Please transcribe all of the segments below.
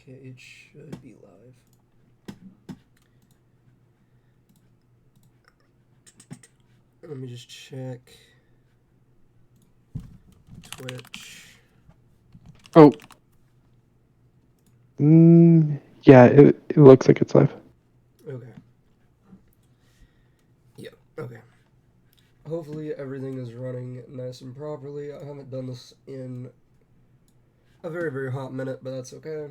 Okay, it should be live. Let me just check. Twitch. Oh. Yeah, it looks like it's live. Okay. Yeah, okay. Hopefully everything is running nice and properly. I haven't done this in a very, very hot minute, but that's okay.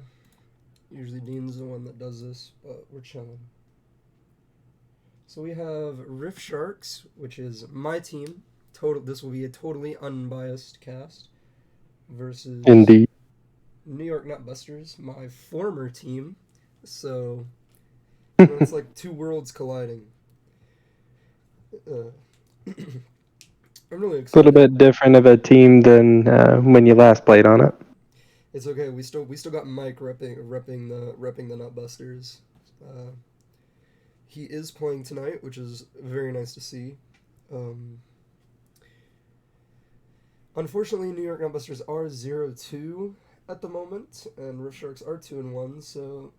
Usually Dean's the one that does this, but we're chilling. So we have Riff Sharks, which is my team. This will be a totally unbiased cast versus Indeed. New York Nutbusters, my former team. So it's like two worlds colliding. I'm really A excited. little bit different of a team than when you last played on it. It's okay. We still got Mike repping the Nutbusters. Uh, he is playing tonight, which is very nice to see. Um, Unfortunately, New York Nutbusters are 0-2 at the moment, and Rift Sharks are 2-1. So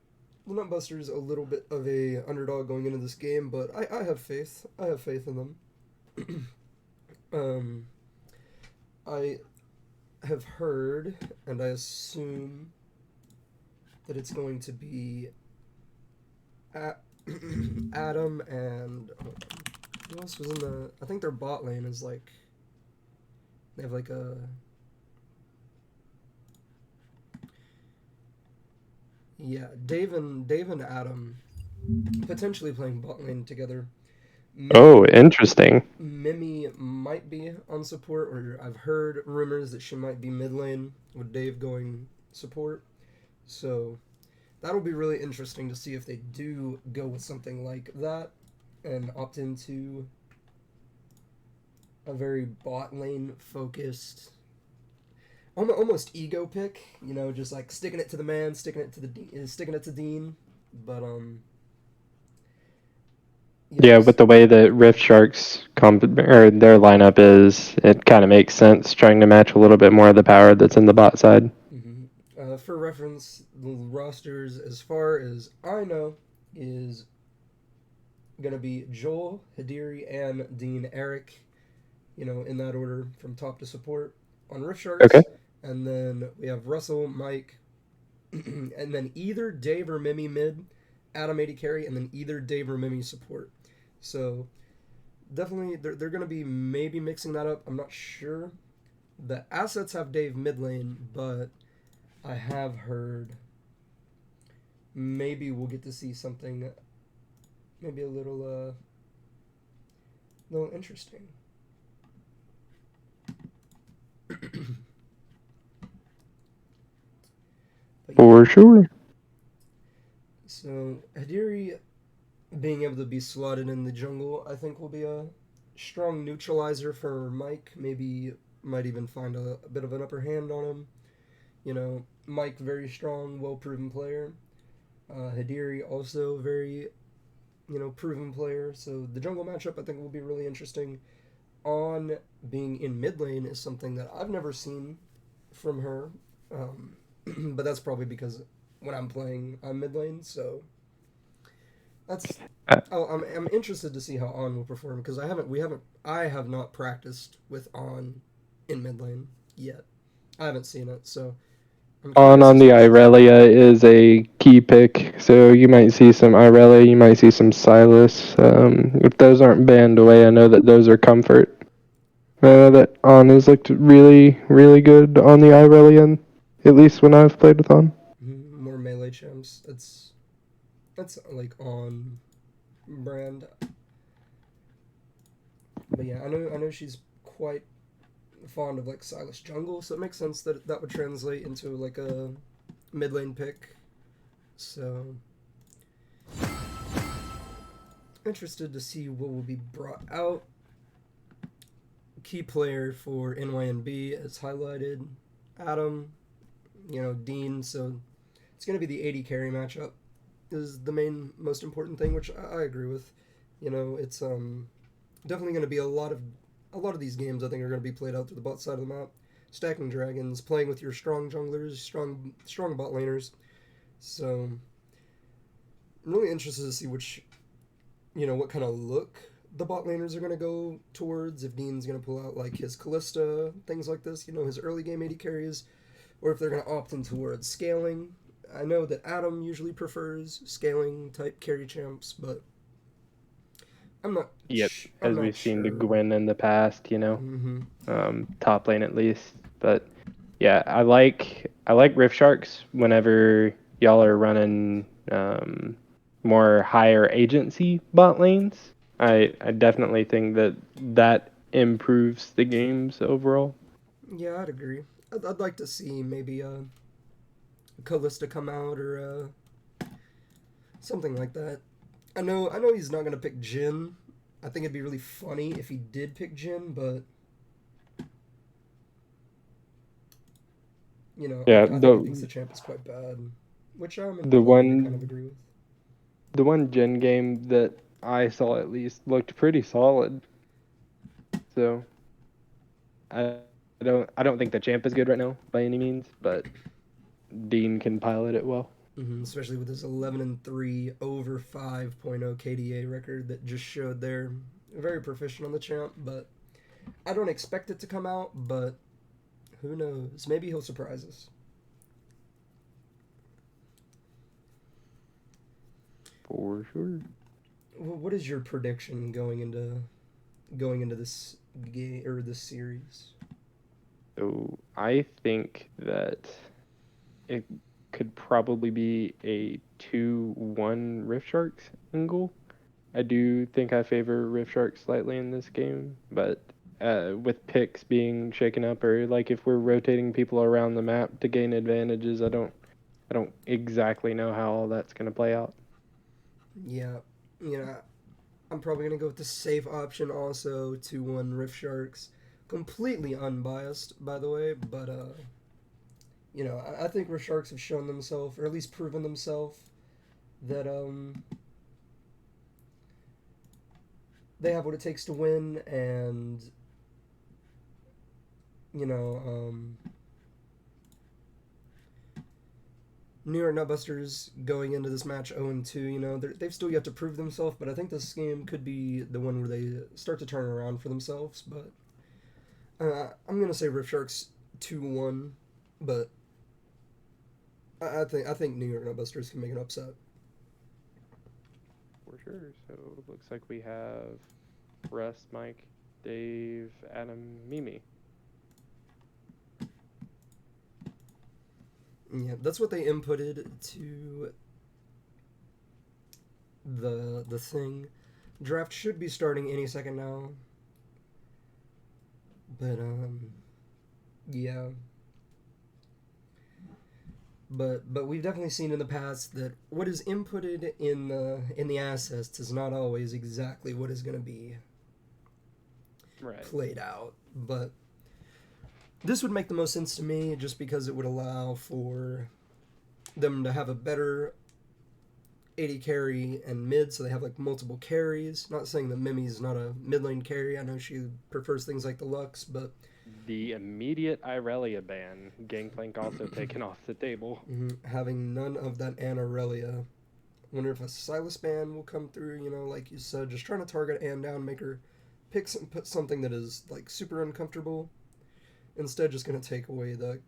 the Nutbusters a little bit of a underdog going into this game, but I have faith. I have faith in them. I have heard, and I assume that it's going to be Adam and who else was in the? I think their bot lane is like they have like a Dave and Adam potentially playing bot lane together. Oh, interesting. Mimi might be on support, or I've heard rumors that she might be mid lane with Dave going support. So that'll be really interesting to see if they do go with something like that and opt into a very bot lane focused, almost ego pick. You know, just like sticking it to the man, sticking it to Dean. But Yeah, with the way that Rift Sharks or their lineup is, it kind of makes sense trying to match a little bit more of the power that's in the bot side. For reference, the rosters, as far as I know, is gonna be Joel, Hadiri, and Dean Eric. You know, in that order from top to support on Rift Okay. Sharks, and then we have Russell, Mike, and then either Dave or Mimi mid, Adam 80 carry, and then either Dave or Mimi support. So definitely they're going to be maybe mixing that up. I'm not sure. The assets have Dave mid lane, but I have heard maybe we'll get to see something maybe a little interesting. But yeah. For sure. So Hadiri being able to be slotted in the jungle, I think will be a strong neutralizer for Mike. Maybe might even find a bit of an upper hand on him. You know, Mike very strong, well proven player. Hadiri also very proven player. So the jungle matchup I think will be really interesting. On being in mid lane is something that I've never seen from her, but that's probably because when I'm playing I'm mid lane. So that's Uh, I'm interested to see how On will perform because I have not practiced with On in mid lane yet. I haven't seen it, so I'm curious on as the to. Irelia is a key pick, so you might see some Irelia, you might see some Silas. If those aren't banned away, I know that those are comfort. That On has looked really, really good on the Irelia, at least when I've played with On. More melee champs. That's like On brand, but yeah, I know she's quite fond of like Silas jungle, so it makes sense that that would translate into like a mid lane pick. So interested to see what will be brought out. Key player for NYNB is highlighted. Adam, Dean. So it's going to be the 80 carry matchup is the most important thing, which I agree with. It's definitely going to be a lot of these games. I think are going to be played out through the bot side of the map, stacking dragons, playing with your strong junglers, strong bot laners, So I'm really interested to see what kind of look the bot laners are going to go towards. If Dean's going to pull out like his Callista, things like this, his early game AD carries, or if they're going to opt in towards scaling. I know that Adam usually prefers scaling type carry champs, but I'm not. Yep, I'm as not we've seen the sure. Gwen in the past, Mm-hmm. top lane at least. But yeah, I like Rift Sharks whenever y'all are running more higher agency bot lanes. I definitely think that improves the games overall. Yeah, I'd agree. I'd like to see maybe Callista come out or something like that. I know he's not gonna pick Jin. I think it'd be really funny if he did pick Jin, but Yeah, I think he thinks the champ is quite bad, which I'm the inclined to kind of one agree with. the one Gen game that I saw at least looked pretty solid. So I I don't think the champ is good right now by any means, but Dean can pilot it well. Especially with his 11-3 over 5.0 KDA record that just showed there. Very proficient on the champ, but I don't expect it to come out. But who knows? Maybe he'll surprise us. For sure. What is your prediction going into this game or this series? So I think that it could probably be a 2-1 Rift Sharks angle. I do think I favor Rift Sharks slightly in this game, but with picks being shaken up, or like if we're rotating people around the map to gain advantages, I don't exactly know how all that's gonna play out. Yeah, I'm probably gonna go with the safe option also 2-1 Rift Sharks. Completely unbiased, by the way, but I think Rift Sharks have shown themselves, or at least proven themselves, that they have what it takes to win, and you know New York Nutbusters going into this match 0-2, they've still yet to prove themselves, but I think this game could be the one where they start to turn around for themselves. But I'm gonna say Rift Sharks 2-1, but I think New York Nutbusters can make an upset. For sure. So it looks like we have Russ, Mike, Dave, Adam, Mimi. Yeah, that's what they inputted to the thing. Draft should be starting any second now, but yeah. But we've definitely seen in the past that what is inputted in the assets is not always exactly what is going to be Right. played out. But this would make the most sense to me just because it would allow for them to have a better AD carry and mid, so they have like multiple carries. Not saying that Mimi's not a mid lane carry. I know she prefers things like the Lux, but The immediate Irelia ban, Gangplank also taken off the table. having none of that Anarelia. Wonder if a Silas ban will come through. Like you said, just trying to target Anne down, make her put something that is like super uncomfortable. Instead, just gonna take away the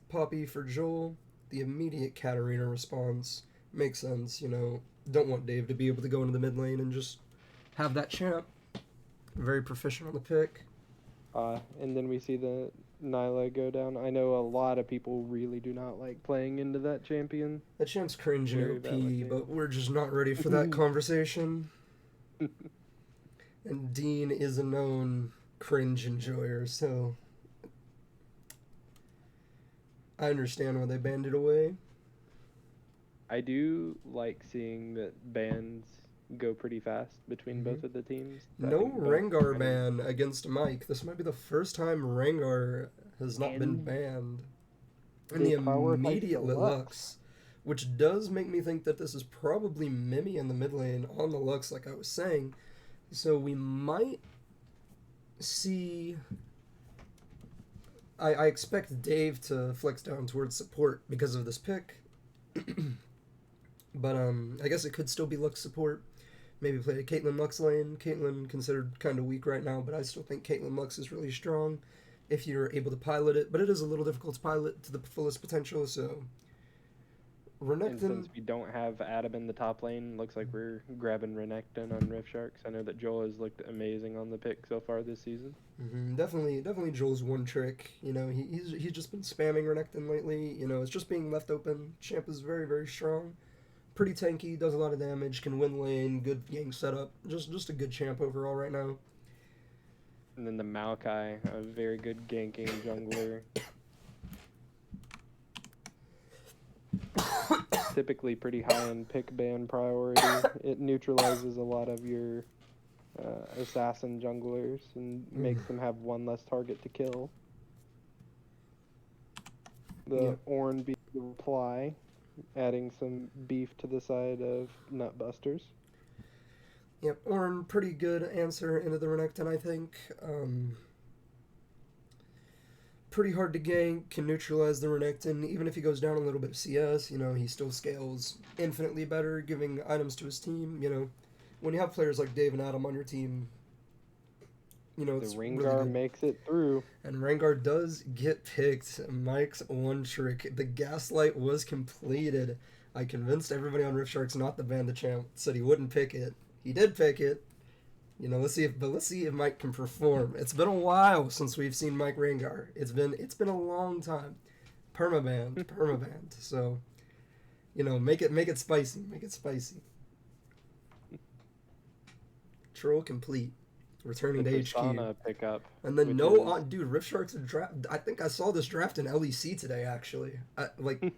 Poppy for Joel. The immediate Katarina response makes sense. Don't want Dave to be able to go into the mid lane and just have that champ. Very proficient on the pick. And then we see the Nyla go down. I know a lot of people really do not like playing into that champion. That champ's cringe and Very OP, valid but game. we're just not ready for that conversation. And Dean is a known cringe enjoyer, so I understand why they banned it away. I do like seeing that bans go pretty fast between Mm-hmm. both of the teams. I No think both Rengar kind of ban against Mike. This might be the first time Rengar has not been and banned. And they the prioritize the immediate Lux. Lux, which does make me think that this is probably Mimi in the mid lane on the Lux, like I was saying. So we might see. I expect Dave to flex down towards support because of this pick. But I guess it could still be Lux support. Maybe play a Caitlyn Lux lane. Caitlyn considered kind of weak right now, but I still think Caitlyn Lux is really strong if you're able to pilot it. But it is a little difficult to pilot to the fullest potential, so And Renekton. since we don't have Adam in the top lane, looks like we're grabbing Renekton on Rift Sharks. I know that Joel has looked amazing on the pick so far this season. Definitely Joel's one trick. He's just been spamming Renekton lately. It's just being left open. Champ is very, very strong. Pretty tanky, does a lot of damage, can win lane, good gank setup. Just a good champ overall right now. And then the Maokai, a very good ganking jungler. Typically pretty high in pick ban priority. It neutralizes a lot of your assassin junglers and makes them have one less target to kill. The Ornn being the reply, adding some beef to the side of Nutbusters. Yep, Ornn, pretty good answer into the Renekton, I think. Pretty hard to gank, can neutralize the Renekton. Even if he goes down a little bit of CS, he still scales infinitely better, giving items to his team. When you have players like Dave and Adam on your team, it's the Rengar really good. makes it through. And Rengar does get picked. Mike's one trick. The gaslight was completed. I convinced everybody on Rift Sharks not to ban the champ. Said he wouldn't pick it. He did pick it. Let's see if Mike can perform. It's been a while since we've seen Mike Rengar. It's been a long time. Permabanned. So, make it spicy. Make it spicy. Troll complete. Returning to HQ. Pickup. And then dude, Rift Sharks are draft. I think I saw this draft in LEC today. Actually,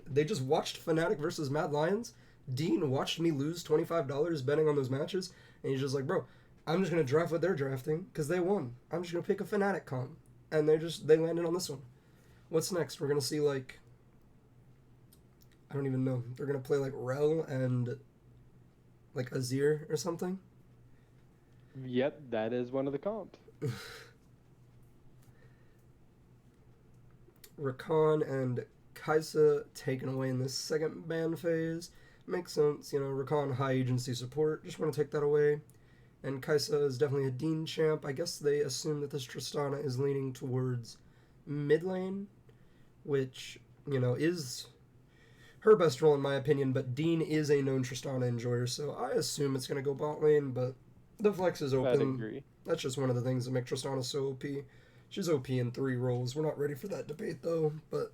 they just watched Fnatic versus Mad Lions. Dean watched me lose $25 betting on those matches, and he's just like, bro, I'm just gonna draft what they're drafting because they won. I'm just gonna pick a Fnatic comp, and they landed on this one. What's next? We're gonna see I don't even know. They're gonna play Rel and Azir or something. Yep, that is one of the comps. Rakan and Kaisa taken away in this second ban phase. Makes sense, Rakan high agency support. Just want to take that away. And Kaisa is definitely a Dean champ. I guess they assume that this Tristana is leaning towards mid lane, which, is her best role in my opinion, but Dean is a known Tristana enjoyer, so I assume it's going to go bot lane, but the flex is open. I'd agree. That's just one of the things that make Tristana so OP. She's OP in 3 roles. We're not ready for that debate, though, but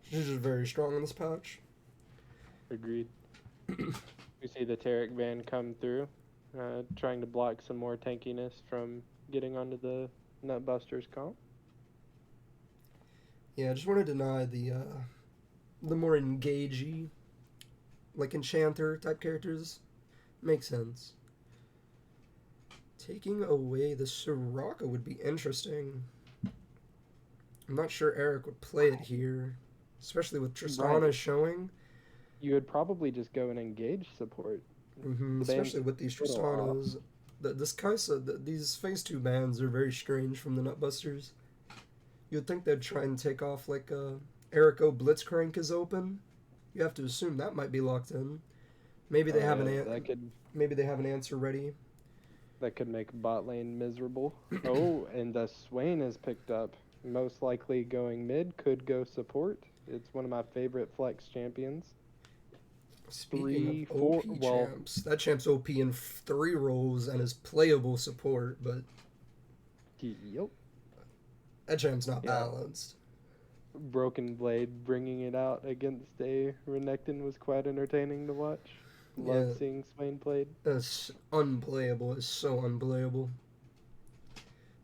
she's just very strong in this patch. Agreed. We see the Taric ban come through, trying to block some more tankiness from getting onto the Nutbusters comp. Yeah, I just want to deny the more engagey, Enchanter type characters. Makes sense. Taking away the Soraka would be interesting. I'm not sure Eric would play it here, especially with Tristana showing. You would probably just go and engage support. Especially with these Tristanas. This Kaisa, these phase 2 bans are very strange from the Nutbusters. You would think they'd try and take off Eriko Blitzcrank is open. You have to assume that might be locked in. Maybe they have maybe they have an answer ready. That could make bot lane miserable. Oh, and Swain is picked up. Most likely going mid, could go support. It's one of my favorite flex champions. Speaking of OP champs, that champ's OP in 3 roles and is playable support, but yep, that champ's not balanced. Broken Blade bringing it out against a Renekton was quite entertaining to watch. Love seeing Swain played. That's unplayable. It's so unplayable.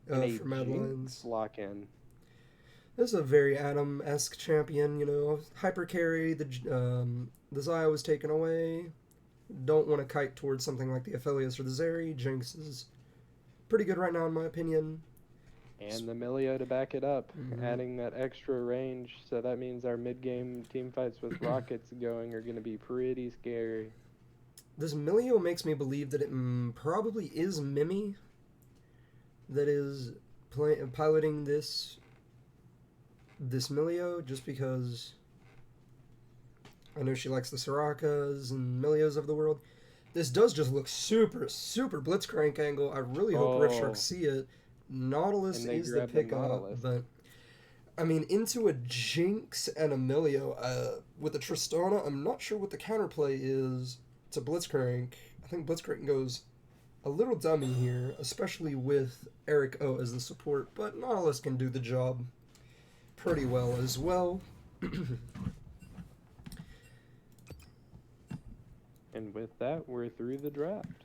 For Mad Lions. Lock in. This is a very Adam-esque champion, hyper carry. The Xayah was taken away. Don't want to kite towards something like the Aphelios or the Zeri. Jinx is pretty good right now, in my opinion. And the Milio to back it up, adding that extra range. So that means our mid-game team fights with rockets going are going to be pretty scary. This Milio makes me believe that it probably is Mimi that is piloting this Milio, just because I know she likes the Sorakas and Milios of the world. This does just look super, super Blitzcrank angle. I really hope Riffshark Oh, see it. Nautilus and they is the grab the pickup, Nautilus. but I mean, into a Jinx and a Milio with a Tristana, I'm not sure what the counterplay is to Blitzcrank. I think Blitzcrank goes a little dummy here, especially with Eric O as the support, but Nautilus can do the job pretty well as well. And with that, we're through the draft.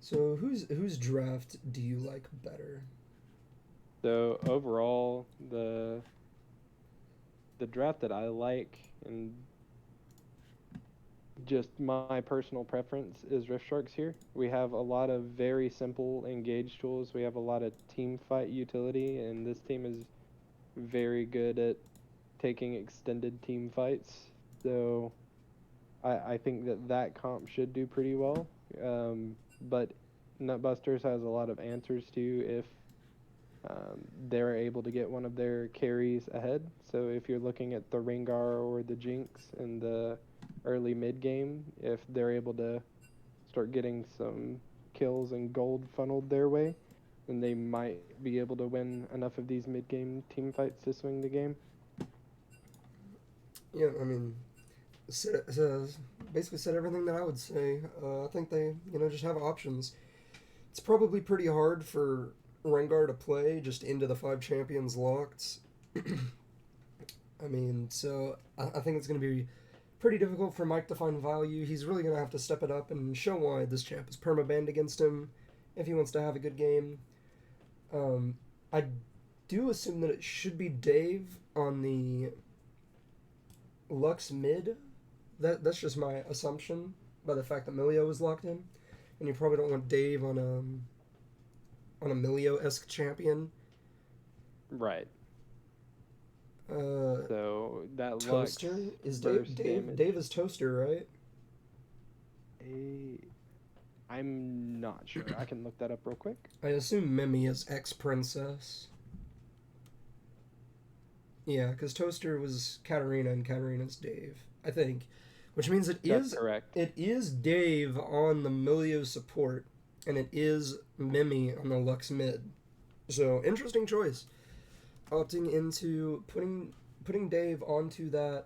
So whose draft do you like better? So overall, the draft that I like, and just my personal preference, is Rift Sharks here. We have a lot of very simple engage tools. We have a lot of team fight utility, and this team is very good at taking extended team fights. So I think that comp should do pretty well. But Nutbusters has a lot of answers too if they're able to get one of their carries ahead. So if you're looking at the Rengar or the Jinx in the early mid game, if they're able to start getting some kills and gold funneled their way, then they might be able to win enough of these mid game team fights to swing the game. Yeah, I mean, basically said everything that I would say. I think they, just have options. It's probably pretty hard for Rengar to play just into the 5 champions locked. I mean, so I think it's going to be pretty difficult for Mike to find value. He's really going to have to step it up and show why this champ is permabanned against him if he wants to have a good game. I do assume that it should be Dave on the Lux mid. That's just my assumption by the fact that Milio is locked in, and you probably don't want Dave on a Milio-esque champion. Right. So that Toaster Lux is burst Dave. damage. Dave is Toaster, right? I'm not sure. I can look that up real quick. I assume Mimi is ex-princess. Yeah, because Toaster was Katarina and Katarina's Dave, I think. Which means That's correct. it is Dave on the Milio support, and it is Mimi on the Lux mid. So, interesting choice. Opting into putting Dave onto that,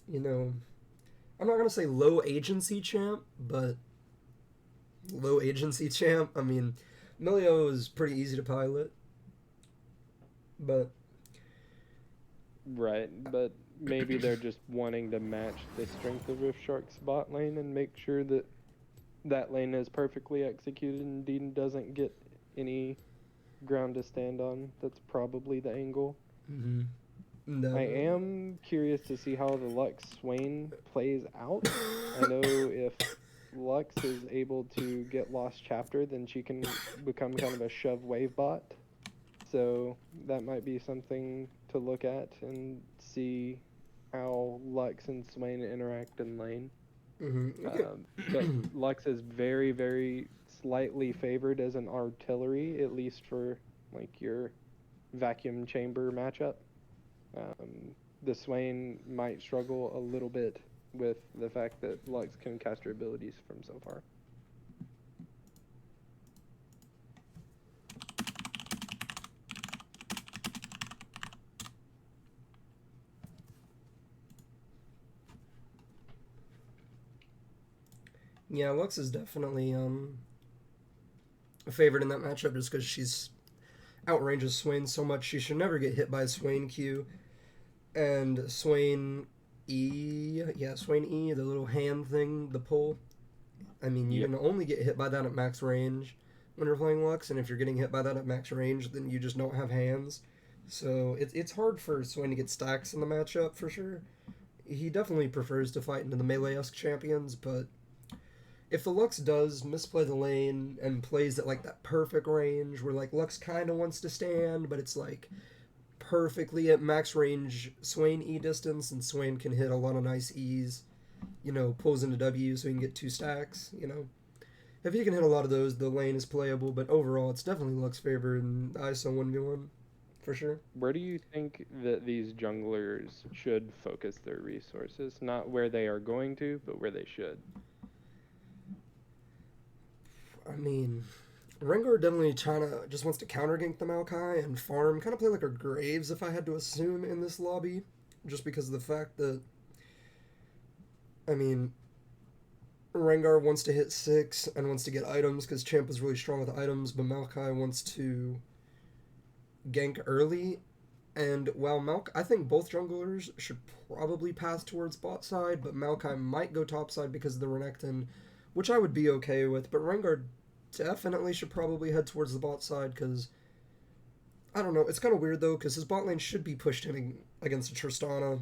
I'm not going to say low agency champ, but low agency champ. I mean, Milio is pretty easy to pilot. But Right, but maybe they're just wanting to match the strength of Rift Shark's bot lane and make sure that that lane is perfectly executed and Dean doesn't get any ground to stand on. That's probably the angle. no. I am curious to see how the Lux Swain plays out. I know if Lux is able to get Lost Chapter, then she can become kind of a shove wave bot. So that might be something to look at and see how Lux and Swain interact in lane. Okay. But Lux is very, very slightly favored as an artillery, at least for like your vacuum chamber matchup. The Swain might struggle a little bit with the fact that Lux can cast her abilities from so far. Yeah, Lux is definitely a favorite in that matchup just because she's outranges Swain so much. She should never get hit by Swain Q. And Swain E, Swain E, the little hand thing, the pull. I mean, you can only get hit by that at max range when you're playing Lux, and if you're getting hit by that at max range, then you just don't have hands. So it's hard for Swain to get stacks in the matchup for sure. He definitely prefers to fight into the melee-esque champions, but if the Lux does misplay the lane and plays at like that perfect range where like Lux kind of wants to stand, but it's like perfectly at max range Swain E distance, and Swain can hit a lot of nice E's, pulls into W so he can get 2 stacks, If he can hit a lot of those, the lane is playable, but overall it's definitely Lux favor in ISO 1v1. for sure. Where do you think that these junglers should focus their resources? Not where they are going to, but where they should. I mean, Rengar definitely just wants to counter gank the Maokai and farm, kind of play like a Graves if I had to assume in this lobby, just because of the fact that, I mean, Rengar wants to hit 6 and wants to get items because Champ is really strong with items, but Maokai wants to gank early. And while I think both junglers should probably pass towards bot side, but Maokai might go top side because of the Renekton, which I would be okay with. But Rengar definitely should probably head towards the bot side because I don't know. It's kind of weird though because his bot lane should be pushed in against a Tristana,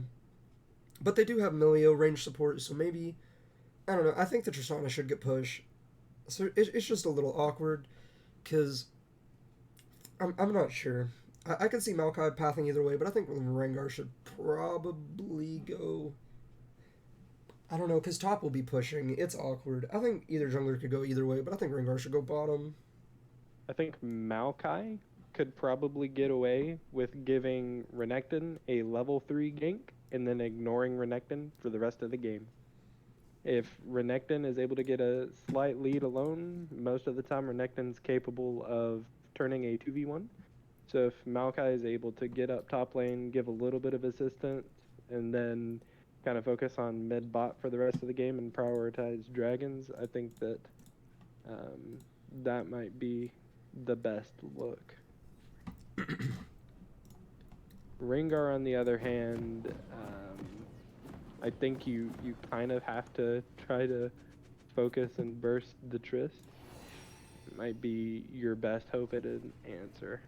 but they do have Milio range support, so maybe I don't know. I think the Tristana should get pushed. So it's just a little awkward because I'm not sure. I can see Maokai pathing either way, but I think Rengar should probably go. I don't know, because top will be pushing. It's awkward. I think either jungler could go either way, but I think Rengar should go bottom. I think Maokai could probably get away with giving Renekton a level 3 gank and then ignoring Renekton for the rest of the game. If Renekton is able to get a slight lead alone, most of the time Renekton's capable of turning a 2v1. So if Maokai is able to get up top lane, give a little bit of assistance, and then kind of focus on mid bot for the rest of the game and prioritize dragons, I think that that might be the best look. Rengar, on the other hand, I think you kind of have to try to focus and burst the Trist. It might be your best hope at an answer.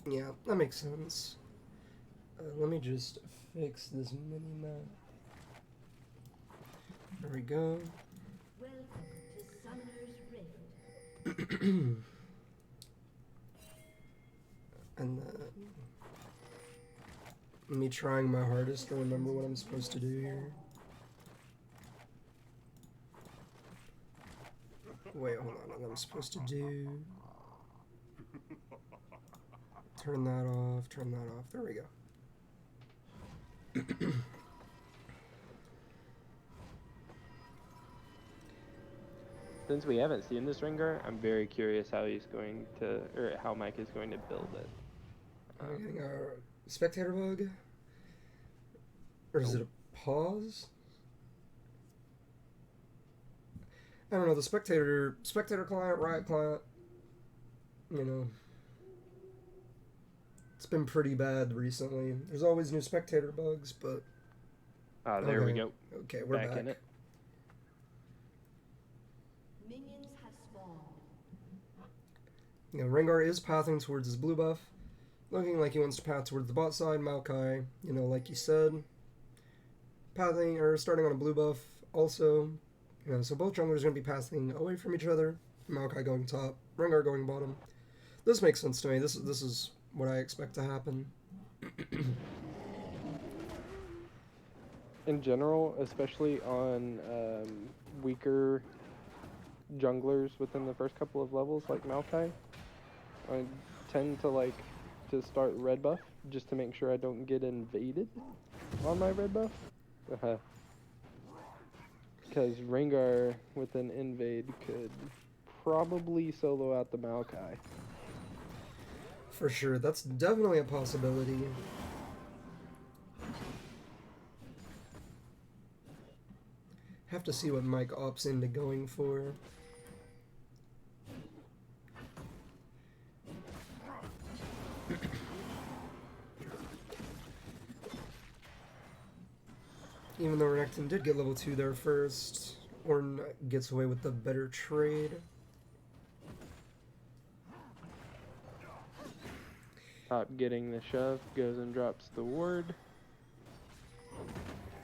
Yeah, that makes sense. Let me just fix this mini map. There we go. Welcome to Summoner's Rift. And me trying my hardest to remember what I'm supposed to do here. Wait, hold on. What I'm supposed to do? Turn that off. Turn that off. There we go. Since we haven't seen this Rengar, I'm very curious how he's going to, or how Mike is going to build it. I'm getting a spectator bug? Or is it a pause? I don't know, the spectator client, Riot client, you know, it's been pretty bad recently. There's always new spectator bugs, but... There we go. Okay, we're back. In it. Minions have spawned. You know, Rengar is pathing towards his blue buff, looking like he wants to path towards the bot side. Maokai, you know, like you said, pathing or starting on a blue buff also. You know, so both junglers are going to be pathing away from each other. Maokai going top, Rengar going bottom. This makes sense to me. This is what I expect to happen. In general, especially on weaker junglers within the first couple of levels, like Maokai, I tend to like to start red buff just to make sure I don't get invaded on my red buff. Because Rengar with an invade could probably solo out the Maokai. For sure, that's definitely a possibility. Have to see what Mike opts into going for. Even though Renekton did get level 2 there first, Ornn gets away with the better trade. Top getting the shove, goes and drops the ward.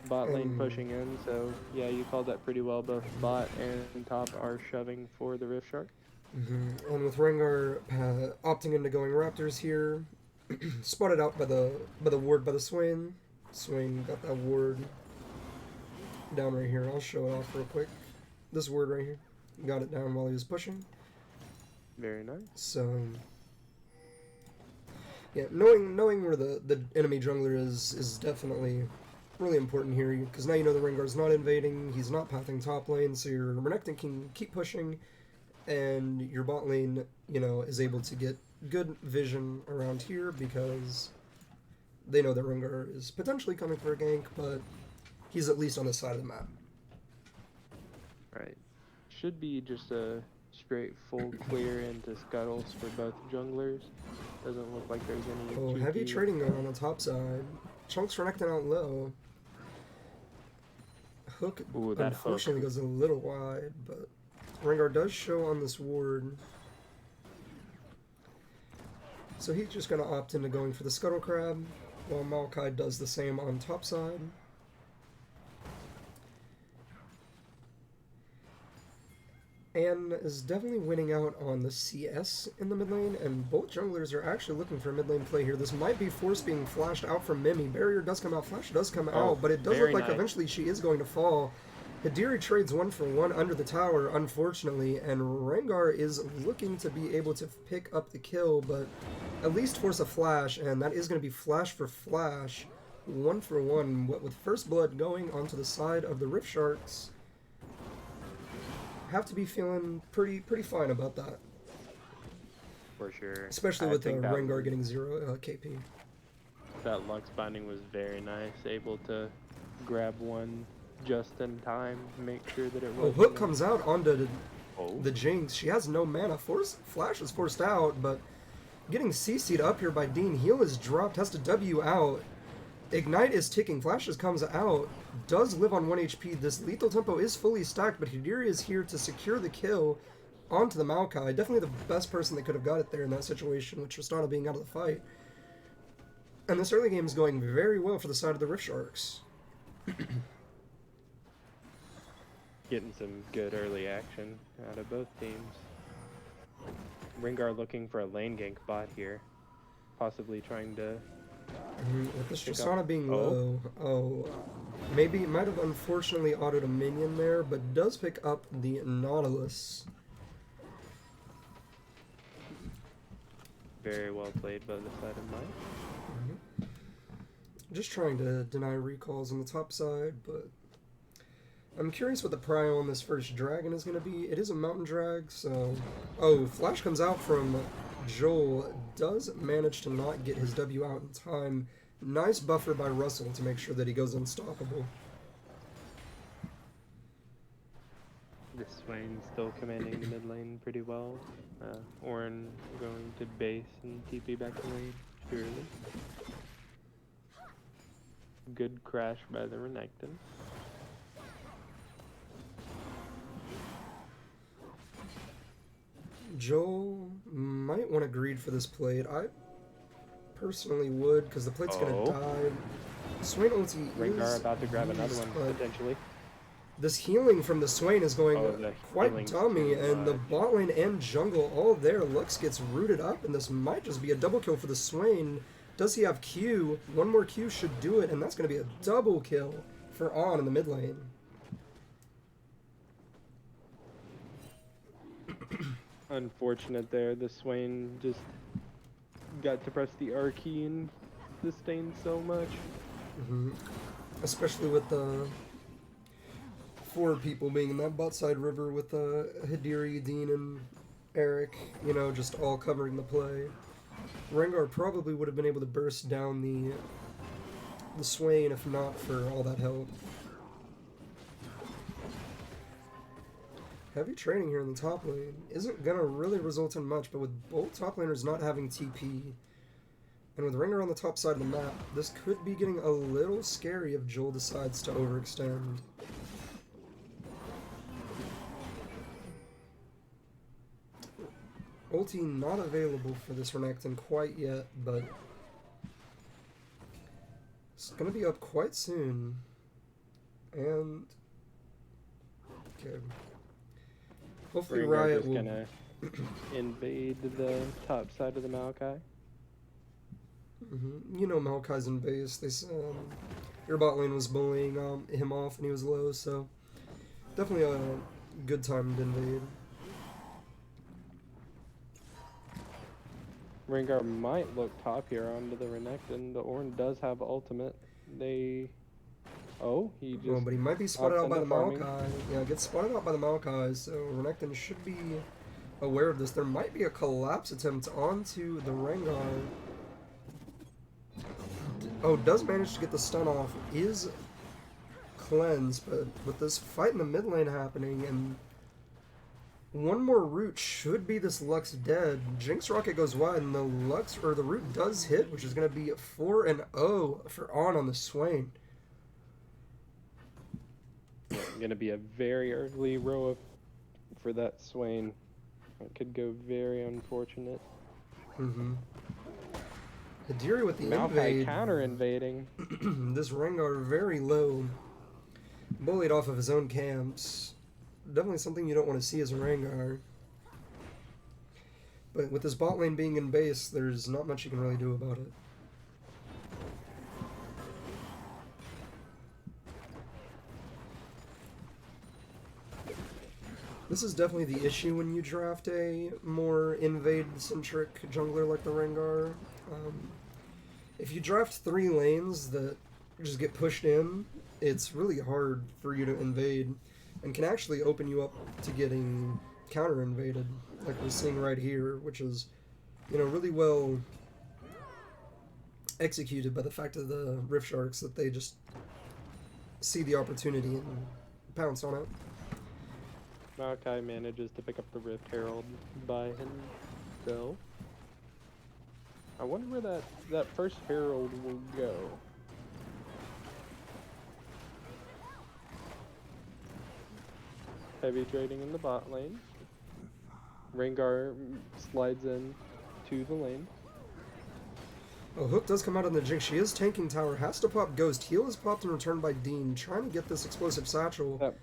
Bot lane pushing in, so yeah, you called that pretty well. Both bot and top are shoving for the Rift Shark. And with Rengar opting into going Raptors here, spotted out by the ward by the Swain. Swain got that ward down right here. I'll show it off real quick. This ward right here. Got it down while he was pushing. Very nice. So Yeah, knowing where the enemy jungler is definitely really important here, because now you know the Rengar's not invading, he's not pathing top lane, so your Renekton can keep pushing, and your bot lane, you know, is able to get good vision around here because they know that Rengar is potentially coming for a gank, but he's at least on the side of the map. Right. Should be just a straight full clear into scuttles for both junglers. Doesn't look like there's any Oh, GP. heavy trading though on the top side. Chunks Renekton out low. Hook, Ooh, that unfortunately, hook. goes a little wide, but Rengar does show on this ward. So he's just going to opt into going for the Scuttle Crab, while Maokai does the same on top side. Anne is definitely winning out on the CS in the mid lane, and both junglers are actually looking for a mid lane play here. This might be Force being flashed out from Mimi. Barrier does come out, Flash does come out, but it does look like eventually she is going to fall. Hidiri trades 1-for-1 under the tower, unfortunately, and Rengar is looking to be able to pick up the kill, but at least force a flash, and that is going to be flash for flash. 1-for-1, with First Blood going onto the side of the Rift Sharks. Have to be feeling pretty fine about that. For sure. Especially with Rengar getting 0 KP. That Lux binding was very nice, able to grab one just in time, make sure that it was. Oh, Hook comes out onto the Jinx. She has no mana. Flash is forced out, but getting CC'd up here by Dean. Heal is dropped, has to W out. Ignite is ticking, Flashes comes out, does live on 1 HP. This lethal tempo is fully stacked, but Hidiri is here to secure the kill onto the Maokai. Definitely the best person that could have got it there in that situation, with Tristana being out of the fight. And this early game is going very well for the side of the Rift Sharks. Getting some good early action out of both teams. Rengar looking for a lane gank bot here, possibly trying to. With this Tristana being low, maybe it might have unfortunately autoed a minion there, but does pick up the Nautilus. Very well played by the side of Mike. Just trying to deny recalls on the top side, but I'm curious what the prio on this first dragon is going to be. It is a mountain drag, so... Oh, Flash comes out from Joel, does manage to not get his W out in time. Nice buffer by Russell to make sure that he goes unstoppable. This Swain still commanding the mid lane pretty well. Orin going to base and TP back to lane, surely. Good crash by the Renekton. Joel might want to greed for this plate. I personally would, because the plate's going to die. Swain ulti Rengar about to grab another one, potentially. This healing from the Swain is going quite dummy, and the bot lane and jungle all there. Lux gets rooted up, and this might just be a double kill for the Swain. Does he have Q? One more Q should do it, and that's going to be a double kill for On in the mid lane. Unfortunate there, the Swain just got to press the R key and sustained so much. Especially with the 4 people being in that bot side river with Hidiri, Dean, and Eric, you know, just all covering the play. Rengar probably would have been able to burst down the Swain if not for all that help. Heavy trading here in the top lane isn't going to really result in much, but with both top laners not having TP, and with Rengar on the top side of the map, this could be getting a little scary if Joel decides to overextend. Ulti not available for this Renekton quite yet, but it's going to be up quite soon. And... okay. Hopefully Riot will... gonna invade the top side of the Maokai. You know Maokai's in base. They your bot lane was bullying him off and he was low, so definitely a good time to invade. Rengar might look top here onto the Renekton. The Ornn does have ultimate. Oh, he just... Well, but he might be spotted opts out by the into farming. Maokai. Yeah, gets spotted out by the Maokai, so Renekton should be aware of this. There might be a collapse attempt onto the Rengar. Oh, does manage to get the stun off. Is cleansed, but with this fight in the mid lane happening, and one more root should be this Lux dead. Jinx Rocket goes wide, and the root does hit, which is going to be 4-0 for on the Swain. Gonna be a very early row for that Swain. It could go very unfortunate. Mm-hmm. Hadiri with the Maokai invade. counter invading. This Rengar very low. Bullied off of his own camps. Definitely something you don't want to see as a Rengar. But with his bot lane being in base, there's not much you can really do about it. This is definitely the issue when you draft a more invade-centric jungler like the Rengar. If you draft 3 lanes that just get pushed in, it's really hard for you to invade, and can actually open you up to getting counter-invaded, like we're seeing right here, which is, you know, really well executed by the fact of the Rift Sharks, that they just see the opportunity and pounce on it. Maokai manages to pick up the Rift Herald by himself. I wonder where that first Herald will go. Heavy trading in the bot lane. Rengar slides in to the lane. Oh, Hook does come out on the Jinx. She is tanking tower. Has to pop Ghost. Heal is popped and returned by Dean. Trying to get this explosive satchel. Yep.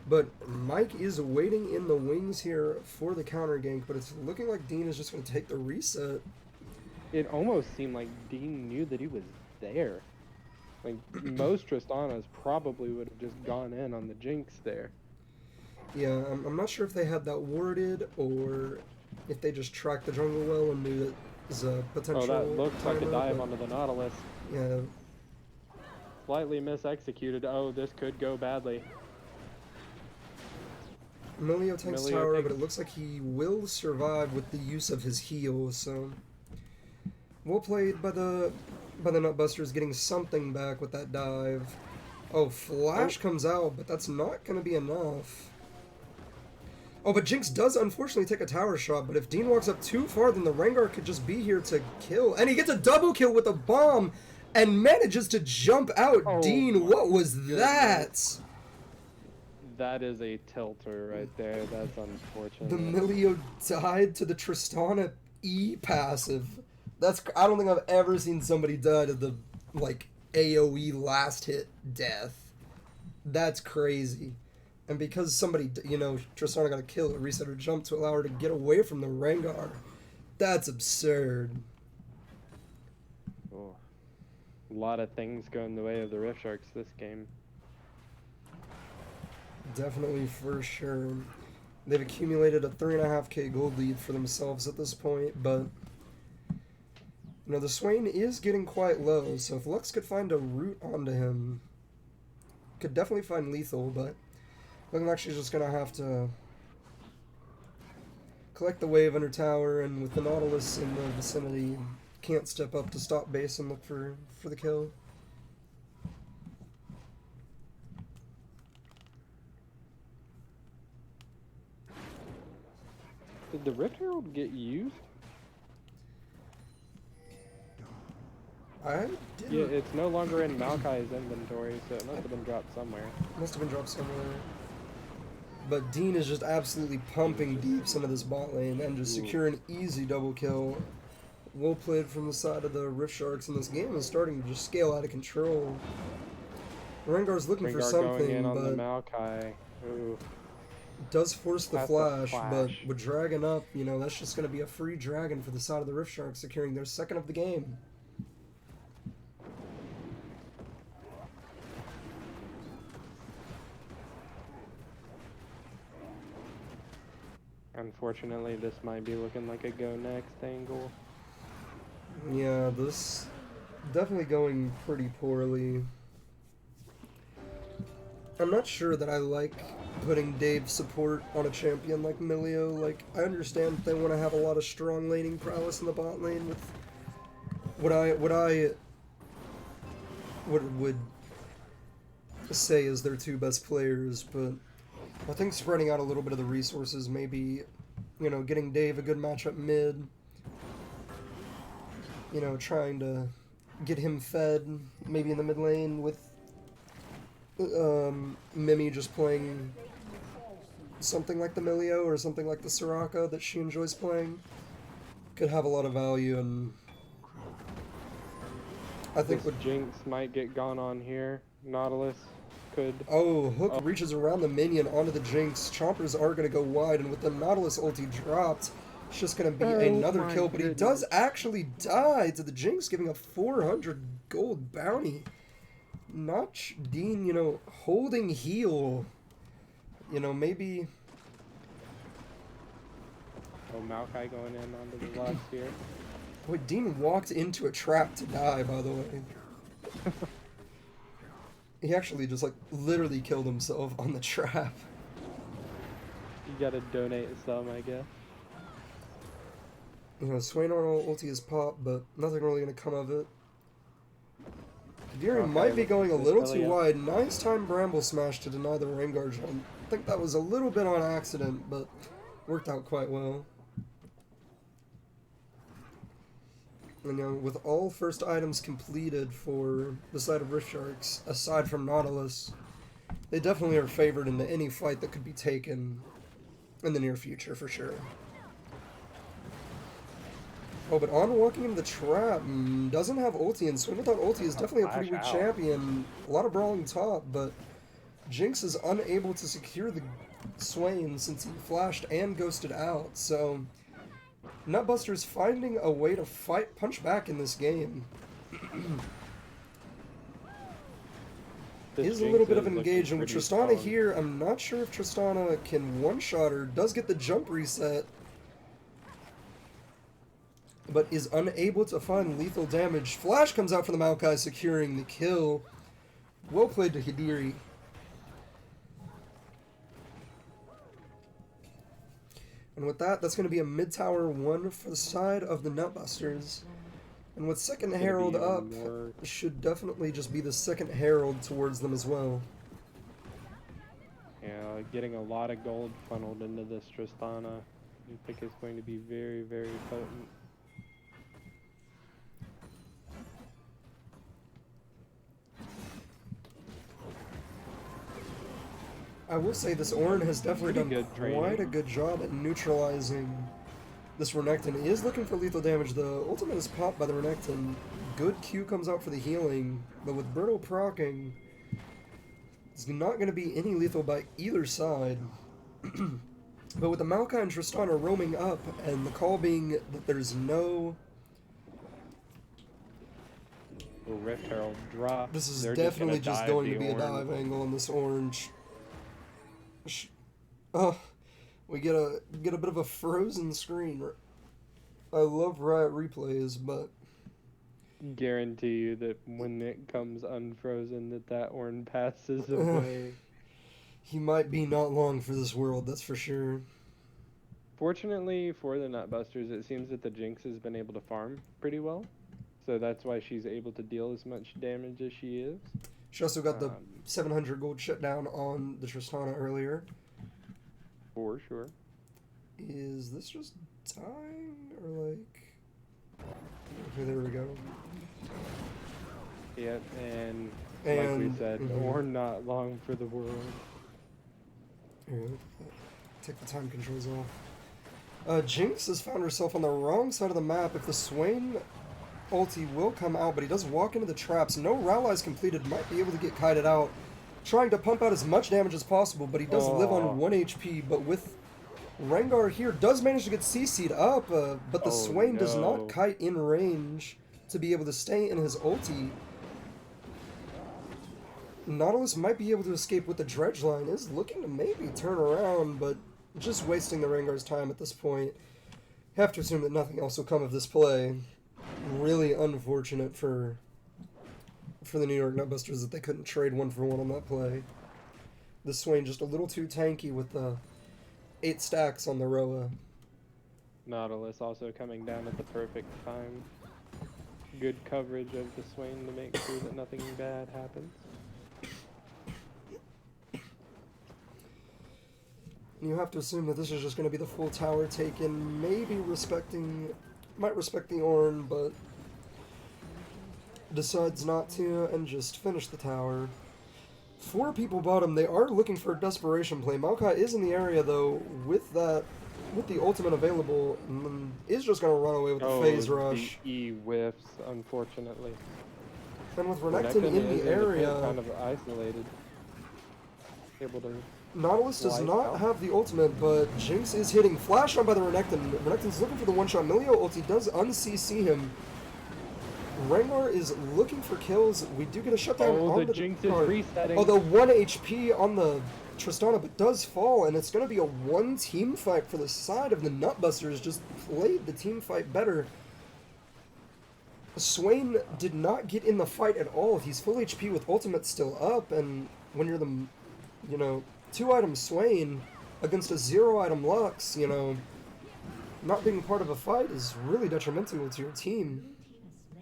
But Mike is waiting in the wings here for the counter gank. But it's looking like Dean is just going to take the reset. It almost seemed like Dean knew that he was there. Like, most Tristanas probably would have just gone in on the Jinx there. Yeah, I'm not sure if they had that worded or if they just tracked the jungle well and knew that was a potential. Oh, that looks like a timer, dive but onto the Nautilus. yeah, Slightly misexecuted. Oh, this could go badly. Emilio tanks Emilio tower, takes- but it looks like he will survive with the use of his heal. So well played by the Nutbusters, getting something back with that dive. Oh, Flash comes out, but that's not going to be enough. Oh, but Jinx does unfortunately take a tower shot, but if Dean walks up too far, then the Rengar could just be here to kill. And he gets a double kill with a bomb and manages to jump out. Oh Dean, my what was goodness. that? That is a tilter right there. That's unfortunate. The Milio died to the Tristana E passive. I don't think I've ever seen somebody die to the, like, AoE last hit death. That's crazy. And because somebody, you know, Tristana got a kill, a reset her jump to allow her to get away from the Rengar. That's absurd. Oh. A lot of things going the way of the Rift Sharks this game. Definitely, for sure. They've accumulated a 3.5k gold lead for themselves at this point, but you know, the Swain is getting quite low, so if Lux could find a root onto him, could definitely find lethal, but looking like she's just gonna have to collect the wave under tower, and with the Nautilus in the vicinity, can't step up to stop base and look for the kill. Did the Rift Herald get used? I didn't. Yeah, it's no longer in Maokai's inventory, so it must have been dropped somewhere. Must have been dropped somewhere. But Dean is just absolutely pumping deeps into this bot lane and just secure an easy double kill. Well played from the side of the Rift Sharks, and this game is starting to just scale out of control. Rengar's looking for Rengar going in something, on the but Maokai. Ooh. does force the That's a flash, but flash. with Dragon up, you know, that's just going to be a free Dragon for the side of the Rift Sharks, securing their second of the game. Unfortunately, this might be looking like a go next angle. Yeah, this definitely going pretty poorly. I'm not sure that I like putting Dave's support on a champion like Milio. Like, I understand they want to have a lot of strong laning prowess in the bot lane with what I would say is their two best players, but I think spreading out a little bit of the resources, maybe, you know, getting Dave a good matchup mid, you know, trying to get him fed, maybe in the mid lane with Mimi just playing something like the Milio or something like the Soraka that she enjoys playing, could have a lot of value, and I think This Jinx might get gone on here. Nautilus could. Oh, Hook reaches around the minion onto the Jinx. Chompers are going to go wide, and with the Nautilus ulti dropped, it's just going to be another kill, but he does actually die to the Jinx, giving a 400 gold bounty. Notch Dean, you know, holding heal. You know, maybe... Oh, Maokai going in onto the last here. Boy, Dean walked into a trap to die, by the way. He actually just, like, literally killed himself on the trap. You gotta donate some, I guess. You know, Swain Arnold ulti is popped, but nothing really going to come of it. Kadiri might be going a little too wide. Nice time Bramble Smash to deny the Rengar jump. I think that was a little bit on accident, but worked out quite well. And you know, with all first items completed for the side of Rift Sharks, aside from Nautilus, they definitely are favored into any fight that could be taken in the near future, for sure. Oh, but On walking into the trap doesn't have ulti, and Swim without ulti is definitely a pretty weak champion. A lot of brawling top, but Jinx is unable to secure the Swain since he flashed and ghosted out, so Nutbuster's finding a way to punch back in this game. Is a little bit of engagement with Tristana here. I'm not sure if Tristana can one-shot her. Does get the jump reset, but is unable to find lethal damage. Flash comes out for the Maokai, securing the kill. Well played to Hidiri. And with that, that's going to be a mid-tower 1 for the side of the Nutbusters. And with second Herald up, should definitely just be the second Herald towards them as well. Yeah, getting a lot of gold funneled into this Tristana. I think it's going to be very, very potent. I will say this Ornn has definitely done quite a good job at neutralizing this Renekton. He is looking for lethal damage. The ultimate is popped by the Renekton. Good Q comes out for the healing, but with Brittle proccing, it's not going to be any lethal by either side. But with the Maokai and Tristana roaming up, and the call being that there's no... Rift Herald drop. This is definitely just going to be a dive angle on this orange. Oh, we get a bit of a frozen screen. I love Riot replays, but guarantee you that when it comes unfrozen, that Ornn passes away. He might be not long for this world, that's for sure. Fortunately for the Nutbusters, it seems that the Jinx has been able to farm pretty well, so that's why she's able to deal as much damage as she is. She also got the 700 gold shutdown on the Tristana earlier. For sure. Is this just dying, or like... Okay, there we go. Yep, and like we said, or not long for the world. Here, take the time controls off. Jinx has found herself on the wrong side of the map. If the Swain ulti will come out, but he does walk into the traps. No rallies completed, might be able to get kited out. Trying to pump out as much damage as possible, but he does live on 1 HP, but with Rengar here, does manage to get CC'd up, but the Swain does not kite in range to be able to stay in his ulti. Nautilus might be able to escape with the Dredge line, is looking to maybe turn around, but just wasting the Rengar's time at this point. Have to assume that nothing else will come of this play. really unfortunate for the New York Nutbusters that they couldn't trade 1-for-1 on that play. The Swain just a little too tanky with the 8 stacks on the Roa. Nautilus also coming down at the perfect time. Good coverage of the Swain to make sure that nothing bad happens. You have to assume that this is just going to be the full tower taken, maybe might respect the Ornn, but decides not to and just finish the tower. 4 people bottom. They are looking for a desperation play. Maokai is in the area though with the ultimate available, and is just going to run away with the phase rush. The E whiffs, unfortunately. And with Renekton in the area, kind of isolated. Able to. Nautilus does not have the ultimate, but Jinx is hitting. Flash on by the Renekton. Renekton's looking for the one-shot. Milio ulti does un-CC him. Rengar is looking for kills. We do get a shutdown on the Jinx is resetting. Although 1 HP on the Tristana, but does fall, and it's going to be a 1 team fight for the side of the Nutbusters. Just played the team fight better. Swain did not get in the fight at all. He's full HP with ultimate still up, and when you're the, 2-item Swain against a 0-item Lux, not being part of a fight is really detrimental to your team.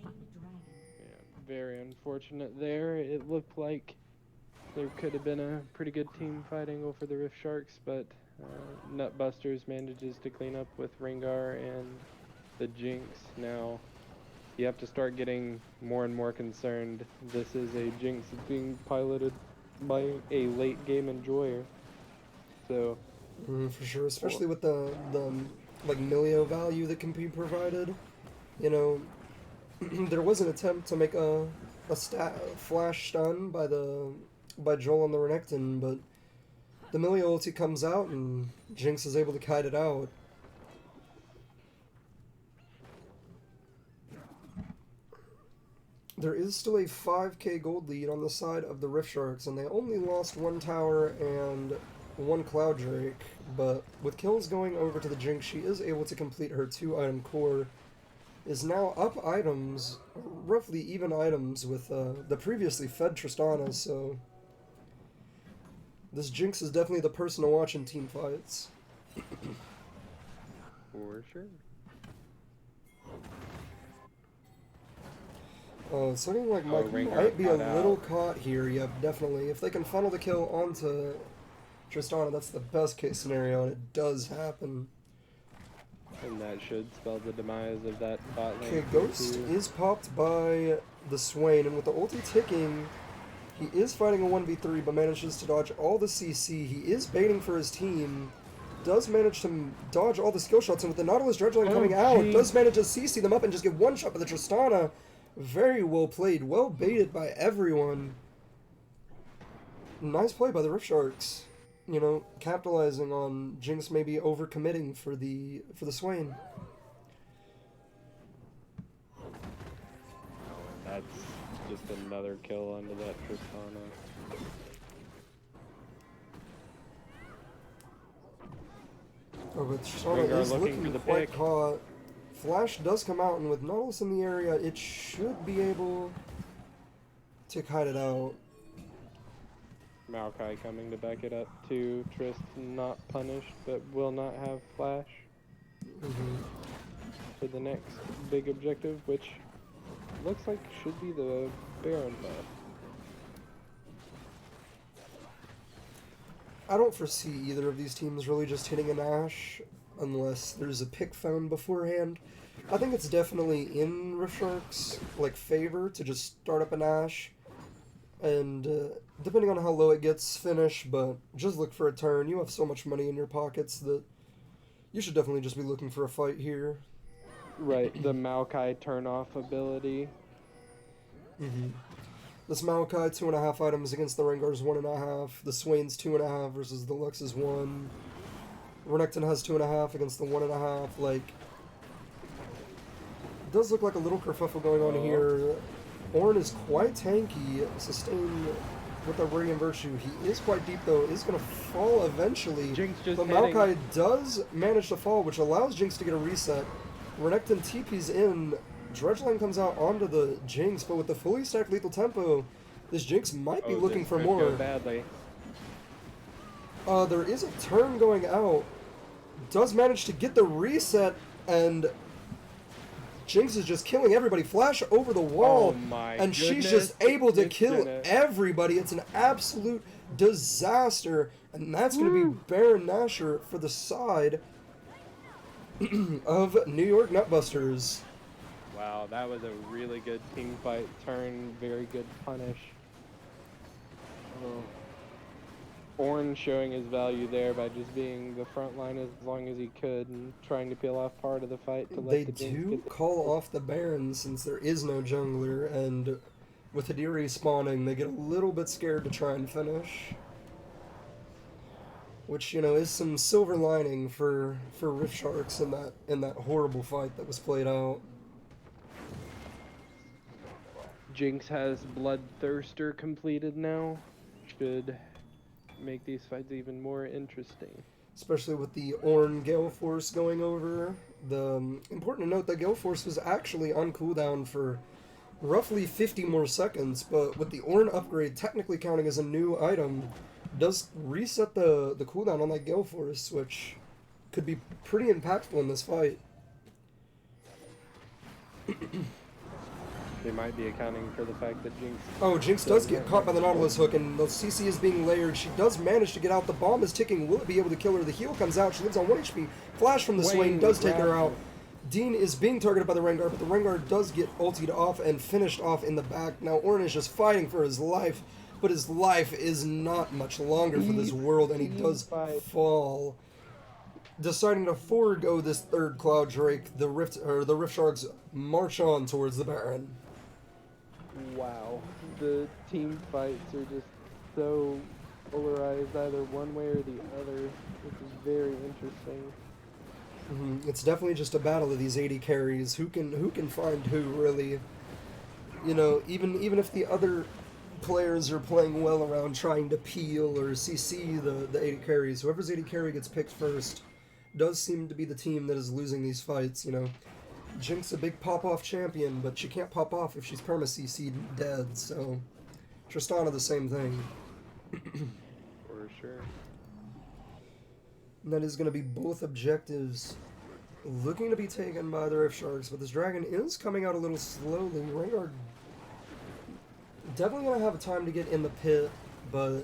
Yeah, very unfortunate there. It looked like there could have been a pretty good team fight angle for the Rift Sharks, but Nutbusters manages to clean up with Rengar and the Jinx. Now, you have to start getting more and more concerned. This is a Jinx being piloted by a late game enjoyer. So for sure, especially with the like Milio value that can be provided. There was an attempt to make a flash stun by Joel on the Renekton, but the Milio ulti comes out and Jinx is able to kite it out. There is still a 5k gold lead on the side of the Rift Sharks, and they only lost 1 tower and 1 Cloud Drake, but with kills going over to the Jinx, she is able to complete her 2-item core, is now up items, roughly even items with the previously fed Tristana, so this Jinx is definitely the person to watch in team fights. for sure. Oh, it's looking like Mike might be a little caught here. Yep, definitely. If they can funnel the kill onto Tristana, that's the best case scenario, and it does happen. And that should spell the demise of that bot lane. Okay, Ghost is popped by the Swain, and with the ulti ticking, he is fighting a 1v3, but manages to dodge all the CC. He is baiting for his team. Does manage to dodge all the skill shots, and with the Nautilus Dredge Line coming out, does manage to CC them up and just get one shot by the Tristana. Very well played, well baited by everyone. Nice play by the Rift Sharks. Capitalizing on Jinx maybe overcommitting for the Swain. That's just another kill onto that Tristana. Oh, but Tristana is looking quite caught. Flash does come out, and with Nautilus in the area, it should be able to kite it out. Maokai coming to back it up too. Trist not punished, but will not have Flash for the next big objective, which looks like should be the Baron buff. I don't foresee either of these teams really just hitting an Ashe unless there's a pick found beforehand. I think it's definitely in Rift Sharks' favor to just start up an Ashe, and depending on how low it gets, finish, but just look for a turn. You have so much money in your pockets that you should definitely just be looking for a fight here. Right, the Maokai turn-off ability. This Maokai 2.5 items against the Rengar's 1.5. The Swain's 2.5 versus the Lux's 1. Renekton has 2.5 against the 1.5. It does look like a little kerfuffle going on here. Ornn is quite tanky, sustained with a Radiant Virtue. He is quite deep though, is going to fall eventually. Jinx just but Maokai does manage to fall, which allows Jinx to get a reset. Renekton TP's in, Dredgeline comes out onto the Jinx, but with the fully stacked lethal tempo, this Jinx might be looking this for could more. go badly. There is a turn going out. Does manage to get the reset, and Jinx is just killing everybody. Flash over the wall, Oh my and she's goodness. just able to It's kill gonna- everybody. It's an absolute disaster, and that's going to be Baron Nashor for the side of New York Nutbusters. Wow, that was a really good team fight turn. Very good punish. Oh. Ornn showing his value there by just being the front line as long as he could and trying to peel off part of the fight to let They the Jinx do get the call off the Baron since there is no jungler, and with Hadiri spawning, they get a little bit scared to try and finish. Which, you know, is some silver lining for Rift Sharks in that horrible fight that was played out. Jinx has Bloodthirster completed now. Should make these fights even more interesting. Especially with the Ornn Gale Force going over. Important to note that Gale Force was actually on cooldown for roughly 50 more seconds, but with the Ornn upgrade technically counting as a new item, does reset the cooldown on that Gale Force, which could be pretty impactful in this fight. They might be accounting for the fact that Jinx... Oh, Jinx does get caught by the Nautilus hook, and the CC is being layered. She does manage to get out. The bomb is ticking. Will it be able to kill her? The heal comes out. She lives on 1 HP. Flash from the Swain does take her out. Dean is being targeted by the Rengar, but the Rengar does get ultied off and finished off in the back. Now Ornn is just fighting for his life, but his life is not much longer for this world, and he does fall. Deciding to forego this third Cloud Drake, the Rift Sharks march on towards the Baron. Wow. The team fights are just so polarized either one way or the other, which is very interesting. It's definitely just a battle of these 80 carries. Who can find who, really? You know, even if the other players are playing well around trying to peel or CC the 80 carries, whoever's 80 carry gets picked first does seem to be the team that is losing these fights, you know. Jinx a big pop-off champion, but she can't pop off if she's perma-CC'd dead, so Tristana the same thing. For sure. And that is going to be both objectives looking to be taken by the Rift Sharks, but this dragon is coming out a little slowly. Rengar definitely going to have a time to get in the pit, but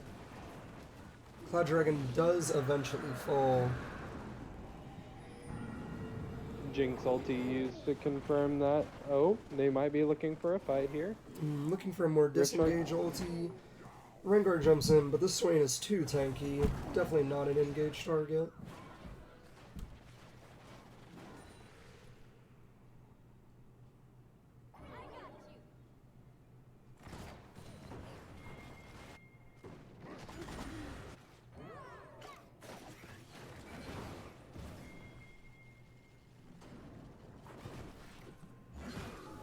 Cloud Dragon does eventually fall. Jinx ulti used to confirm that. Oh, they might be looking for a fight here. Looking for a more disengage ulti. Rengar jumps in, but this Swain is too tanky. Definitely not an engaged target.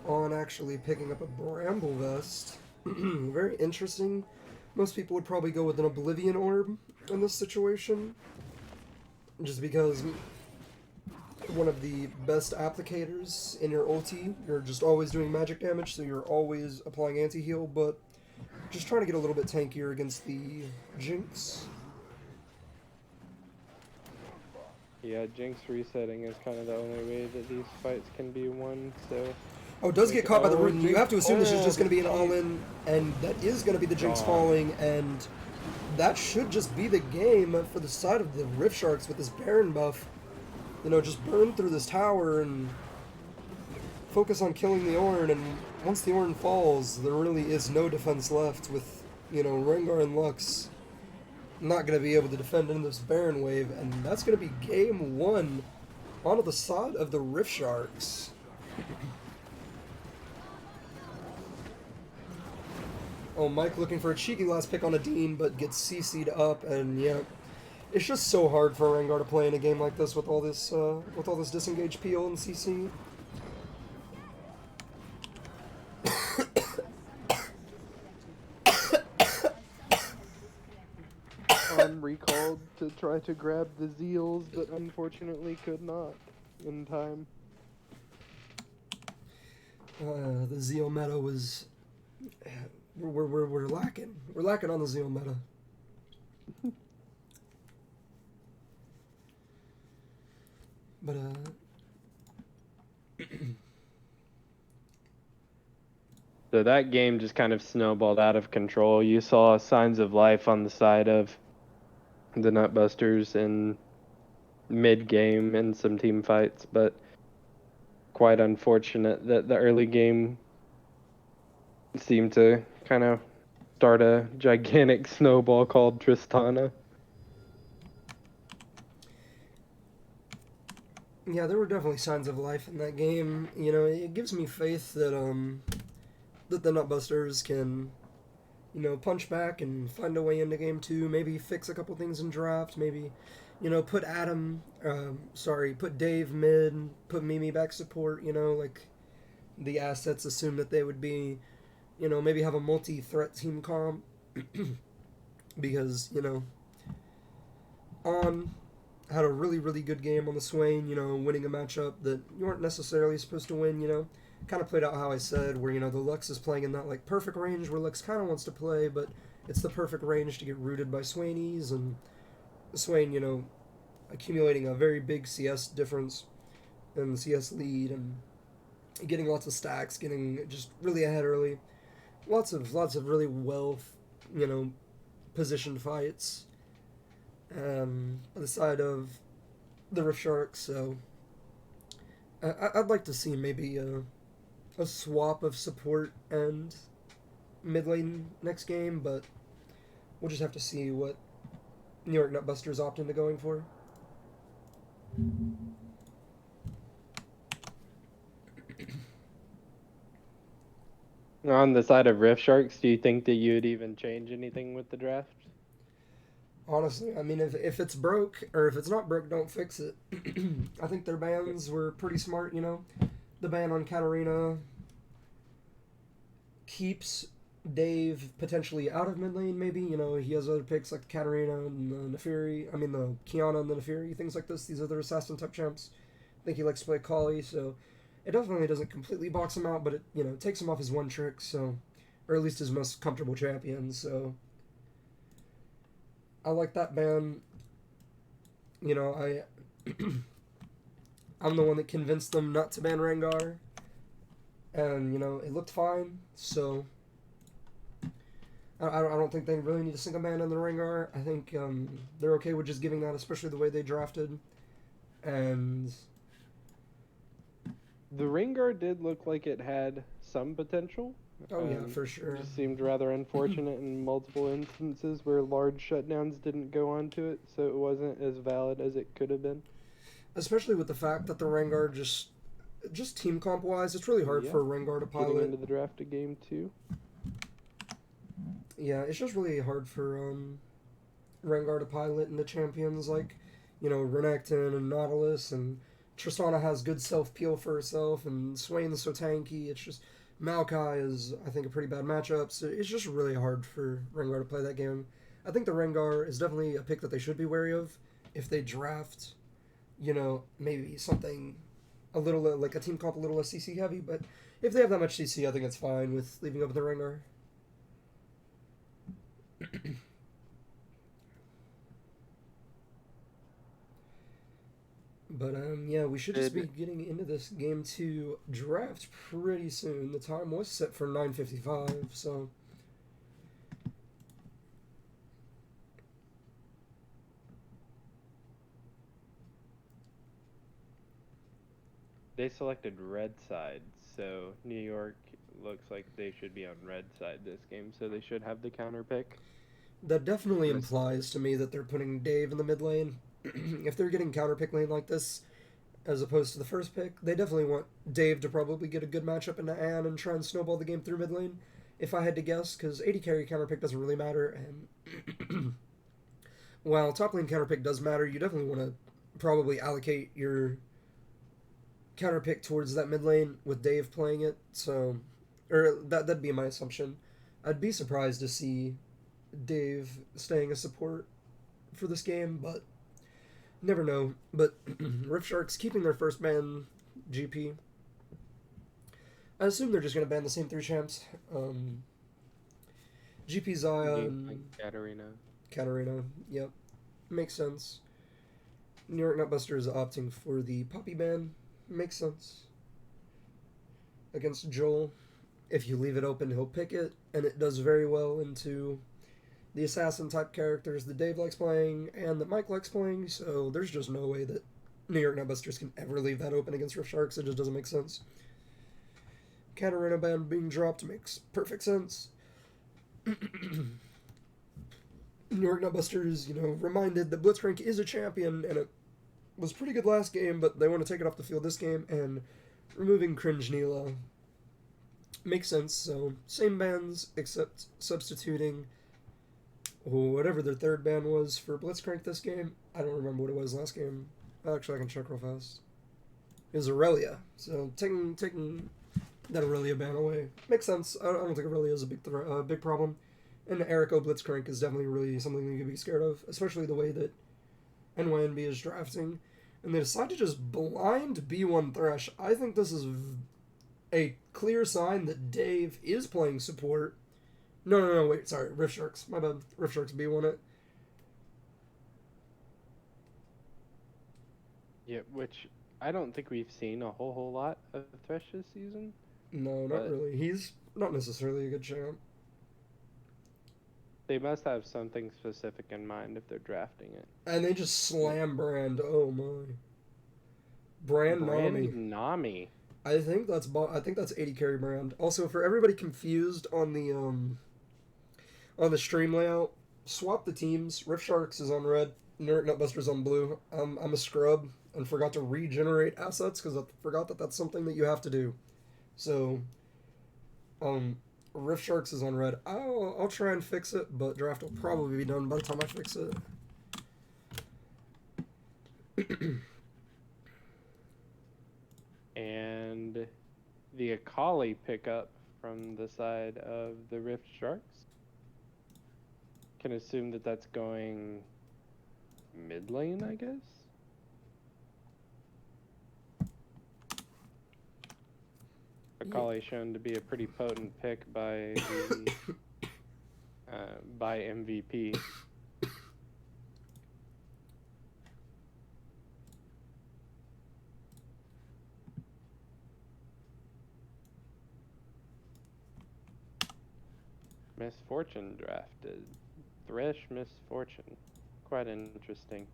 On actually picking up a Bramble Vest. Very interesting. Most people would probably go with an Oblivion Orb in this situation. Just because one of the best applicators in your ulti, you're just always doing magic damage, so you're always applying anti-heal, but just trying to get a little bit tankier against the Jinx. Yeah, Jinx resetting is kind of the only way that these fights can be won, so... Oh, does get caught by the root. You have to assume this is just going to be an oh, all-in, and that is going to be the Jinx falling, and that should just be the game for the side of the Rift Sharks with this Baron buff. You know, just burn through this tower and focus on killing the Ornn, and once the Ornn falls, there really is no defense left with, you know, Rengar and Lux not going to be able to defend in this Baron wave, and that's going to be game one onto the side of the Rift Sharks. Oh, Mike looking for a cheeky last pick on a Dean, but gets CC'd up, and yeah, it's just so hard for Rengar to play in a game like this with all this disengaged peel and CC. I'm recalled to try to grab the Zeals, but unfortunately could not in time. The Zeal meta was we're lacking. We're lacking on the Zeal meta. But So that game just kind of snowballed out of control. You saw signs of life on the side of the Nutbusters in mid-game and some team fights, but quite unfortunate that the early game seemed to kind of start a gigantic snowball called Tristana. yeah, there were definitely signs of life in that game. You know, it gives me faith that that the Nutbusters can, you know, punch back and find a way into game two. Maybe fix a couple things in draft. Maybe, you know, put Dave mid, put Mimi back support. You know, like the assets assume that they would be, you know, maybe have a multi-threat team comp because, you know, On had a really, really good game on the Swain, you know, winning a matchup that you weren't necessarily supposed to win, you know. Kind of played out how I said, where, you know, the Lux is playing in that, like, perfect range where Lux kind of wants to play, but it's the perfect range to get rooted by Swainies, and Swain, you know, accumulating a very big CS difference and CS lead, and getting lots of stacks, getting just really ahead early. Lots of really well, you know, positioned fights on the side of the Rift Sharks. So I'd like to see maybe a swap of support and mid lane next game, but we'll just have to see what New York Nutbusters opt into going for. On the side of Rift Sharks, do you think that you would even change anything with the draft? Honestly, I mean, if it's broke, or if it's not broke, don't fix it. I think their bans were pretty smart, you know. The ban on Katarina keeps Dave potentially out of mid lane, maybe. You know, he has other picks like Katarina and the Neferi. I mean, the Kiana and the Neferi, things like this. These other assassin type champs. I think he likes to play Kali, so it definitely doesn't completely box him out, but it, you know, takes him off his one trick, so, or at least his most comfortable champion, so I like that ban. You know, I'm the one that convinced them not to ban Rengar, and you know it looked fine. So I don't think they really need a single ban on the Rengar. I think they're okay with just giving that, especially the way they drafted. And The Rengar did look like it had some potential. oh yeah, for sure. It just seemed rather unfortunate in multiple instances where large shutdowns didn't go onto it, so it wasn't as valid as it could have been. Especially with the fact that the Rengar just team comp wise, it's really hard for a Rengar to Getting pilot. into the draft a game too. Yeah, it's just really hard for Rengar to pilot into champions like, you know, Renekton and Nautilus, and Tristana has good self peel for herself, and Swain's so tanky. It's just Maokai is, I think, a pretty bad matchup. So it's just really hard for Rengar to play that game. I think the Rengar is definitely a pick that they should be wary of if they draft, you know, maybe something a little like a team comp a little less CC heavy. But if they have that much CC, I think it's fine with leaving up the Rengar. But yeah, we should just be getting into this game 2 draft pretty soon. The time was set for 9:55, so They selected red side, so New York looks like they should be on red side this game, so they should have the counter pick. that definitely implies to me that they're putting Dave in the mid lane. If they're getting counter pick lane like this, as opposed to the first pick, they definitely want Dave to probably get a good matchup into Anne and try and snowball the game through mid lane, if I had to guess, because AD carry counter pick doesn't really matter, and while top lane counter pick does matter, you definitely want to probably allocate your counter pick towards that mid lane with Dave playing it, so, or that'd be my assumption. I'd be surprised to see Dave staying a support for this game, but never know. But Rift Sharks keeping their first ban GP. I assume they're just going to ban the same 3 champs. GP Zaya Game and like Katarina. Katarina. Yep. Makes sense. New York Nutbuster is opting for the puppy ban. Makes sense. Against Joel, if you leave it open, he'll pick it, and it does very well into the assassin type characters that Dave likes playing and that Mike likes playing, so there's just no way that New York Nutbusters can ever leave that open against Rift Sharks. It just doesn't make sense. Katarina ban being dropped makes perfect sense. New York Nutbusters, reminded that Blitzcrank is a champion, and it was pretty good last game, but they want to take it off the field this game, and removing Cringe Neela makes sense. So, same bans, except substituting whatever their third ban was for Blitzcrank this game. I don't remember what it was last game. Actually, I can check real fast. It was Aurelia. So, taking that Aurelia ban away makes sense. I don't think Aurelia is a big problem. And Erico Blitzcrank is definitely really something you can be scared of, especially the way that NYNB is drafting. And they decide to just blind B1 Thresh. I think this is a clear sign that Dave is playing support. No, wait, sorry, Rift Sharks. My bad. Rift Sharks B1 it. Yeah, which I don't think we've seen a whole lot of Thresh this season. No, not really. He's not necessarily a good champ. They must have something specific in mind if they're drafting it. And they just slam Brand. Oh my. Brand Nami. Nami. I think that's 80 carry Brand. Also, for everybody confused on the stream layout, swap the teams. Rift Sharks is on red, Nerd Nutbusters on blue. I'm a scrub and forgot to regenerate assets because I forgot that that's something that you have to do. So, Rift Sharks is on red. I'll try and fix it, but draft will probably be done by the time I fix it. And the Akali pickup from the side of the Rift Sharks. Can assume that that's going mid lane, I guess. Akali shown to be a pretty potent pick by the by MVP. Misfortune drafted. Thresh Misfortune. Quite interesting.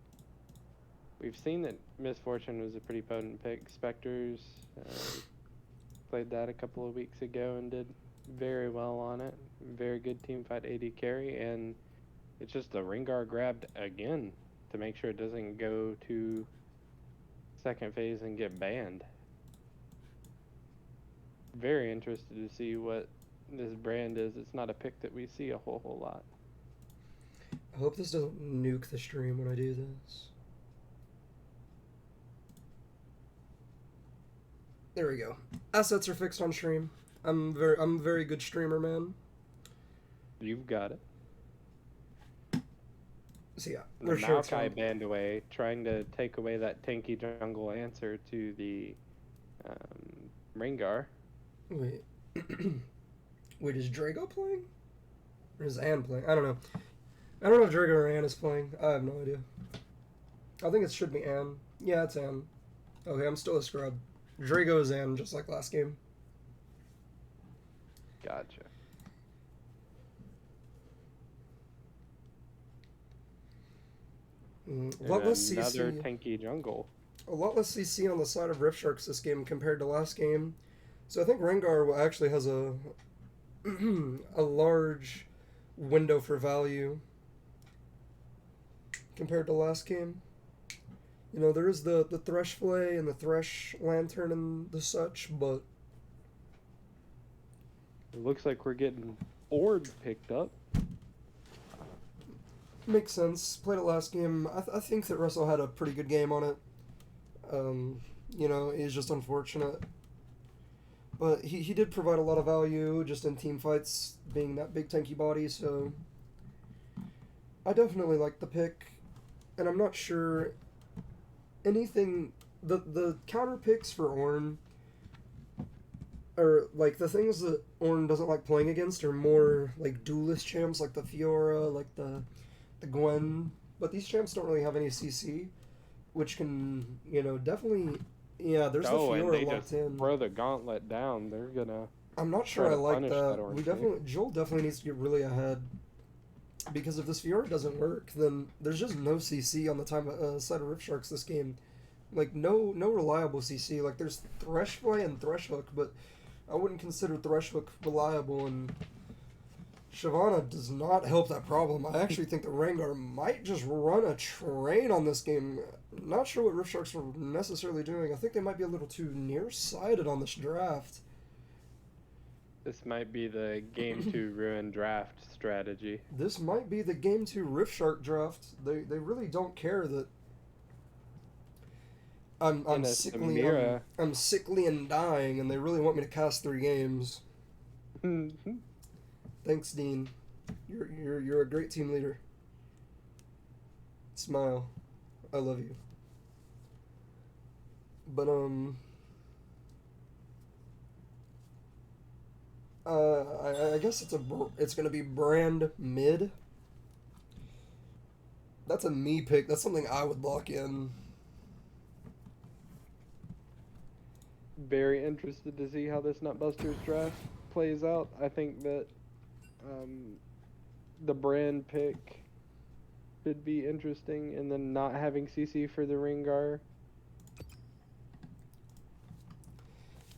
We've seen that Misfortune was a pretty potent pick. Spectres played that a couple of weeks ago and did very well on it. Very good team fight AD carry, and it's just the Rengar grabbed again to make sure it doesn't go to second phase and get banned. Very interested to see what this brand is. It's not a pick that we see a whole lot. I hope this doesn't nuke the stream when I do this. There we go. Assets are fixed on stream. I'm a very good streamer, man. You've got it. So yeah, The Maokai banned away, trying to take away that tanky jungle answer to the Rengar. Wait. Wait, is Drago playing? Or is Ann playing? I don't know. I don't know if Drago or Ann is playing. I have no idea. I think it should be Ann. Yeah, it's Ann. Okay, I'm still a scrub. Drago is Ann, just like last game. Gotcha. A lot less Another CC. tanky jungle. A lot less CC on the side of Rift Sharks this game compared to last game. So I think Rengar actually has a a large window for value compared to last game. You know, there is the Thresh Flay and the Thresh Lantern and the such, but It looks like we're getting Orb picked up. makes sense. Played it last game. I think that Russell had a pretty good game on it. You know, it's just unfortunate. But he did provide a lot of value just in team fights, being that big tanky body, so I definitely like the pick. And I'm not sure anything... The counter picks for Ornn, or like the things that Ornn doesn't like playing against are more like duelist champs, like the Fiora, like the Gwen. But these champs don't really have any CC, which can definitely. Yeah, there's the Oh, and Fiora they locked just in. throw the gauntlet down. They're gonna I'm not try sure I to like punish that that. orange We snake. definitely Joel definitely needs to get really ahead because if this Fiora doesn't work, then there's just no CC on the side of Rift Sharks this game. Like no reliable CC. Like there's Thresh Play and Thresh Hook, but I wouldn't consider Thresh Hook reliable, and Shyvana does not help that problem. I actually think the Rengar might just run a train on this game. Not sure what Rift Sharks are necessarily doing. I think they might be a little too nearsighted on this draft. This might be the game to ruin draft strategy. This might be the game 2 Rift Shark draft. They really don't care that I'm sickly Samira. I'm sickly and dying, and they really want me to cast 3 games. Thanks, Dean. You're a great team leader. Smile. I love you. But I guess it's gonna be brand mid. That's a me pick. That's something I would lock in. Very interested to see how this Nutbusters draft plays out. I think that the brand pick should be interesting, and then not having CC for the Rengar.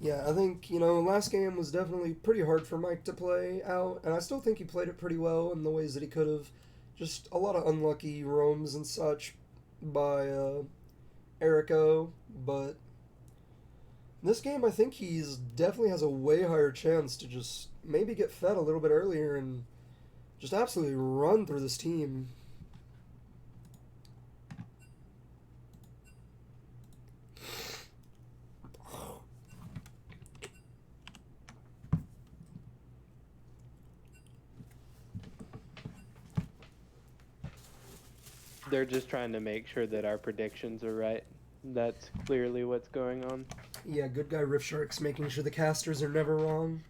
Yeah, I think, last game was definitely pretty hard for Mike to play out, and I still think he played it pretty well in the ways that he could have. Just a lot of unlucky roams and such by Erico, but this game I think he's definitely has a way higher chance to just maybe get fed a little bit earlier and just absolutely run through this team. They're just trying to make sure that our predictions are right. That's clearly what's going on. Yeah, good guy Rift Sharks making sure the casters are never wrong.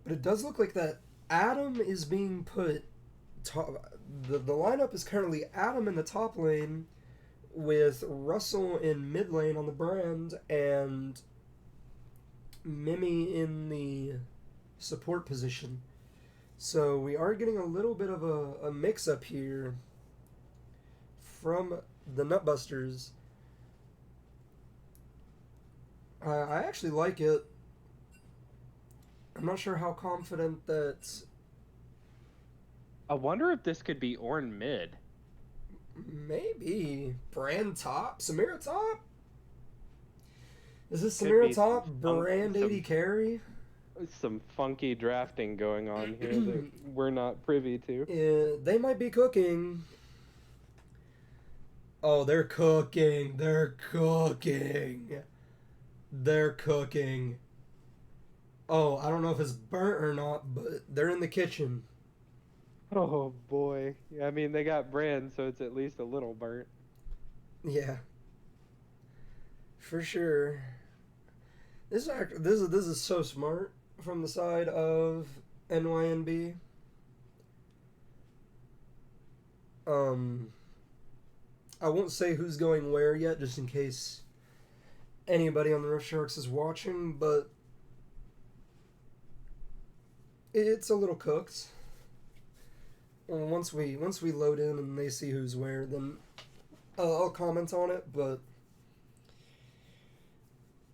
But it does look like that Adam is being put the lineup is currently Adam in the top lane with Russell in mid lane on the brand and Mimi in the support position. So we are getting a little bit of a mix-up here from the Nutbusters. I actually like it. I'm not sure how confident that... I wonder if this could be Ornn mid. Maybe. Brand top? Samira top? Is this Could Samira be top? some- Brand some- 80 carry? Some funky drafting going on here that we're not privy to. They might be cooking. Oh, they're cooking. They're cooking. They're cooking. Oh, I don't know if it's burnt or not, but they're in the kitchen. Oh boy. I mean, they got brand, so it's at least a little burnt. Yeah. For sure. This is so smart from the side of NYNB. I won't say who's going where yet, just in case anybody on the Rift Sharks is watching, but it's a little cooked. And once we load in and they see who's where, then I'll comment on it. But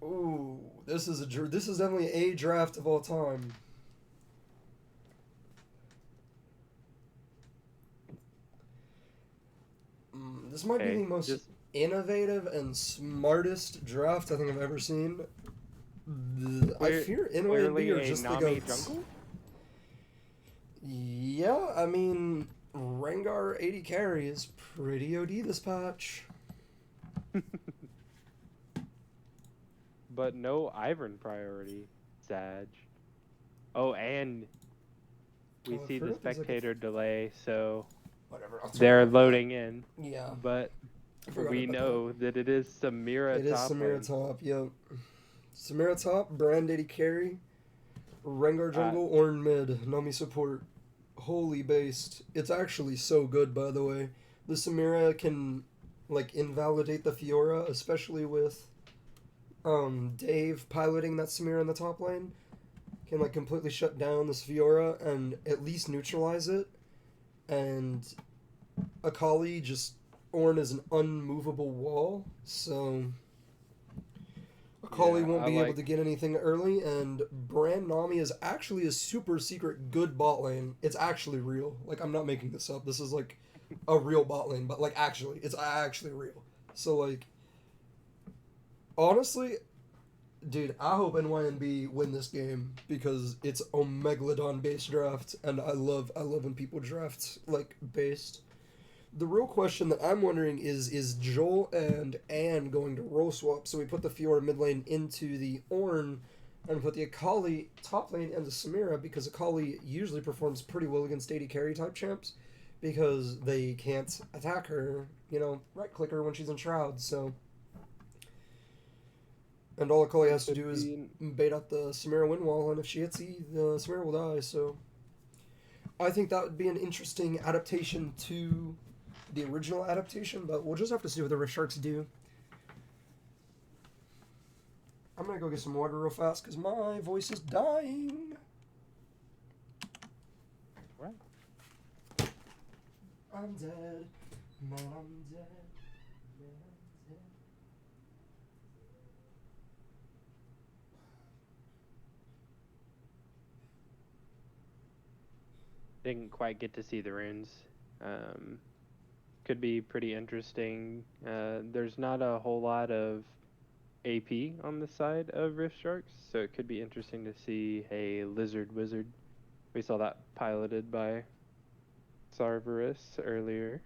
ooh, this is definitely a draft of all time. This might be the most innovative and smartest draft I think I've ever seen. I fear NYNB are just the goats. Jungle? Yeah, I mean, Rengar 80 carry is pretty OD this patch. But no Ivern priority, Sag. Oh, and we see the spectator delay, so Whatever. I'll turn They're off loading in, that. Yeah. but I forgot we about know that it is Samira that. It is top Samira lane. top. Yep. Samira top. Brand 80 carry. Rengar jungle. Ornn mid. Nami support. Holy based. It's actually so good, by the way. The Samira can, like, invalidate the Fiora, especially with Dave piloting that Samira in the top lane. Can, like, completely shut down this Fiora and at least neutralize it. And Akali just... Ornn is an unmovable wall, so... Akali won't be able to get anything early, and Brand Nami is actually a super secret good bot lane. It's actually real. Like, I'm not making this up. This is, like, a real bot lane, but, like, actually. It's actually real. So, like... Honestly... Dude, I hope NYNB win this game because it's a Megalodon based draft, and I love when people draft like based. The real question that I'm wondering is Joel and Anne going to role swap? So we put the Fiora mid lane into the Ornn, and put the Akali top lane into Samira because Akali usually performs pretty well against AD carry type champs because they can't attack her, right click her when she's in Shroud. So. And all Akali has to do is bait out the Samira wind wall, and if she hits E, the Samira will die, so... I think that would be an interesting adaptation to the original adaptation, but we'll just have to see what the Rift Sharks do. I'm gonna go get some water real fast, because my voice is dying! What? I'm dead. Man, I'm dead. Didn't quite get to see the runes. Could be pretty interesting. There's not a whole lot of AP on the side of Rift Sharks, so it could be interesting to see a Lizard Wizard. We saw that piloted by Sarverus earlier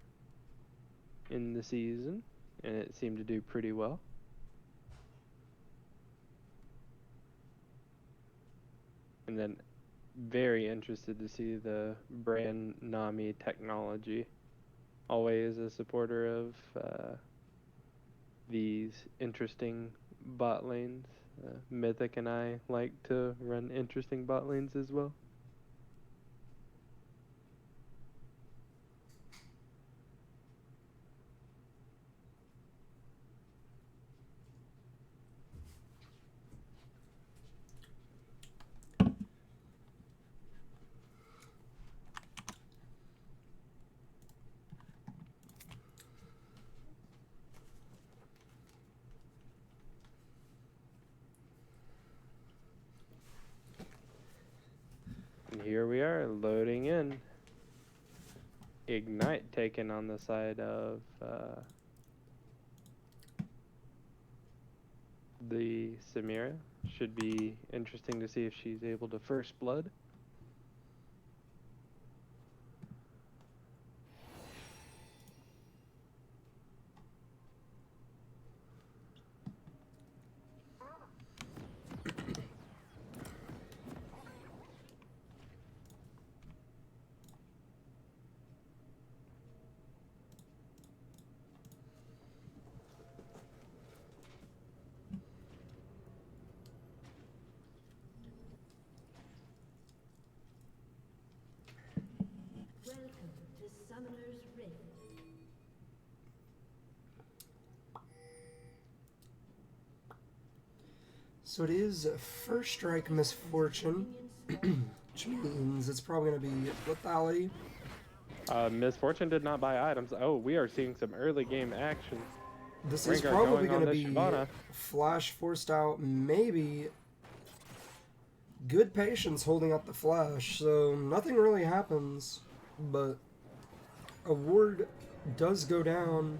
in the season, and it seemed to do pretty well. And then very interested to see the brand Nami technology. Always a supporter of these interesting bot lanes. Mythic and I like to run interesting bot lanes as well. And here we are, loading in. Ignite taken on the side of the Samira. Should be interesting to see if she's able to first blood. Welcome to Summoner's Rift. So it is First Strike Misfortune, which means it's probably going to be Lethality. Misfortune did not buy items. Oh, we are seeing some early game action. This is Rengar probably going going on to the be Shyvana. Flash forced out, maybe good patience holding up the Flash, so nothing really happens, but a ward does go down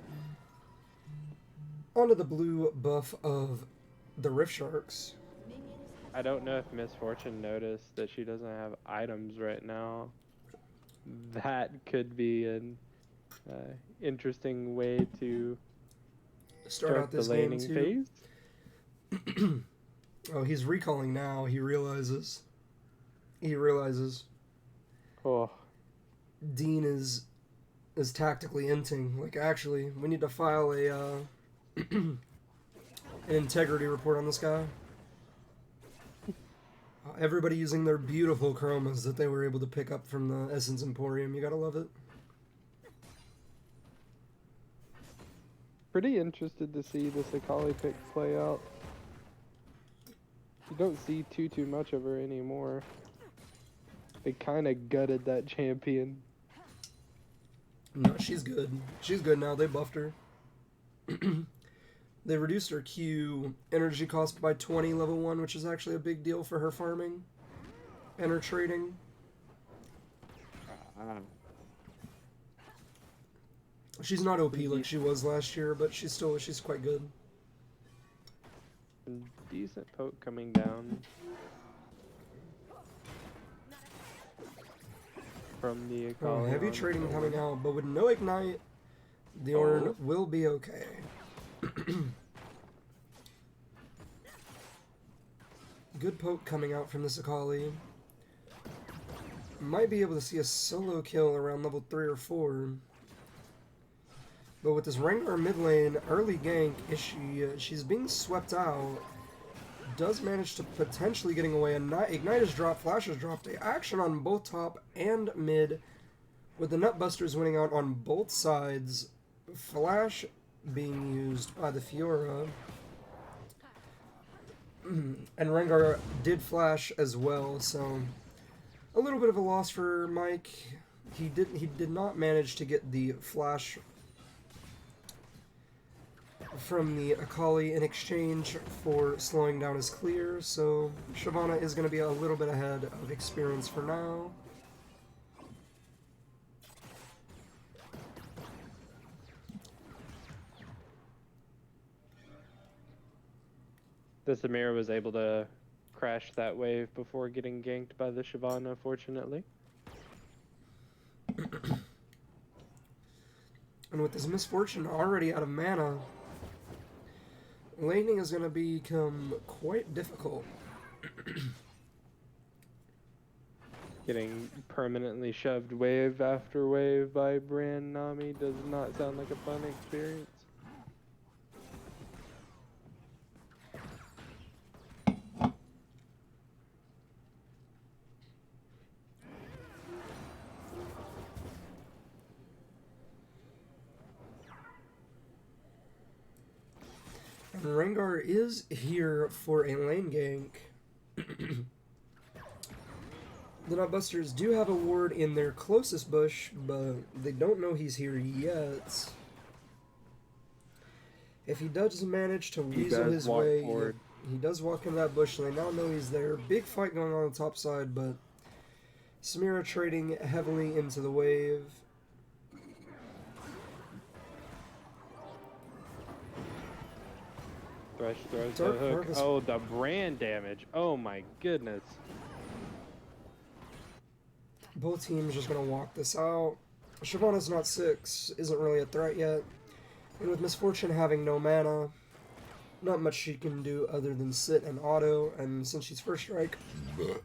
onto the blue buff of the Rift Sharks. I don't know if Misfortune noticed that she doesn't have items right now. That could be an interesting way to Start out this the game laning too. phase. Oh, he's recalling now. He realizes. Oh, Dean is is tactically inting. Like, actually, we need to file an integrity report on this guy. Everybody using their beautiful chromas that they were able to pick up from the Essence Emporium. You gotta love it. Pretty interested to see this Akali pick play out. You don't see too much of her anymore. They kind of gutted that champion. No, she's good. She's good now. They buffed her. They reduced her Q energy cost by 20 level 1, which is actually a big deal for her farming and her trading. She's not OP like she was last year, but she's quite good. Decent poke coming down from the Akali. Heavy trading coming out, but with no ignite, the Ornn will be okay. Good poke coming out from this Akali. Might be able to see a solo kill around level 3 or 4. But with this Rengar mid lane early gank, she's being swept out. Does manage to potentially getting away. Ignite is dropped, Flash is dropped. Action on both top and mid, with the Nutbusters winning out on both sides. Flash being used by the Fiora. And Rengar did flash as well, so a little bit of a loss for Mike. He did not manage to get the flash from the Akali in exchange for slowing down his clear, so Shyvana is going to be a little bit ahead of experience for now. The Samira was able to crash that wave before getting ganked by the Shyvana, fortunately. And with this Misfortune already out of mana, laning is going to become quite difficult. Getting permanently shoved wave after wave by Brand Nami does not sound like a fun experience. And Rengar is here for a lane gank. The Nutbusters do have a ward in their closest bush, but they don't know he's here yet. If he does manage to weasel his way, he does walk in that bush, and they now know he's there. Big fight going on the top side, but Samira trading heavily into the wave. Thresh throws Dark the hook. Harvest. Oh, the brand damage. Oh my goodness. Both teams just going to walk this out. Shyvana's not 6, isn't really a threat yet. And with Misfortune having no mana, not much she can do other than sit and auto. And since she's first strike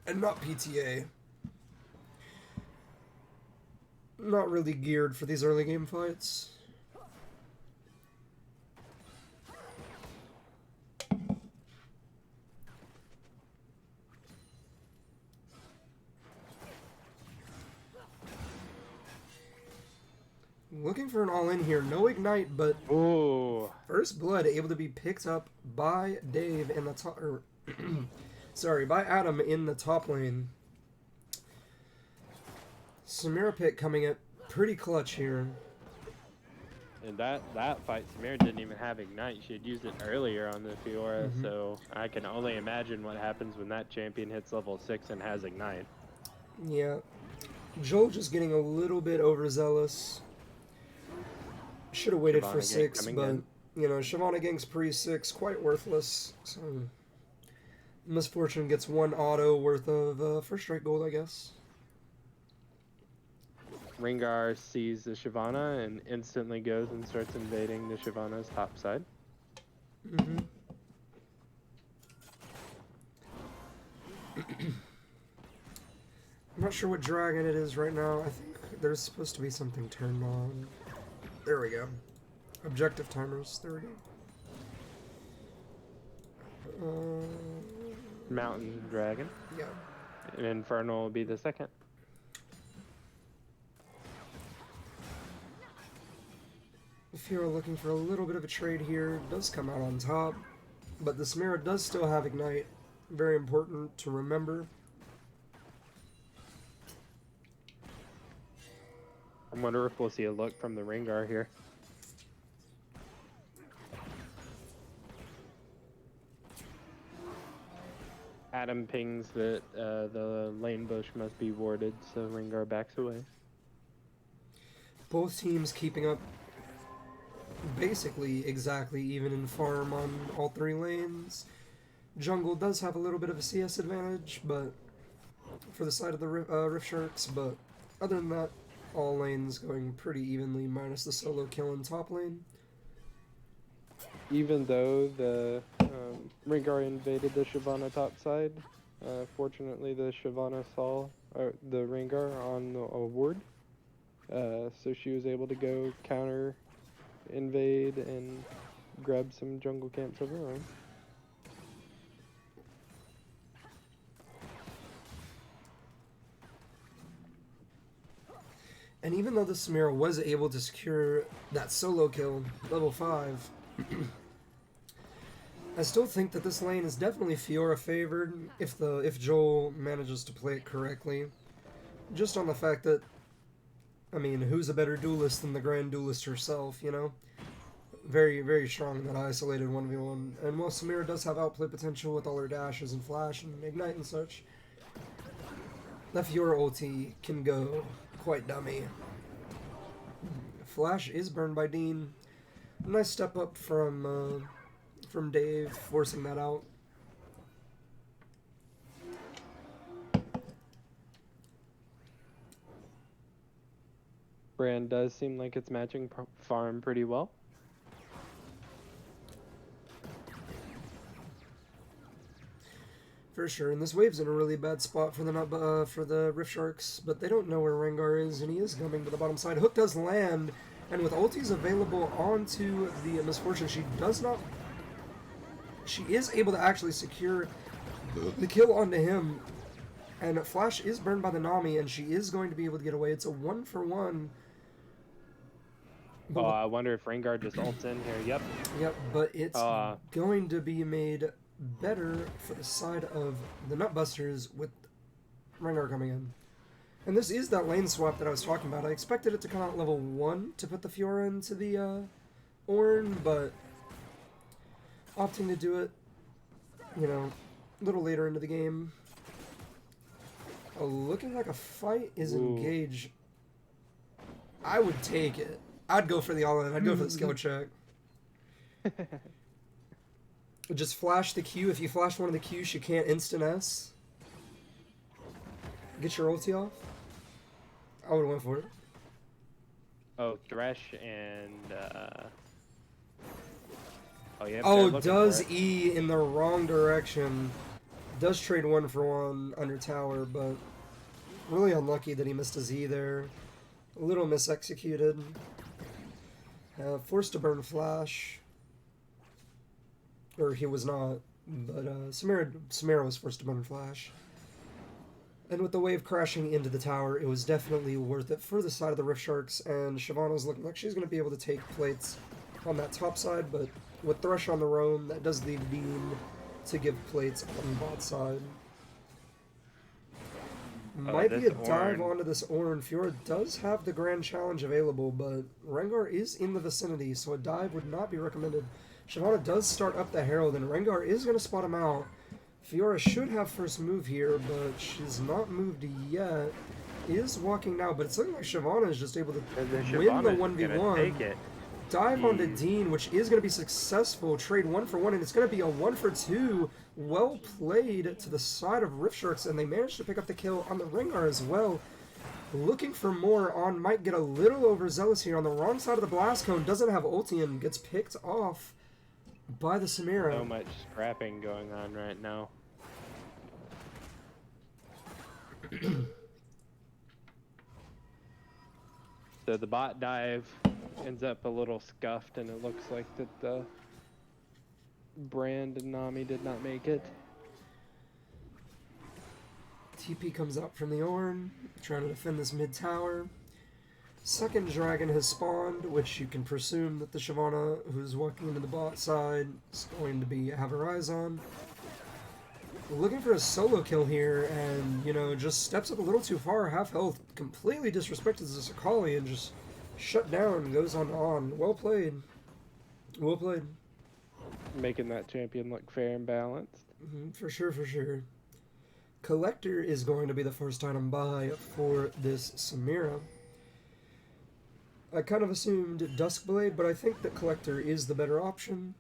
and not PTA, not really geared for these early game fights. Looking for an all-in here. No ignite, but Ooh. first blood able to be picked up by Dave in the top. Sorry, by Adam in the top lane. Samira pick coming at pretty clutch here. And that fight, Samira didn't even have Ignite. She had used it earlier on the Fiora, so I can only imagine what happens when that champion hits level 6 and has Ignite. Yeah. Joel just getting a little bit overzealous. Should have waited for 6, but, you know, Shyvana gank's pre-6, quite worthless. So, Misfortune gets 1 auto worth of first strike gold, I guess. Rengar sees the Shyvana and instantly goes and starts invading the Shyvana's top side. I'm not sure what dragon it is right now. I think there's supposed to be something turned on. There we go. Objective timers. There we go. Mountain Dragon. Yeah. And Infernal will be the second. If you're looking for a little bit of a trade here, does come out on top. But the Samira does still have Ignite. Very important to remember. I wonder if we'll see a look from the Rengar here. Adam pings that the lane bush must be warded, so Rengar backs away. Both teams keeping up basically exactly even in farm on all three lanes. Jungle does have a little bit of a CS advantage, but for the side of the Rift Sharks, but other than that, all lanes going pretty evenly, minus the solo kill in top lane. Even though the Rengar invaded the Shyvana top side, fortunately the Shyvana saw the Rengar on the ward, so she was able to go counter invade and grab some jungle camps of her own. And even though the Samira was able to secure that solo kill, level 5, I still think that this lane is definitely Fiora favored if Joel manages to play it correctly. Just on the fact that, I mean, who's a better duelist than the Grand Duelist herself, you know? Very, very strong in that isolated 1v1. And while Samira does have outplay potential with all her dashes and flash and ignite and such, that Fiora ulti can go quite dummy. Flash is burned by Dean. Nice step up from Dave, forcing that out. Brand does seem like it's matching farm pretty well. For sure, and this wave's in a really bad spot for the Rift Sharks, but they don't know where Rengar is, and he is coming to the bottom side. Hook does land, and with ultis available onto the Misfortune, she is able to actually secure the kill onto him, and Flash is burned by the Nami, and she is going to be able to get away. It's a 1-for-1. Oh, I wonder if Rengar just ults in here. Yep. Yep, but it's going to be made better for the side of the Nutbusters with Rengar coming in. And this is that lane swap that I was talking about. I expected it to come out level 1 to put the Fiora into the Ornn, but opting to do it, you know, a little later into the game. Looking like a fight is engaged. I would take it. I'd go for the all-in. I'd go for the skill check. Just flash the Q. If you flash one of the Qs, you can't instant S. Get your ulti off. I would have went for it. Oh, Thresh and oh yeah. Oh, does E in the wrong direction. Does trade 1-for-1 under tower, but really unlucky that he missed his E there. A little misexecuted. Forced to burn flash. Or he was not, but Samira was forced to burn flash. And with the wave crashing into the tower, it was definitely worth it for the side of the Rift Sharks, and Shyvana's looking like she's going to be able to take plates on that top side, but with Thresh on the roam, that does leave Dean to give plates on the bot side. Might be a dive onto this Ornn. Fiora does have the Grand Challenge available, but Rengar is in the vicinity, so a dive would not be recommended. Shyvana does start up the Herald, and Rengar is going to spot him out. Fiora should have first move here, but she's not moved yet. Is walking now, but it's looking like Shyvana is just able to win the 1v1. Dive onto Dean, which is going to be successful. Trade 1-for-1, and it's going to be a 1-for-2. Well played to the side of Rift Sharks, and they managed to pick up the kill on the Rengar as well. Looking for more on, might get a little overzealous here on the wrong side of the Blast Cone. Doesn't have ulti and gets picked off by the Samira. So much scrapping going on right now. So the bot dive ends up a little scuffed, and it looks like that the Brand and Nami did not make it. TP comes out from the Ornn, trying to defend this mid tower. Second dragon has spawned, which you can presume that the Shyvana, who's walking into the bot side, is going to have her eyes on. Looking for a solo kill here, and, you know, just steps up a little too far, half health, completely disrespected this Akali, and just shut down, goes on. Well played. Well played. Making that champion look fair and balanced. For sure, for sure. Collector is going to be the first item buy for this Samira. I kind of assumed Duskblade, but I think that Collector is the better option.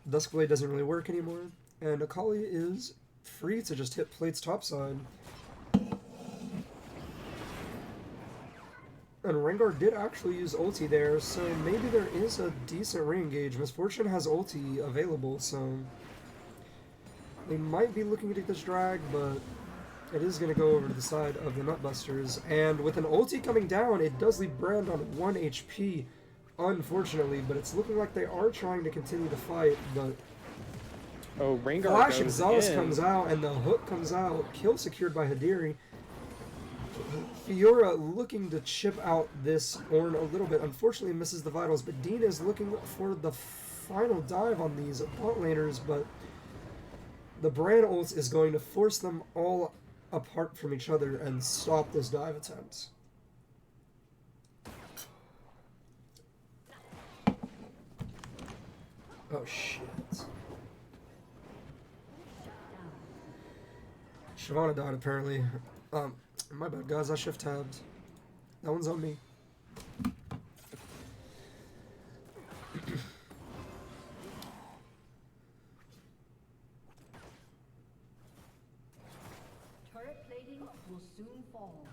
Duskblade doesn't really work anymore, and Akali is free to just hit plates topside. And Rengar did actually use ulti there, so maybe there is a decent re-engage. Misfortune has ulti available, so they might be looking to take this drag, but it is going to go over to the side of the Nutbusters. And with an ulti coming down, it does leave Brand on 1 HP, unfortunately, but it's looking like they are trying to continue to fight, but oh, Rengar Flash goes Exhaust in. comes out, and the hook comes out. Kill secured by Hadiri. Fiora looking to chip out this Ornn a little bit. Unfortunately misses the vitals, but Dean is looking for the final dive on these bot laners, but the Bran ult is going to force them all apart from each other and stop this dive attempt. Oh shit. Shyvana died apparently. My bad guys, I shift tabbed. That one's on me. Turret plating will soon fall.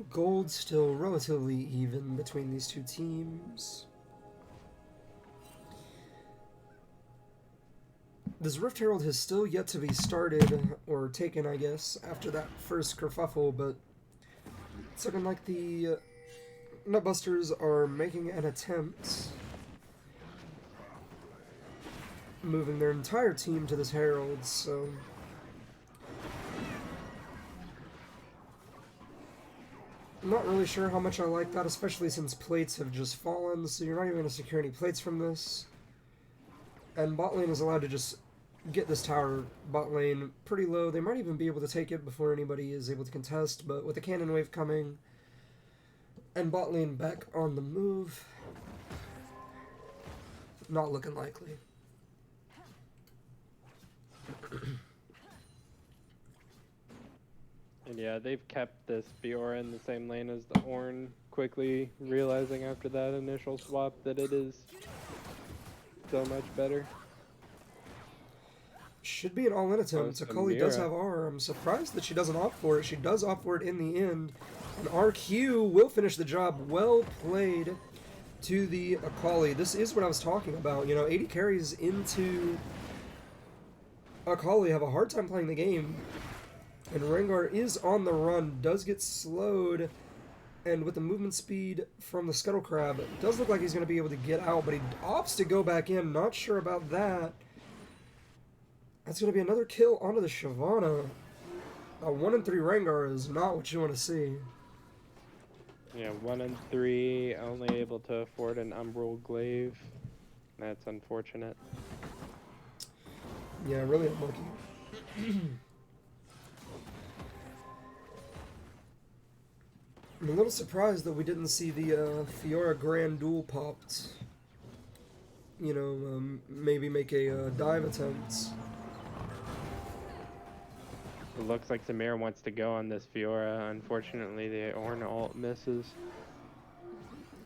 Gold still relatively even between these two teams. This Rift Herald has still yet to be started, or taken, I guess, after that first kerfuffle, but it's looking like the Nutbusters are making an attempt, moving their entire team to this Herald, so I'm not really sure how much I like that, especially since plates have just fallen, so you're not even going to secure any plates from this. And bot lane is allowed to just get this tower bot lane pretty low. They might even be able to take it before anybody is able to contest, but with the cannon wave coming and bot lane back on the move, not looking likely. And yeah, they've kept this Fiora in the same lane as the Ornn, quickly realizing after that initial swap that it is so much better. Should be an all-in attempt. Akali does have R. I'm surprised that she doesn't opt for it. She does opt for it in the end. And RQ will finish the job. Well played to the Akali. This is what I was talking about. You know, 80 carries into Akali have a hard time playing the game. And Rengar is on the run, does get slowed, and with the movement speed from the Scuttle Crab, it does look like he's going to be able to get out, but he opts to go back in. Not sure about that. That's going to be another kill onto the Shyvana. A 1-3 Rengar is not what you want to see. Yeah, 1 and 3, only able to afford an Umbral Glaive. That's unfortunate. Yeah, really unlucky. I'm a little surprised that we didn't see the Fiora Grand Duel popped. You know, maybe make a dive attempt. It looks like Samir wants to go on this Fiora. Unfortunately, the Ornn ult misses.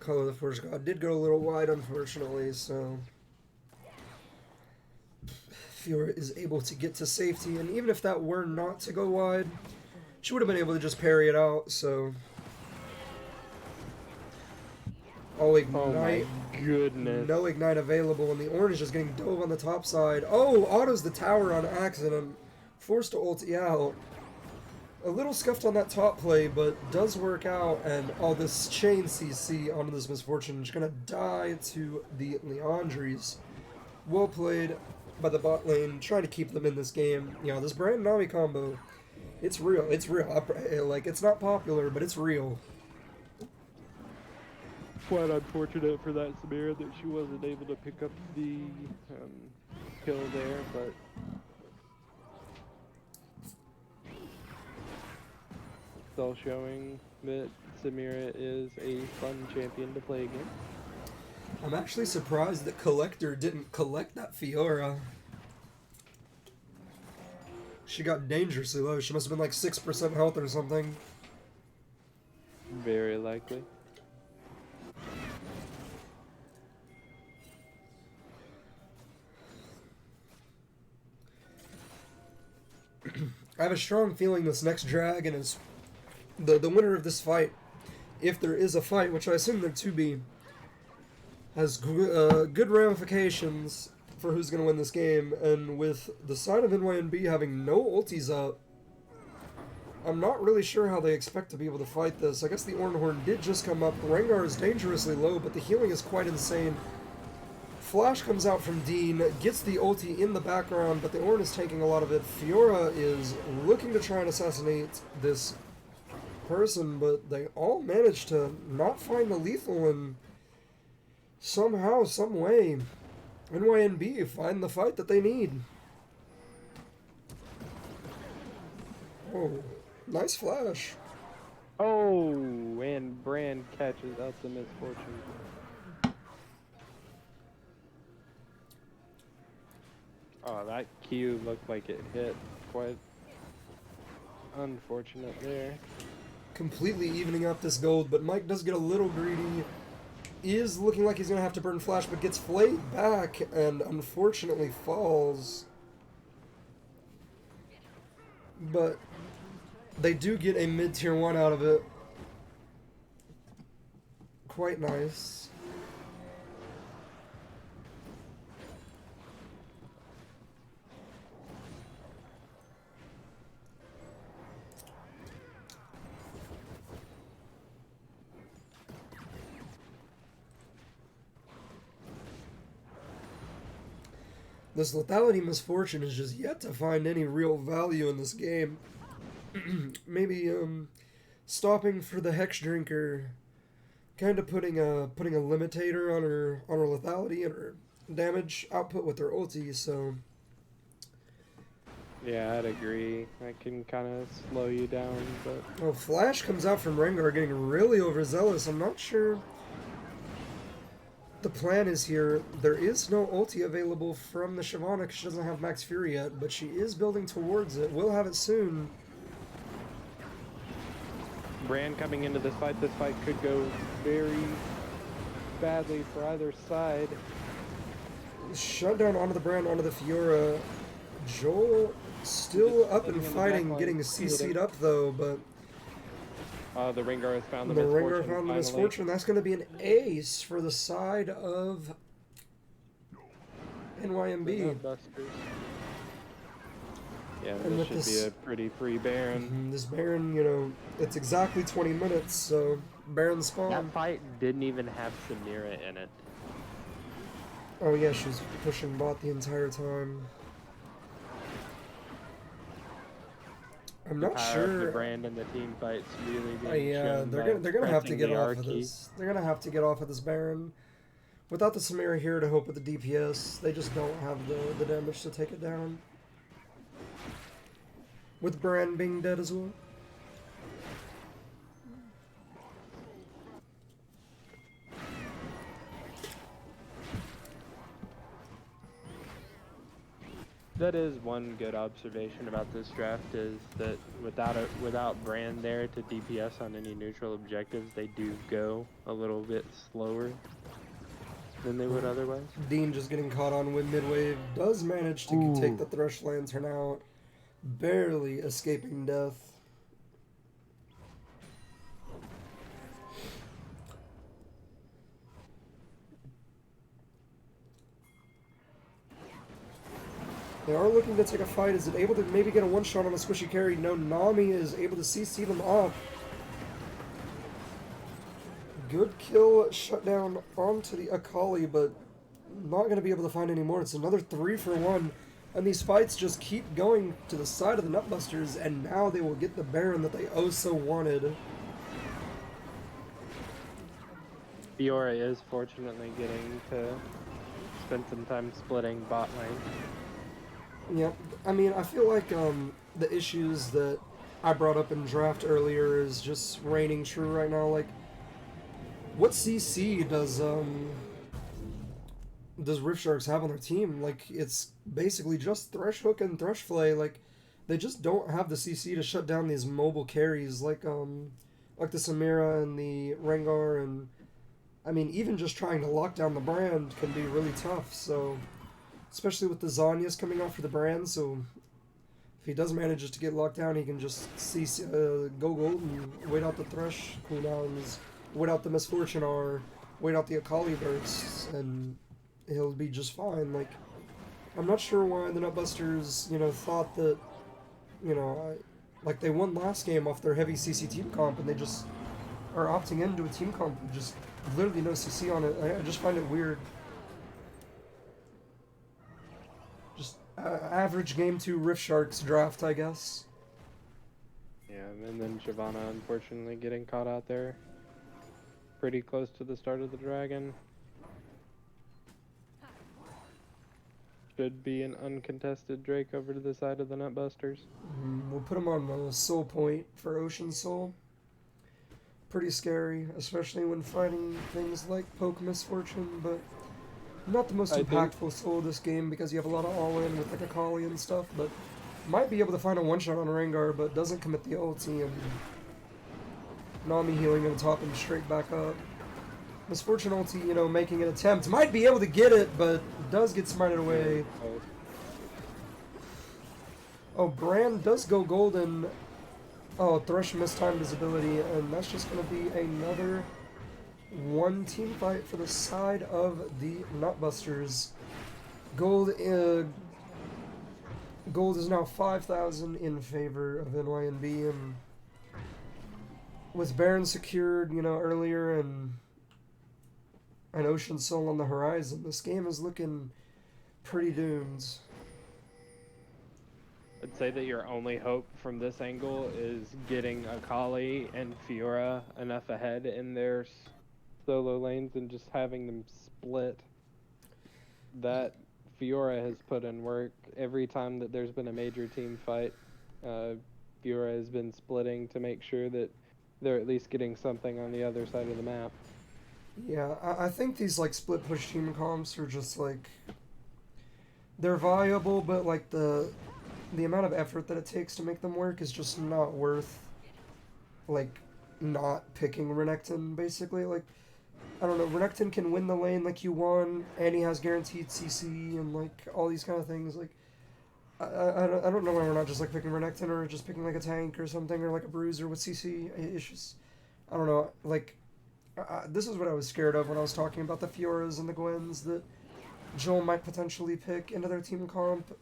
Color of the Force God did go a little wide, unfortunately, so Fiora is able to get to safety, and even if that were not to go wide, she would have been able to just parry it out, so Oh, Oh my Ignite. goodness. No Ignite available, and the orange is just getting dove on the top side. Oh, autos the tower on accident. Forced to ulti out. A little scuffed on that top play, but does work out, and all this chain CC onto this Misfortune is going to die to the Leandries. Well played by the bot lane, trying to keep them in this game. You know, this Brand Nami combo, it's real. It's real. Like, it's not popular, but it's real. Quite unfortunate for that Samira that she wasn't able to pick up the kill there, but still showing that Samira is a fun champion to play against. I'm actually surprised that Collector didn't collect that Fiora. She got dangerously low. She must have been like 6% health or something. Very likely. I have a strong feeling this next dragon is the winner of this fight. If there is a fight, which I assume there to be, has good ramifications for who's going to win this game. And with the side of NYNB having no ultis up, I'm not really sure how they expect to be able to fight this. I guess the Ornhorn did just come up. Rengar is dangerously low, but the healing is quite insane. Flash comes out from Dean, gets the ulti in the background, but the Ornn is taking a lot of it. Fiora is looking to try and assassinate this person, but they all manage to not find the lethal, and somehow, some way, NYNB find the fight that they need. Oh, nice flash. Oh, and Brand catches out the Misfortune. Oh, that Q looked like it hit. Quite unfortunate there. Completely evening up this gold, but Mike does get a little greedy. Is looking like he's going to have to burn flash, but gets flayed back and unfortunately falls. But they do get a mid-tier 1 out of it. Quite nice. This lethality Misfortune is just yet to find any real value in this game. Maybe stopping for the Hex Drinker, kind of putting a limitator on her lethality and her damage output with her ulti. So Yeah, I'd agree. That can kind of slow you down, but oh, Flash comes out from Rengar getting really overzealous. I'm not sure the plan is here. There is no ulti available from the Shyvana because she doesn't have Max Fury yet, but she is building towards it. We'll have it soon. Brand coming into this fight could go very badly for either side. Shut down onto the Brand, onto the Fiora. Joel still up and fighting, getting CC'd up though, but The Rengar has found the the Misfortune. Rengar found the finally. Misfortune. That's going to be an ace for the side of NYNB. Busters. Yeah, And this with should be a pretty free Baron. This Baron, you know, it's exactly 20 minutes, so Baron That spawn. fight didn't even have Samira in it. Oh yeah, she's pushing bot the entire time. I'm not Power of the sure. Brand and the team fights really being Yeah, shown they're by gonna have to pressing get the off R of key. this. They're gonna have to get off of this Baron. Without the Samira here to help with the DPS, they just don't have the damage to take it down. With Brand being dead as well. That is one good observation about this draft, is that without Brand there to DPS on any neutral objectives, they do go a little bit slower than they would otherwise. Dean just getting caught on with mid-wave does manage to take the Thresh Lantern out, barely escaping death. They are looking to take a fight. Is it able to maybe get a one-shot on a squishy carry? No, Nami is able to CC them off. Good kill shut down onto the Akali, but not going to be able to find any more. It's another 3 for 1. And these fights just keep going to the side of the Nutbusters, and now they will get the Baron that they oh so wanted. Fiora is fortunately getting to spend some time splitting bot lane. Yeah, I mean, I feel like the issues that I brought up in draft earlier is just reigning true right now. Like, what CC does Rift Sharks have on their team? Like, it's basically just Thresh Hook and Thresh Flay. Like, they just don't have the CC to shut down these mobile carries like the Samira and the Rengar, and I mean, even just trying to lock down the brand can be really tough. So, especially with the Zanyas coming out for the brand, so if he does manage to get locked down, he can just go gold and wait out the Thresh cooldowns, wait out the Misfortune R, wait out the Akali bursts, and he'll be just fine. Like, I'm not sure why the Nutbusters, thought that, like they won last game off their heavy CC team comp, and they just are opting into a team comp with just literally no CC on it. I just find it weird. Just average game 2 Rift Sharks draft, I guess. Yeah, and then Shyvana unfortunately getting caught out there pretty close to the start of the dragon. Should be an uncontested Drake over to the side of the Nutbusters. We'll put him on the Soul Point for Ocean Soul. Pretty scary, especially when fighting things like Poke Misfortune, but not the most impactful soul this game because you have a lot of all-in with like Akali and stuff, but might be able to find a one-shot on Rengar, but doesn't commit the ulti, and Nami healing on top and straight back up. Misfortune ulti, making an attempt. Might be able to get it, but does get smited away. Oh, Brand does go golden. Oh, Thresh mistimed his ability, and that's just going to be another one team fight for the side of the Nutbusters. Gold is now 5,000 in favor of NYNB, and with Baron secured, earlier, and an Ocean Soul on the horizon, this game is looking pretty doomed. I'd say that your only hope from this angle is getting Akali and Fiora enough ahead in their solo lanes and just having them split. That Fiora has put in work every time that there's been a major team fight. Fiora has been splitting to make sure that they're at least getting something on the other side of the map. Yeah, I think these like split push team comps are just like they're viable, but like the amount of effort that it takes to make them work is just not worth like not picking Renekton, basically. Like, I don't know, Renekton can win the lane like you won, and he has guaranteed CC and like all these kind of things. Like, I don't know why we're not just like picking Renekton or just picking like a tank or something, or like a bruiser with CC. It's just, I don't know, like this is what I was scared of when I was talking about the Fioras and the Gwens that Joel might potentially pick into their team comp,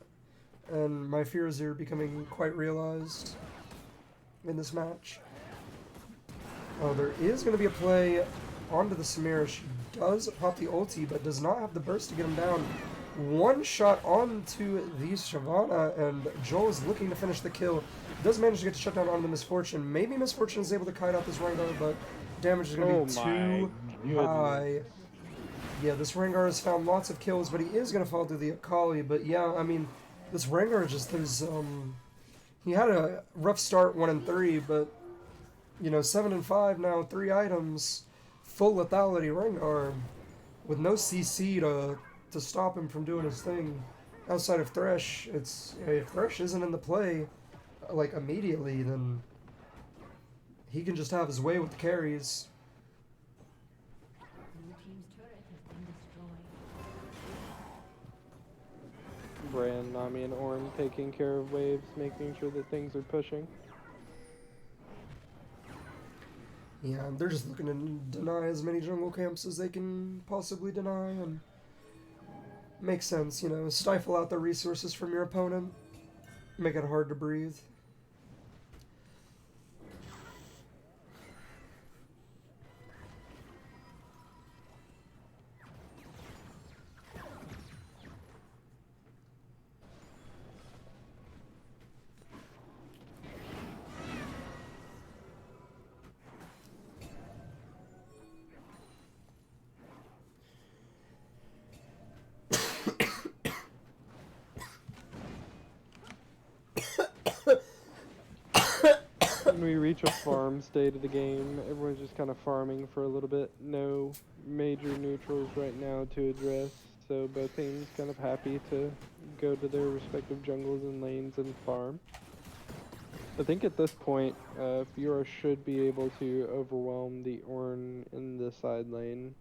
and my fears are becoming quite realized in this match. Oh, there is going to be a play onto the Samira. She does pop the ulti, but does not have the burst to get him down. One shot onto the Shyvana, and Joel is looking to finish the kill. Does manage to get to shut down onto the Misfortune. Maybe Misfortune is able to kite out this Rengar, but damage is going to be too high. Yeah, this Rengar has found lots of kills, but he is going to fall through the Akali. But yeah, I mean, this Rengar just, he had a rough start 1 and 3, but 7 and 5 now, 3 items, full lethality Rengar with no CC to stop him from doing his thing. Outside of Thresh, if Thresh isn't in the play like immediately, then he can just have his way with the carries. Blue team's turret has been destroyed. Bran, Nami, and Ornn taking care of waves, making sure that things are pushing. Yeah, they're just looking to deny as many jungle camps as they can possibly deny, and Makes sense, you know, stifle out the resources from your opponent, make it hard to breathe. When we reach a farm state of the game, everyone's just kind of farming for a little bit. No major neutrals right now to address, so both teams kind of happy to go to their respective jungles and lanes and farm. I think at this point, Fiora should be able to overwhelm the Ornn in the side lane.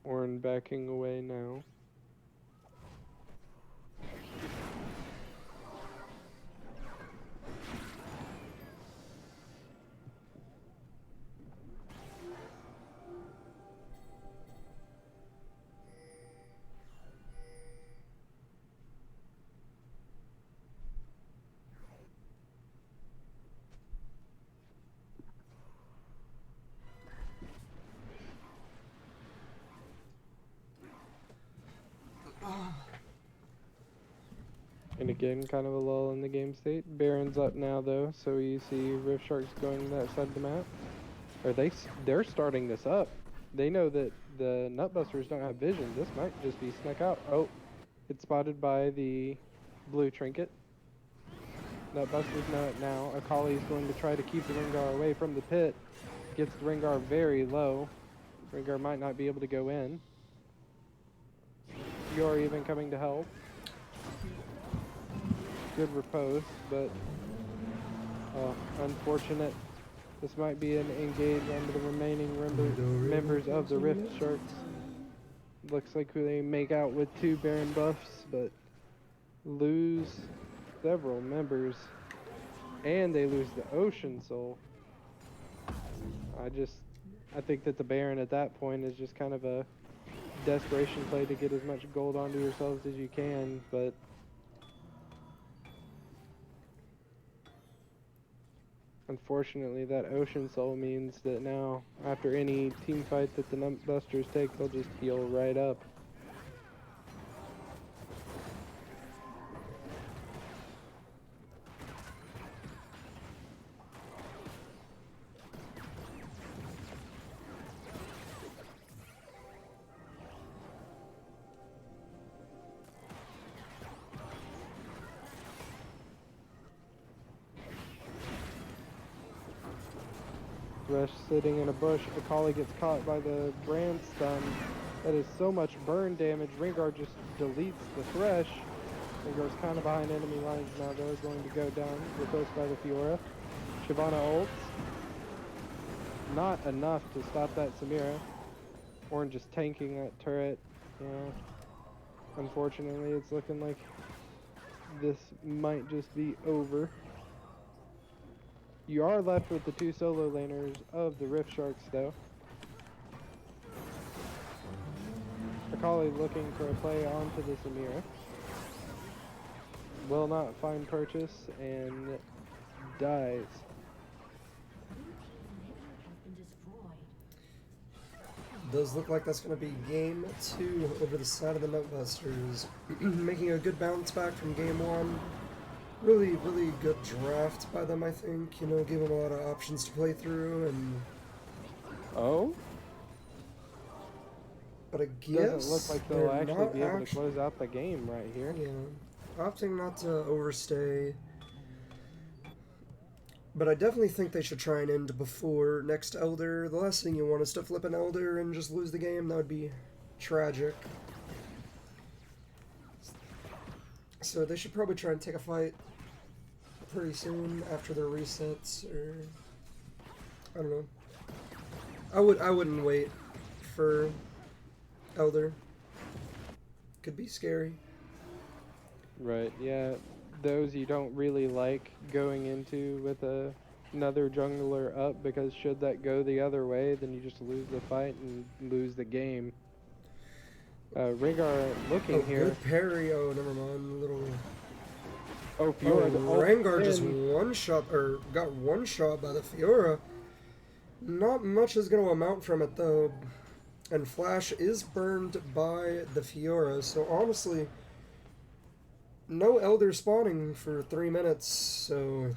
Ornn backing away now. And again, kind of a lull in the game state. Baron's up now though, so you see Rift Sharks going to that side of the map. Or they're starting this up. They know that the Nutbusters don't have vision. This might just be snuck out. Oh, it's spotted by the blue trinket. Nutbusters know it now. Akali is going to try to keep the Rengar away from the pit. Gets the Rengar very low. Rengar might not be able to go in. You're even coming to help. Good riposte, but unfortunate. This might be an engage under the remaining members of the Rift Sharks. Looks like they make out with 2 Baron buffs, but lose several members. And they lose the Ocean Soul. I think that the Baron at that point is just kind of a desperation play to get as much gold onto yourselves as you can, but unfortunately, that Ocean Soul means that now, after any team fight that the Nutbusters take, they'll just heal right up. Thresh sitting in a bush. Akali gets caught by the brand stun. That is so much burn damage. Rengar just deletes the Thresh. Rengar's kind of behind enemy lines now though, going to go down, replaced by the Fiora. Shyvana ults. Not enough to stop that Samira. Ornn just tanking that turret. Yeah. Unfortunately, it's looking like this might just be over. You are left with the 2 solo laners of the Rift Sharks, though. Akali looking for a play onto the Samira. Will not find purchase and dies. Does look like that's going to be game 2 over the side of the Nutbusters. Making a good bounce back from game 1. Really good draft by them, I think. You know, give them a lot of options to play through, and Oh? but I guess Doesn't look like they'll actually be able to close out the game right here. Yeah, opting not to overstay. But I definitely think they should try and end before next Elder. The last thing you want is to flip an Elder and just lose the game. That would be tragic. So they should probably try and take a fight pretty soon after their resets, or I don't know. I wouldn't wait for Elder. Could be scary. Right, yeah. Those you don't really like going into with another jungler up, because should that go the other way, then you just lose the fight and lose the game. Rengar Oh, looking here. good parry. Oh, never mind. Little. Oh, Oh, Fiora, the ult Rengar just in. one shot or got one shot by the Fiora. Not much is going to amount from it though, and Flash is burned by the Fiora. So honestly, no Elder spawning for 3 minutes. So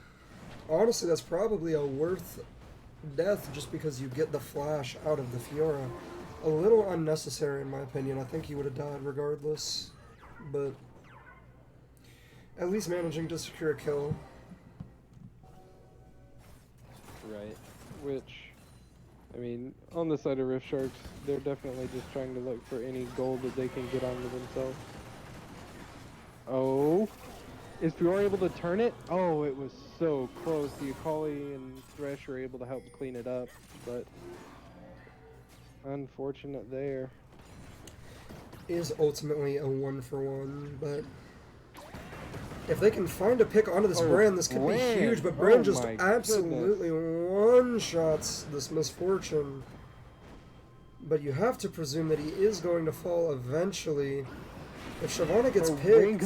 honestly, that's probably a worth death just because you get the Flash out of the Fiora. A little unnecessary in my opinion. I think he would have died regardless, but at least managing to secure a kill. Right. Which, I mean, on the side of Rift Sharks, they're definitely just trying to look for any gold that they can get onto themselves. Oh. Is Fiora able to turn it? Oh, it was so close. The Akali and Thresh were able to help clean it up, but unfortunate there. Is ultimately a 1-for-1, but if they can find a pick onto this Brand, this could be huge, but Brand just absolutely one-shots this Misfortune. But you have to presume that he is going to fall eventually. If Shyvana gets picked,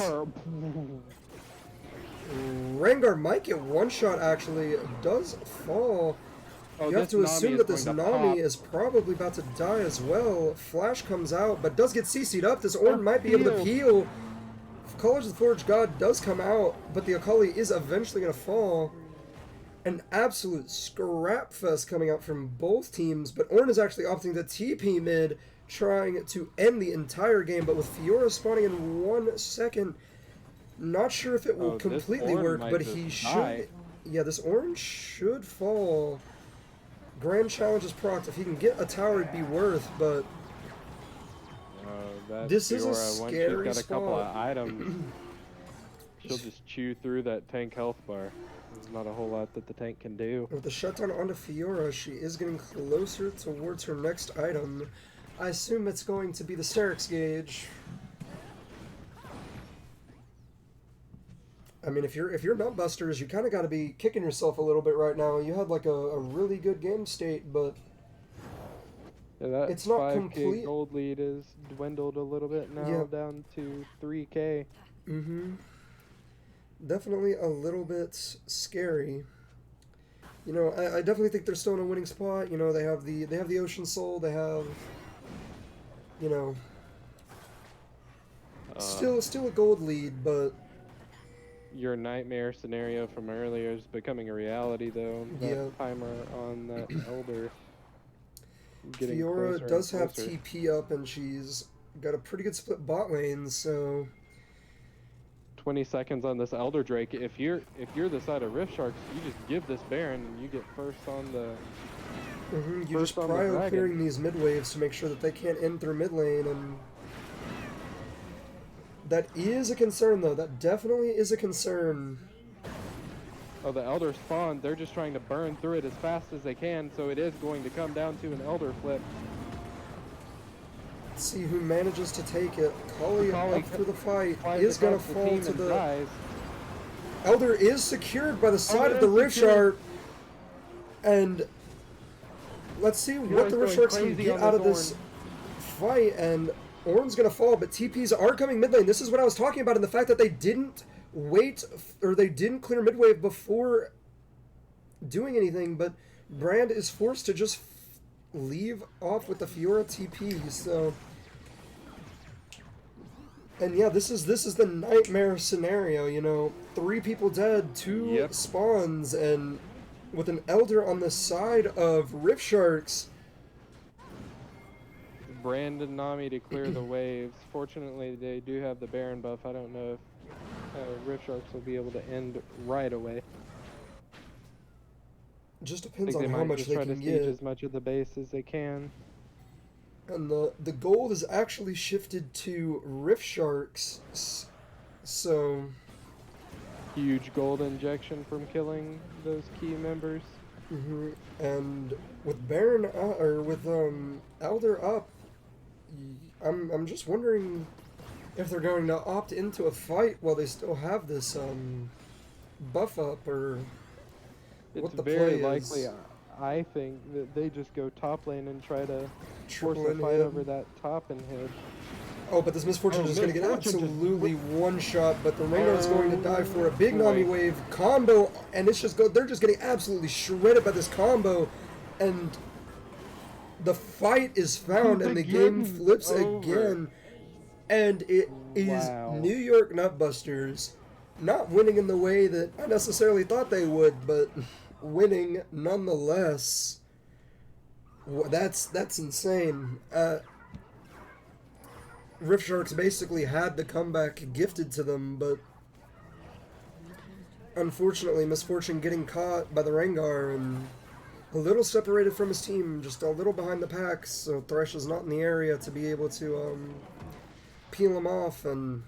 Rengar might get one-shot actually, does fall. Oh, You have to assume that this Nami is probably about to die as well. Flash comes out, but does get CC'd up. This Ornn might be able to peel. College of the Forge God does come out, but the Akali is eventually going to fall. An absolute scrap fest coming out from both teams, but Ornn is actually opting to TP mid, trying to end the entire game, but with Fiora spawning in 1 second, not sure if it will completely work, but he should. Yeah, this Ornn should fall. Grand Challenge is procced. If he can get a tower, it'd be worth, but this is a scary once she's got a couple of spot. items, she'll just chew through that tank health bar. There's not a whole lot that the tank can do. With the shutdown onto Fiora, she is getting closer towards her next item. I assume it's going to be the Sterix gauge. I mean, if you're Nutbusters, you kind of got to be kicking yourself a little bit right now. You had like a really good game state, but yeah, that it's not 5K complete. gold lead is dwindled a little bit now, Yeah. down to 3K. Mm-hmm. Definitely a little bit scary. You know, I definitely think they're still in a winning spot. You know, they have the Ocean Soul. They have, you know, still a gold lead, but your nightmare scenario from earlier is becoming a reality, though. That timer on that Elder. Fiora does have TP up, and she's got a pretty good split bot lane, so 20 seconds on this Elder Drake. If you're the side of Rift Sharks, you just give this Baron and you get first on the you just prio clearing these mid waves to make sure that they can't end through mid lane, and that is a concern though. That definitely is a concern. Oh, the Elder spawned. They're just trying to burn through it as fast as they can, so it is going to come down to an Elder flip. Let's see who manages to take it. Kali up through the fight is going to fall to the... Dies. Elder is secured by the side of the Rift Shark. And let's see what the Rift Sharks can get out of this fight. And Ornn's going to fall, but TPs are coming mid lane. This is what I was talking about, and the fact that they didn't wait, or they didn't clear mid wave before doing anything, but Brand is forced to just leave off with the Fiora TP, so... And yeah, this is the nightmare scenario, you know. 3 people dead, 2 spawns, and with an Elder on the side of Rift Sharks. Brand and Nami to clear the waves. Fortunately, they do have the Baron buff. I don't know if Rift Sharks will be able to end right away. Just depends on how much they can get. As much of the base as they can. And the gold is actually shifted to Rift Sharks, so... Huge gold injection from killing those key members. And with Baron, or with Elder up, I'm just wondering if they're going to opt into a fight while they still have this buff up, or It's what the very play likely, is. I think, that they just go top lane and try to force Triple a fight inhib. over that top inhib. Oh, but this Misfortune Oh, is going to get Misfortune just absolutely one shot, but the Rengar is going to die for a big Nami boy. wave combo, and it's just they're just getting absolutely shredded by this combo, and the fight is found, and The the game game's flips over. again, and it is Wow. New York Nutbusters not winning in the way that I necessarily thought they would, but winning nonetheless. That's insane. Rift Sharks basically had the comeback gifted to them, but unfortunately, Misfortune getting caught by the Rengar and a little separated from his team, just a little behind the pack, so Thresh is not in the area to be able to peel him off, and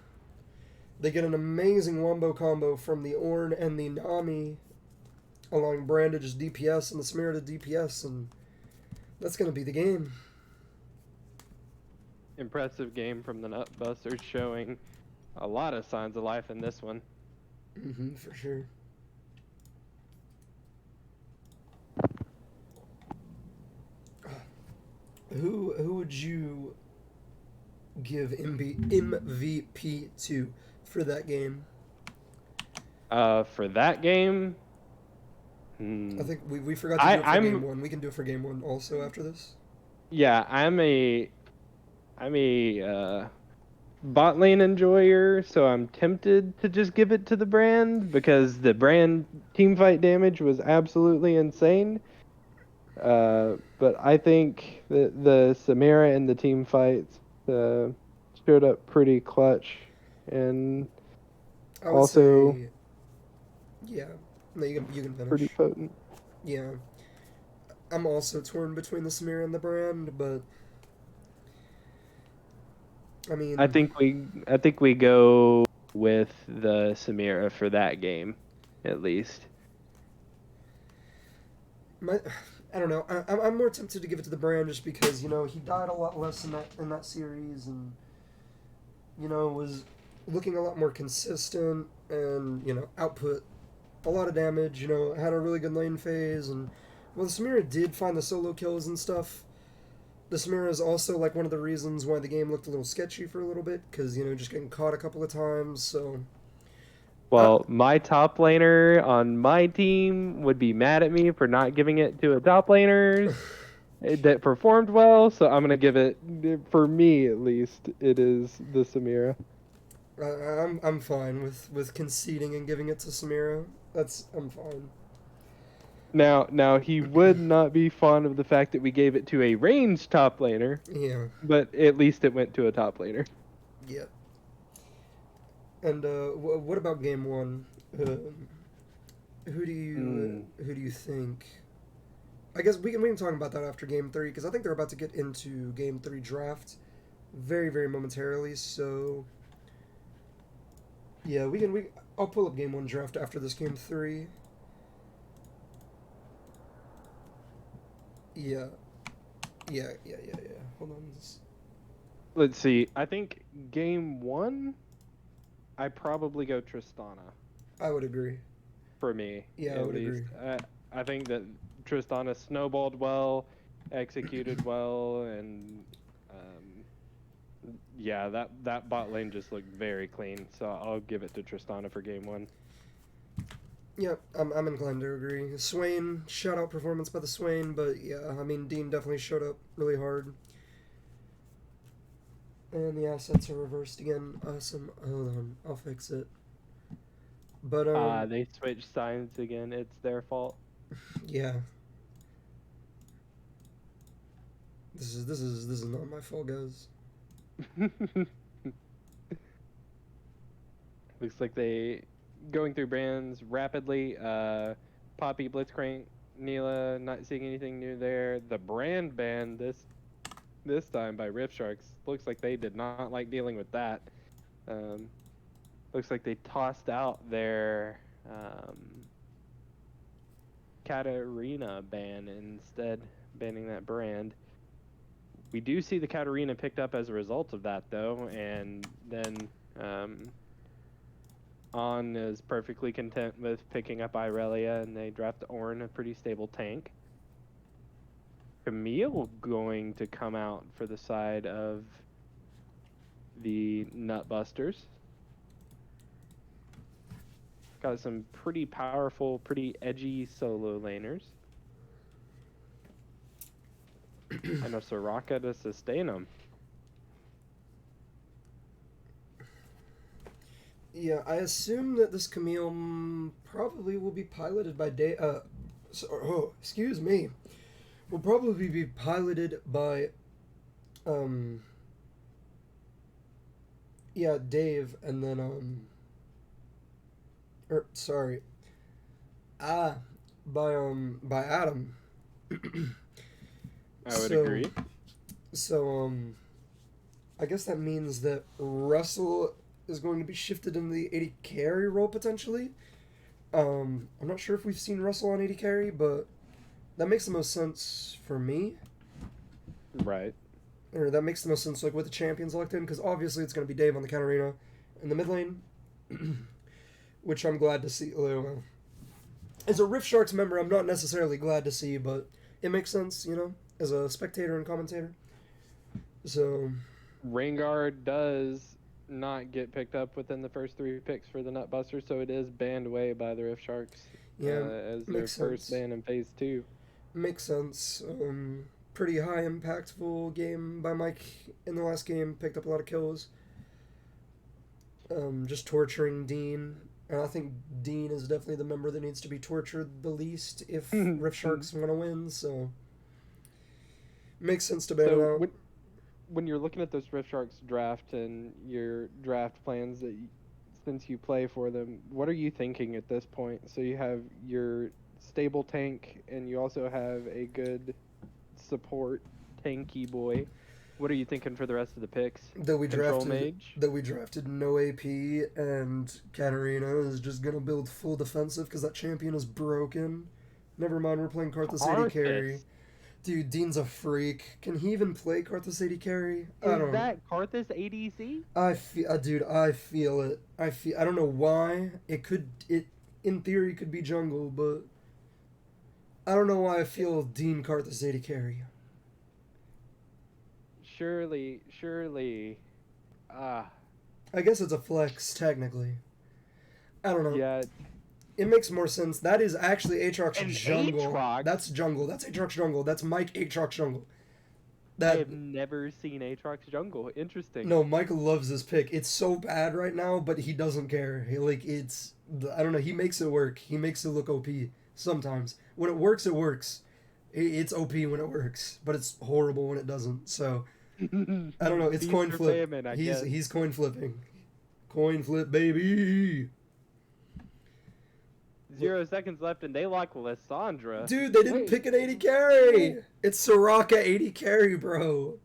they get an amazing wombo combo from the Ornn and the Nami, allowing Brand to just DPS and the Samira to DPS, and that's going to be the game. Impressive game from the Nutbusters, showing a lot of signs of life in this one. For sure. Who would you give MVP to for that game? For that game, I think we forgot to do it for I'm game one. We can do it for game one also after this. yeah, I'm a bot lane enjoyer, so I'm tempted to just give it to the Brand because the Brand team fight damage was absolutely insane. But I think that the Samira and the team fights showed up pretty clutch, and I would also say, yeah. No, you can pretty finish. potent. Yeah, I'm also torn between the Samira and the Brand, but I I mean, think we go with the Samira for that game, at least. my I don't know. I'm more tempted to give it to the Brand just because he died a lot less in that series, and was looking a lot more consistent, and output a lot of damage. Had a really good lane phase, and well, the Samira did find the solo kills and stuff. The Samira is also like one of the reasons why the game looked a little sketchy for a little bit, because just getting caught a couple of times. So, uh, Well, my top laner on my team would be mad at me for not giving it to a top laner that performed well, so I'm gonna give it, for me at least, it is the Samira. I'm fine with conceding and giving it to Samira. I'm fine. Now he would not be fond of the fact that we gave it to a ranged top laner, Yeah, but at least it went to a top laner. yeah. And what about game one? Who do you think? I guess we can talk about that after game three, because I think they're about to get into game three draft very very momentarily. So yeah, I'll pull up game one draft after this game three. Yeah, yeah. Hold on. Let's see. I think game one, I probably go Tristana I would agree. for me, Yeah, I at would least. agree. I think that Tristana snowballed well, executed well, and yeah, that bot lane just looked very clean. So I'll give it to Tristana for game one. Yeah, I'm inclined to agree. Swain, shout out performance by the Swain, but yeah, I mean Dean definitely showed up really hard. And the assets are reversed again. Awesome. Hold on, I'll fix it. But They switched signs again. It's their fault. yeah, this is not my fault, guys. Looks like they going through brands rapidly. Poppy, Blitzcrank, Neela, not seeing anything new there. The brand ban this time by Rift Sharks. Looks like they did not like dealing with that. Um, looks like they tossed out their Katarina ban instead, banning that brand. We do see the Katarina picked up as a result of that, though, and then On is perfectly content with picking up Irelia, and they draft Ornn, a pretty stable tank. Camille going to come out for the side of the Nutbusters. Got some pretty powerful, pretty edgy solo laners. And a Soraka to sustain them. Yeah, I assume that this Camille probably will be piloted by excuse me. Will probably be piloted by Dave, and then by Adam. I would agree. So I guess that means that Russell is going to be shifted into the 80 carry role potentially. I'm not sure if we've seen Russell on 80 carry, but that makes the most sense for me. Right. Or that makes the most sense, like, with the champions locked in, because obviously it's going to be Dave on the Katarina in the mid lane, which I'm glad to see. As a Rift Sharks member, I'm not necessarily glad to see, but it makes sense, as a spectator and commentator. So Rengar does not get picked up within the first 3 picks for the Nutbusters, so it is banned away by the Rift Sharks as their first ban in Phase 2. Makes sense. Pretty high impactful game by Mike in the last game. Picked up a lot of kills. Just torturing Dean. And I think Dean is definitely the member that needs to be tortured the least if Rift Sharks want to win, so makes sense to ban it out. When you're looking at this Rift Sharks draft and your draft plans since you play for them, what are you thinking at this point? So you have your stable tank and you also have a good support tanky boy. What are you thinking for the rest of the picks? That we drafted no AP, and Katarina is just gonna build full defensive because that champion is broken. Never mind, we're playing Karthus 80 carry. Dude, Dean's a freak. Can he even play Karthus 80 carry? Is that Karthus ADC? I feel it. I don't know why. It in theory could be jungle, but I don't know why I feel Dean Karthus 80 carry. Surely. I guess it's a flex, technically. I don't know. Yeah. It makes more sense. That is actually Aatrox jungle. Aatrox? That's jungle. That's Aatrox jungle. That's Mike Aatrox jungle. I have never seen Aatrox jungle. Interesting. No, Mike loves this pick. It's so bad right now, but he doesn't care. I don't know. He makes it work. He makes it look OP sometimes. When it works, it works. It's OP when it works, but it's horrible when it doesn't. So I don't know. It's coin flip. He's coin flipping. Coin flip, baby. 0 seconds left, and they lock Lissandra. Dude, they didn't pick an 80 carry. It's Soraka 80 carry, bro.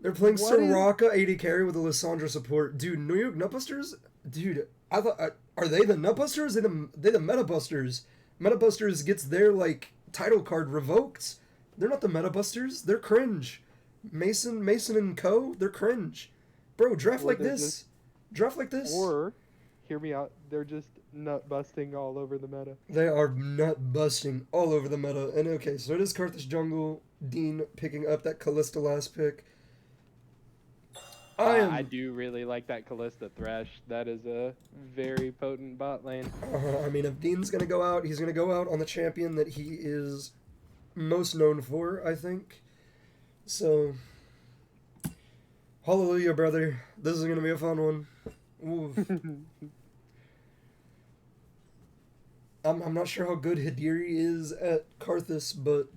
They're playing Soraka 80 carry with a Lissandra support. Dude, New York Nutbusters? Dude, I thought, are they the Nutbusters? They the Metabusters. Metabusters gets their, title card revoked. They're not the Metabusters. They're cringe. Mason and co, they're cringe. Bro, draft like this. Draft like this. Or, hear me out, they're just nut busting all over the meta. They are nut busting all over the meta. And okay, so it is Karthus jungle. Dean picking up that Callista last pick. I do really like that Callista Thresh. That is a very potent bot lane. I mean, if Dean's going to go out, he's going to go out on the champion that he is most known for, I think. So, hallelujah, brother. This is going to be a fun one. Oof. I'm not sure how good Hidiri is at Karthus, but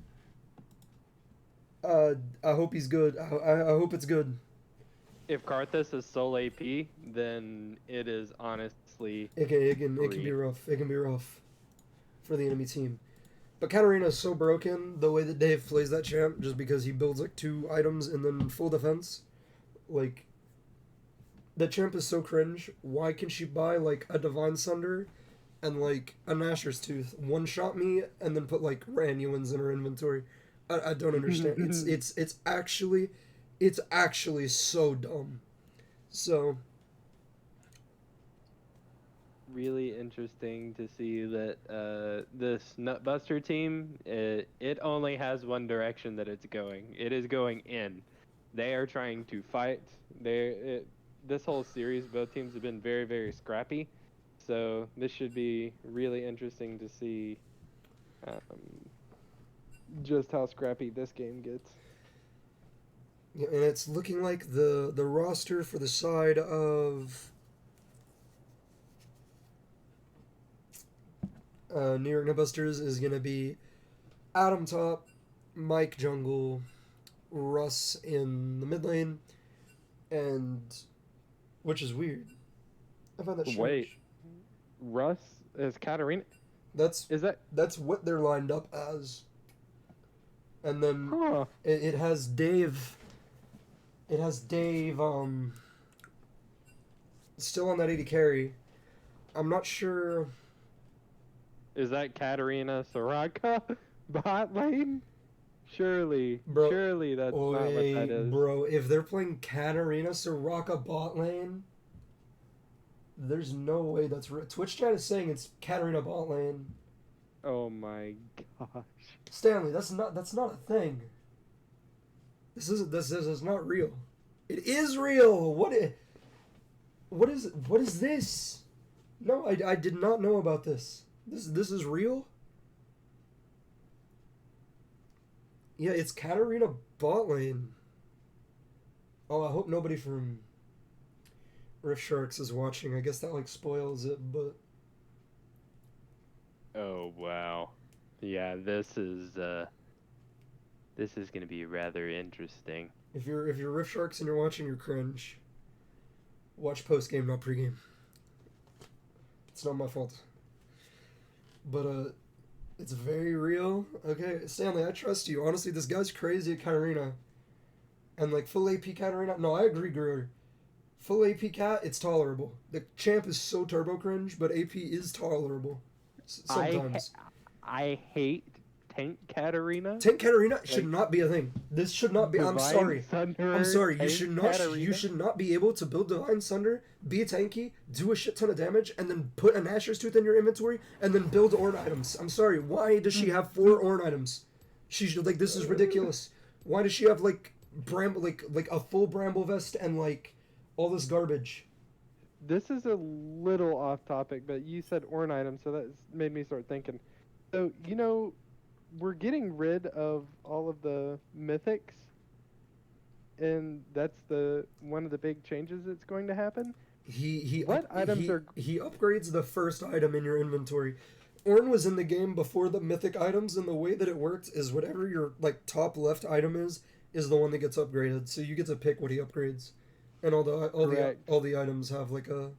I hope he's good. I hope it's good. If Karthus is sole AP, then it is honestly it can be rough. It can be rough for the enemy team. But Katarina is so broken the way that Dave plays that champ, just because he builds 2 items and then full defense. That champ is so cringe. Why can she buy a Divine Sunder and a Nashor's Tooth, one-shot me, and then put Ranuans in her inventory? I don't understand. It's actually It's actually so dumb. So Really interesting to see that this Nutbuster team, it only has one direction that it's going. It is going in. They are trying to fight. This whole series, both teams have been very, very scrappy. So this should be really interesting to see just how scrappy this game gets. yeah, and it's looking like the roster for the side of New York Nutbusters is gonna be Adam top, Mike jungle, Russ in the mid lane, and which is weird. I find that strange. Wait, Russ is Katarina? That's Is that? that's what they're lined up as. And then Huh. it has Dave. It has Dave still on that 80 carry. I'm not sure. Is that Katarina Soraka bot lane? Surely, Bro, surely that's not what that is. Bro, if they're playing Katarina Soraka bot lane, there's no way that's real. Twitch chat is saying it's Katarina bot lane. Oh my gosh. Stanley, that's not a thing. This is not real. It is real. What is this? No, I did not know about this. This is real? Yeah, it's Katarina bot lane. Oh, I hope nobody from Rift Sharks is watching. I guess that like spoils it, but Oh wow. Yeah, this is gonna be rather interesting. if you're Rift Sharks and you're watching, you're cringe. Watch post game, not pre-game. It's not my fault. But it's very real. Okay, Stanley, I trust you. Honestly, this guy's crazy at Katarina. And like full AP Katarina. No, I agree, Greer. Full AP Cat, it's tolerable. The champ is so turbo cringe, but AP is tolerable. Sometimes. I hate Tank Katarina. Tank Katarina should not be a thing. This should not be. I'm Divine sorry. Thunderer, I'm sorry. You Tank should not. Katarina? You should not be able to build Divine Thunder, be tanky, do a shit ton of damage, and then put a Nashor's Tooth in your inventory, and then build Ornn items. I'm sorry. Why does she have 4 Ornn items? She's like, this is ridiculous. Why does she have like like a full Bramble Vest and like all this garbage? This is a little off topic, but you said Ornn item, so that made me start thinking. So, you know, we're getting rid of all of the mythics, and that's one of the big changes that's going to happen. He upgrades the first item in your inventory. Ornn was in the game before the mythic items, and the way that it works is whatever your like top left item is the one that gets upgraded. So you get to pick what he upgrades, and all the items have like a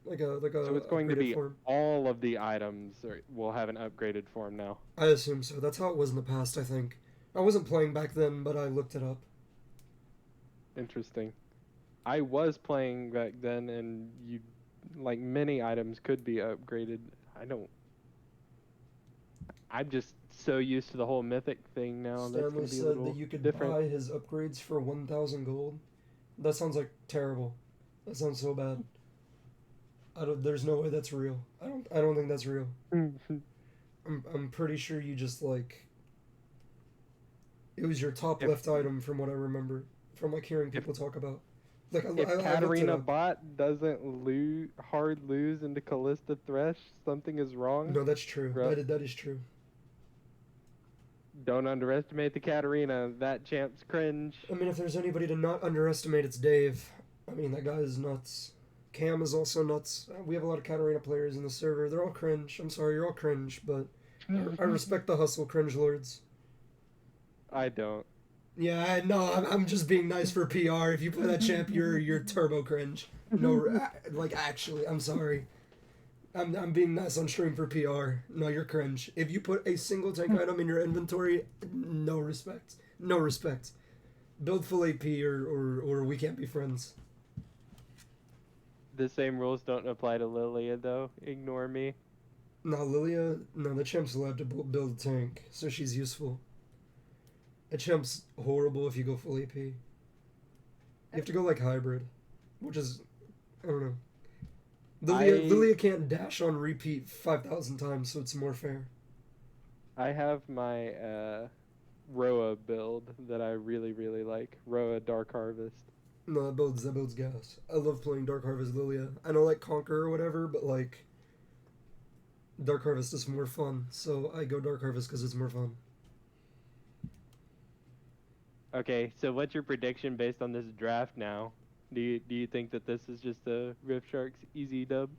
So it's going to be form. all of the items will have an upgraded form now. I assume so. That's how it was in the past, I think. I wasn't playing back then, but I looked it up. Interesting. I was playing back then, and like many items could be upgraded. I'm just so used to the whole mythic thing now. That's Stanley gonna be a said little that you could different. buy his upgrades for 1,000 gold. That sounds like terrible. That sounds so bad. There's no way that's real. I don't think that's real. I'm pretty sure you just like. It was your top left item from what I remember, from like hearing people talk about. Like If Katarina bot doesn't hard lose into Callista Thresh, something is wrong. No, that's true. Bro. That is true. Don't underestimate the Katarina. That champ's cringe. I mean, if there's anybody to not underestimate, it's Dave. I mean, that guy is nuts. Cam is also nuts. We have a lot of Katarina players in the server. They're all cringe. I'm sorry, you're all cringe, but I respect the hustle, cringe lords. I don't. Yeah, no, I'm just being nice for PR. If you play that champ, you're turbo cringe. No, like actually, I'm sorry. I'm being nice on stream for PR. No, you're cringe. If you put a single tank item in your inventory, no respect. No respect. Build full AP or we can't be friends. The same rules don't apply to Lilia, though. Ignore me. No, Lilia, no, the champ's allowed to build a tank, so she's useful. A champ's horrible if you go full AP. You have to go like hybrid, which is, I don't know. I- Lilia can't dash on repeat 5,000 times, so it's more fair. I have my Roa build that I really, really like. Roa Dark Harvest. No, that builds gas. I love playing Dark Harvest Lilia. I know like Conquer or whatever, but like Dark Harvest is more fun, so I go Dark Harvest because it's more fun. Okay, so what's your prediction based on this draft now? Do you think that this is just a Rift Sharks easy dub?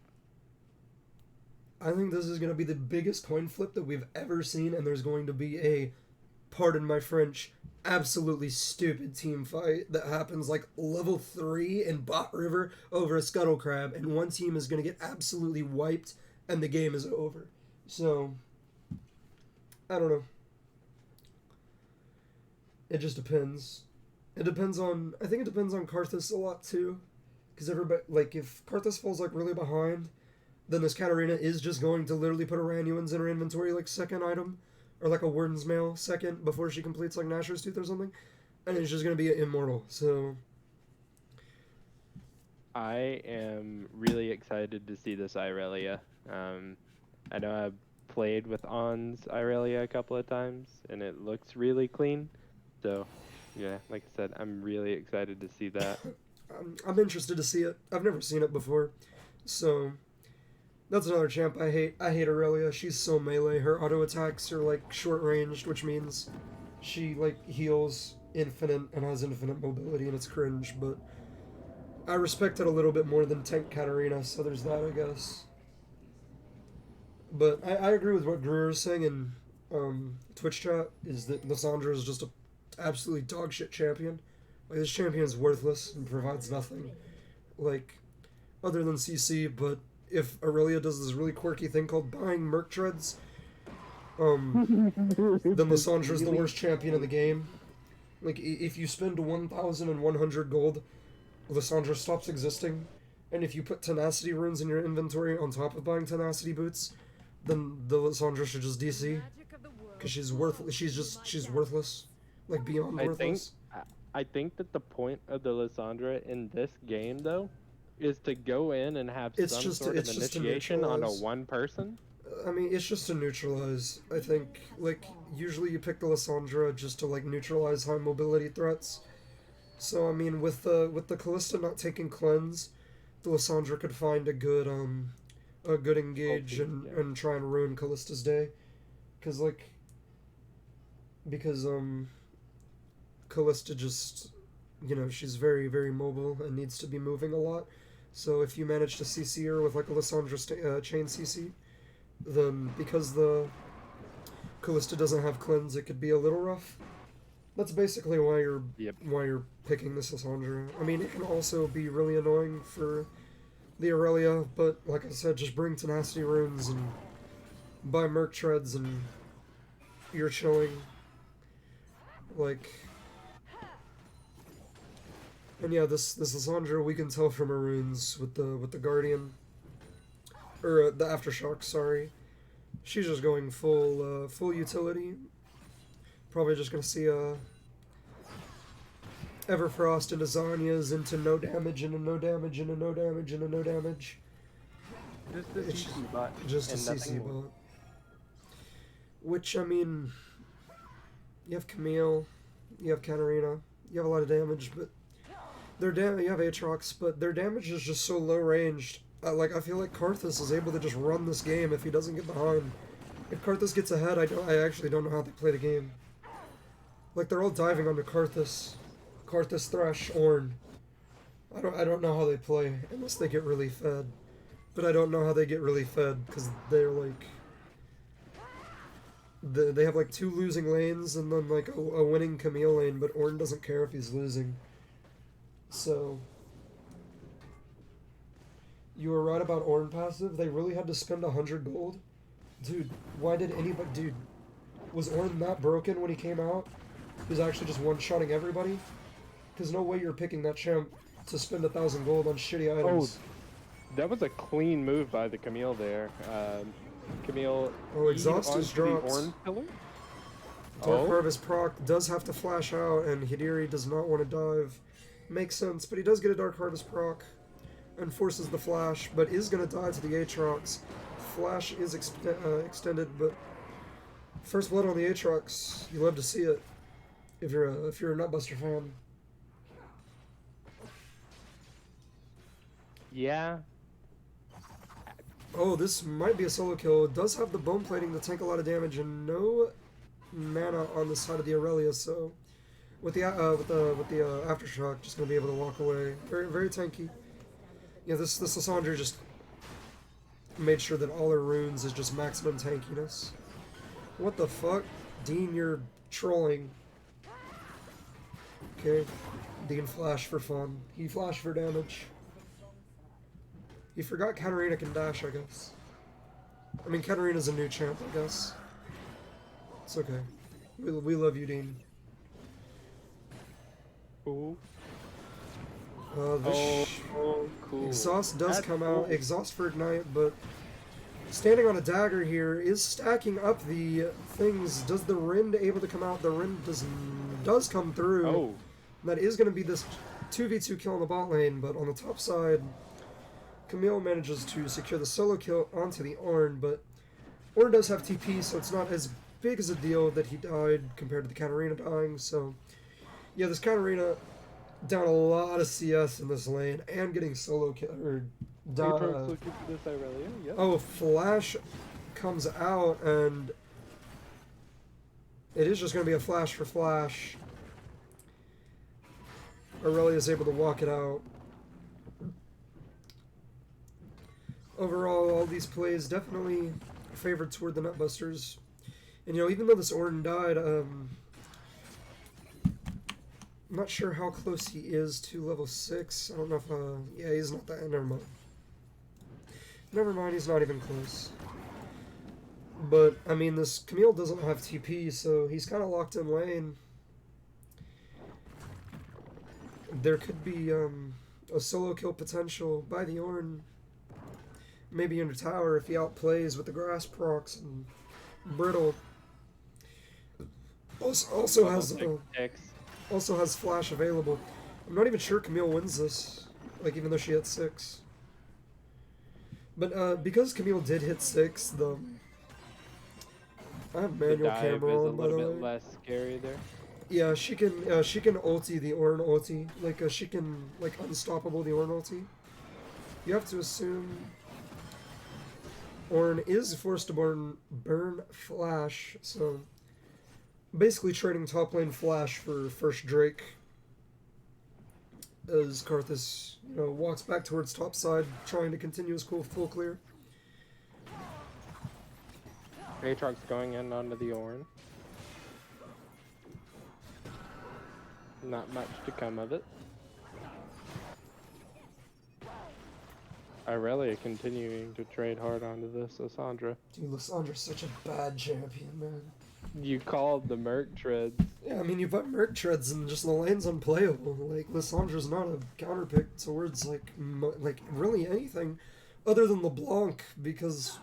I think this is going to be the biggest coin flip that we've ever seen, and there's going to be a, pardon my French, absolutely stupid team fight that happens like level 3 in Bot River over a Scuttle Crab, and one team is going to get absolutely wiped, and the game is over. So, I don't know. It just depends. I think it depends on Karthus a lot too. Because everybody, like, if Karthus falls like really behind, then this Katarina is just going to literally put a Ranuans in her inventory like second item. Or like a Warden's Mail second before she completes like Nashor's Tooth or something. And it's just going to be immortal, so. I am really excited to see this Irelia. I know I've played with On's Irelia a couple of times, and it looks really clean. So, yeah, like I said, I'm really excited to see that. I'm interested to see it. I've never seen it before. So, that's another champ I hate. I hate Aurelia. She's so melee. Her auto attacks are like short ranged, which means she like heals infinite and has infinite mobility, and it's cringe, but I respect it a little bit more than Tank Katarina, so there's that, I guess. But I agree with what Greer is saying in Twitch chat, is that Lissandra is just a absolutely dog shit champion. Like, this champion is worthless and provides nothing, like, other than CC. But if Aurelia does this really quirky thing called buying Merc Treads, then Lissandra is the worst champion in the game. Like, if you spend 1,100 gold, Lissandra stops existing, and if you put Tenacity runes in your inventory on top of buying Tenacity boots, then the Lissandra should just DC, because she's worthless, like beyond worthless. I think that the point of the Lissandra in this game, though, is to go in and have some sort of initiation on a one person. I mean, it's just to neutralize. I think, like, usually you pick the Lissandra just to like neutralize high mobility threats. So I mean, with the Callista not taking cleanse, the Lissandra could find a good engage and try and ruin Callista's day, because Callista just, you know, she's very, very mobile and needs to be moving a lot. So if you manage to CC her with like a Lissandra chain CC, then because the Callista doesn't have cleanse, it could be a little rough. That's basically why you're picking this Lissandra. I mean, it can also be really annoying for the Aurelia, but like I said, just bring Tenacity runes and buy Merc Treads and you're chilling. Like, and yeah, this Lissandra, we can tell from her runes with the Guardian, or the Aftershock. Sorry, she's just going full utility. Probably just gonna see Everfrost into Zanya's into no damage into no damage into no damage into no damage. Just a CC bot. Just a CC bot. Which, I mean, you have Camille, you have Katarina, you have a lot of damage, but you have Aatrox, but their damage is just so low ranged. Like, I feel like Karthus is able to just run this game if he doesn't get behind. If Karthus gets ahead, I actually don't know how they play the game. Like, they're all diving onto Karthus, Thresh, Ornn. I don't know how they play unless they get really fed. But I don't know how they get really fed because they're like they have like 2 losing lanes and then like a winning Camille lane, but Ornn doesn't care if he's losing. So you were right about Ornn passive. They really had to spend 100 gold. Dude, why did anybody... Dude, was Ornn that broken when he came out? He was actually just one-shotting everybody? Because no way you're picking that champ to spend 1,000 gold on shitty items. Oh, that was a clean move by the Camille there. Camille... Oh, Exhaust is dropped. Ornn pillar? Dark Harvest proc does have to flash out, and Hidiri does not want to dive. Makes sense, but he does get a Dark Harvest proc and forces the flash, but is going to die to the Aatrox. Flash is extended, but first blood on the Aatrox. You love to see it if you're a Nutbuster fan. Yeah. Oh, this might be a solo kill. It does have the bone plating to tank a lot of damage and no mana on the side of the Aurelia, so with the aftershock, just gonna be able to walk away. Very very tanky. Yeah, this Lysandra just made sure that all her runes is just maximum tankiness. What the fuck, Dean? You're trolling. Okay, Dean flashed for fun. He flashed for damage. He forgot Katarina can dash, I guess. I mean, Katarina's a new champ, I guess. It's okay. We love you, Dean. Ooh. Cool. Exhaust does That's come cool. out. Exhaust for Ignite, but standing on a dagger here is stacking up the things. Does the Rind able to come out? The Rind does come through. Oh. That is going to be this 2v2 kill on the bot lane, but on the top side, Camille manages to secure the solo kill onto the Ornn, but Ornn does have TP, so it's not as big as a deal that he died compared to the Katarina dying, so yeah, this Katarina down a lot of CS in this lane and getting solo kill or Aatrox looking for this Aurelia. Yep. oh, flash comes out and it is just going to be a flash for flash. Aurelia is able to walk it out. Overall, all these plays definitely favored toward the Nutbusters. And you know, even though this Ornn died, I'm not sure how close he is to level 6. I don't know if, yeah, he's not that, never mind. Never mind, he's not even close. But, I mean, this Camille doesn't have TP, so he's kind of locked in lane. There could be, a solo kill potential by the Ornn. Maybe under tower if he outplays with the grass procs and brittle. Also has flash available. I'm not even sure Camille wins this, like even though she hit 6. But because Camille did hit 6, I have The manual dive camera is a on, by little the bit way. less scary there. Yeah, she can ulti the Ornn ulti, like she can like unstoppable the Ornn ulti. You have to assume Ornn is forced to burn flash, so basically trading top lane flash for first Drake as Karthus, you know, walks back towards top side, trying to continue his full clear. Aatrox going in onto the Ornn. Not much to come of it. Aurelia continuing to trade hard onto this Lysandra. Dude, Lysandra's such a bad champion, man. You called the Merc Treads. Yeah, I mean, you put Merc Treads and just the lane's unplayable. Like, Lysandra's not a counterpick towards, like really anything other than LeBlanc, because,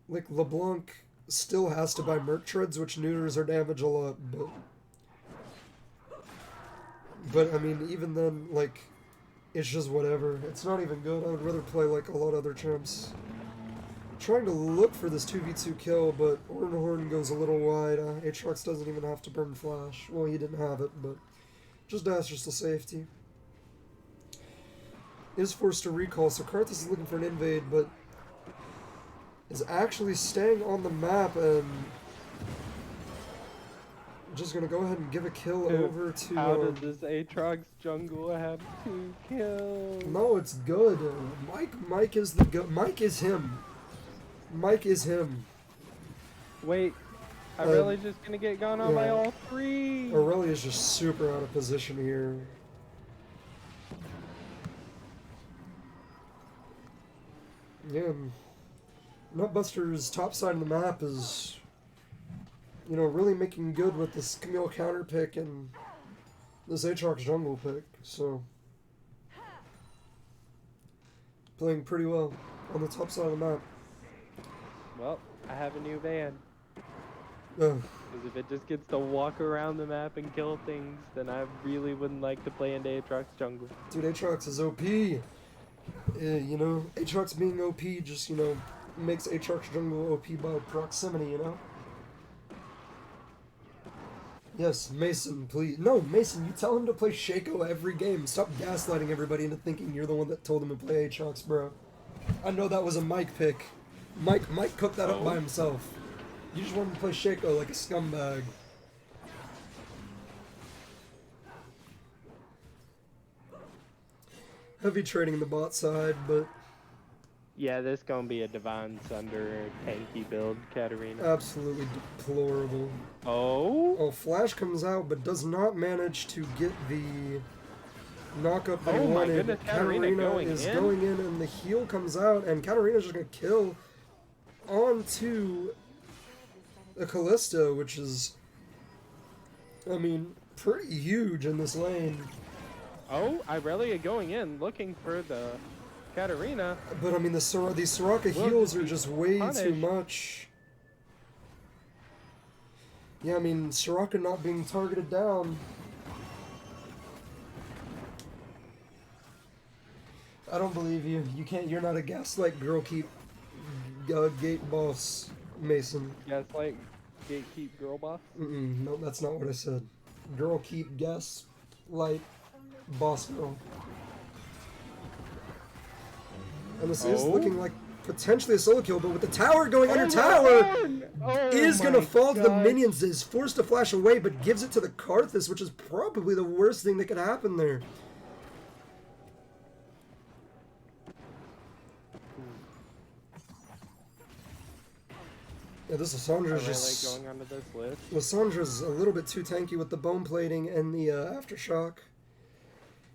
like, LeBlanc still has to buy Merc Treads, which neuters her damage a lot, but I mean, even then, like, it's just whatever. It's not even good. I would rather play, like, a lot of other champs. Trying to look for this 2v2 kill, but Ornn goes a little wide. Aatrox doesn't even have to burn flash. Well, he didn't have it, but just dashes to safety. Is forced to recall, so Karthus is looking for an invade, but is actually staying on the map and just gonna go ahead and give a kill over to. How did this Aatrox jungle have 2 kills? No, it's good. Mike is the go. Mike is him. Mike is him. Wait, Aurelia's just gonna get gone on by yeah. all 3. Aurelia's just super out of position here. Yeah, Nutbuster's top side of the map is, you know, really making good with this Camille counter pick and this Aatrox jungle pick, so playing pretty well on the top side of the map. Well, I have a new van. Ugh. Because if it just gets to walk around the map and kill things, then I really wouldn't like to play into Aatrox jungle. Dude, Aatrox is OP. You know, Aatrox being OP just, you know, makes Aatrox jungle OP by proximity, you know? Yes, Mason, please. No, Mason, you tell him to play Shaco every game. Stop gaslighting everybody into thinking you're the one that told him to play Aatrox, bro. I know that was a Mike pick. Mike cooked that up by himself. You just wanted to play Shaco like a scumbag. Heavy trading the bot side, but Yeah, this gonna be a Divine Sunder tanky build, Katarina. absolutely deplorable. Oh? Oh, Flash comes out, but does not manage to get the knockup that he Oh my wanted. goodness, Katarina going is in? going in, and the heal comes out, and Katarina's just gonna kill onto the Callista, which is, I mean, pretty huge in this lane. Oh, Irelia going in, looking for the Katarina. But I mean, these Soraka Will heals just are be just way too punished. much. Yeah, I mean, Soraka not being targeted down. I don't believe you. You can't. You're not a gaslight girl. Keep gate boss, Mason. Gaslight, gatekeep girl boss. No, that's not what I said. Girl keep gaslight boss girl. And this is Oh. looking like potentially a solo kill, but with the tower going under tower, is going to fall to the minions, is forced to flash away, but gives it to the Karthus, which is probably the worst thing that could happen there. Yeah, this Lissandra's just... going onto this list. Lissandra's a little bit too tanky with the bone plating and the aftershock.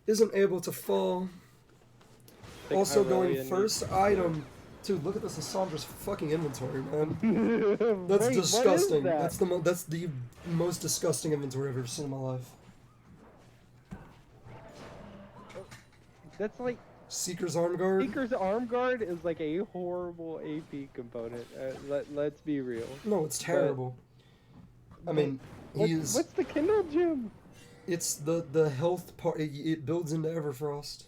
Isn't able to fall. Also going first item. Dude, look at this Lissandra's fucking inventory, man. That's Wait, disgusting. What is that? That's the most disgusting inventory I've ever seen in my life. That's like Seeker's Arm Guard. Seeker's Arm Guard is like a horrible AP component. Let's be real. No, it's terrible. I mean, What's the Kindle Gem? It's the health part. It builds into Everfrost.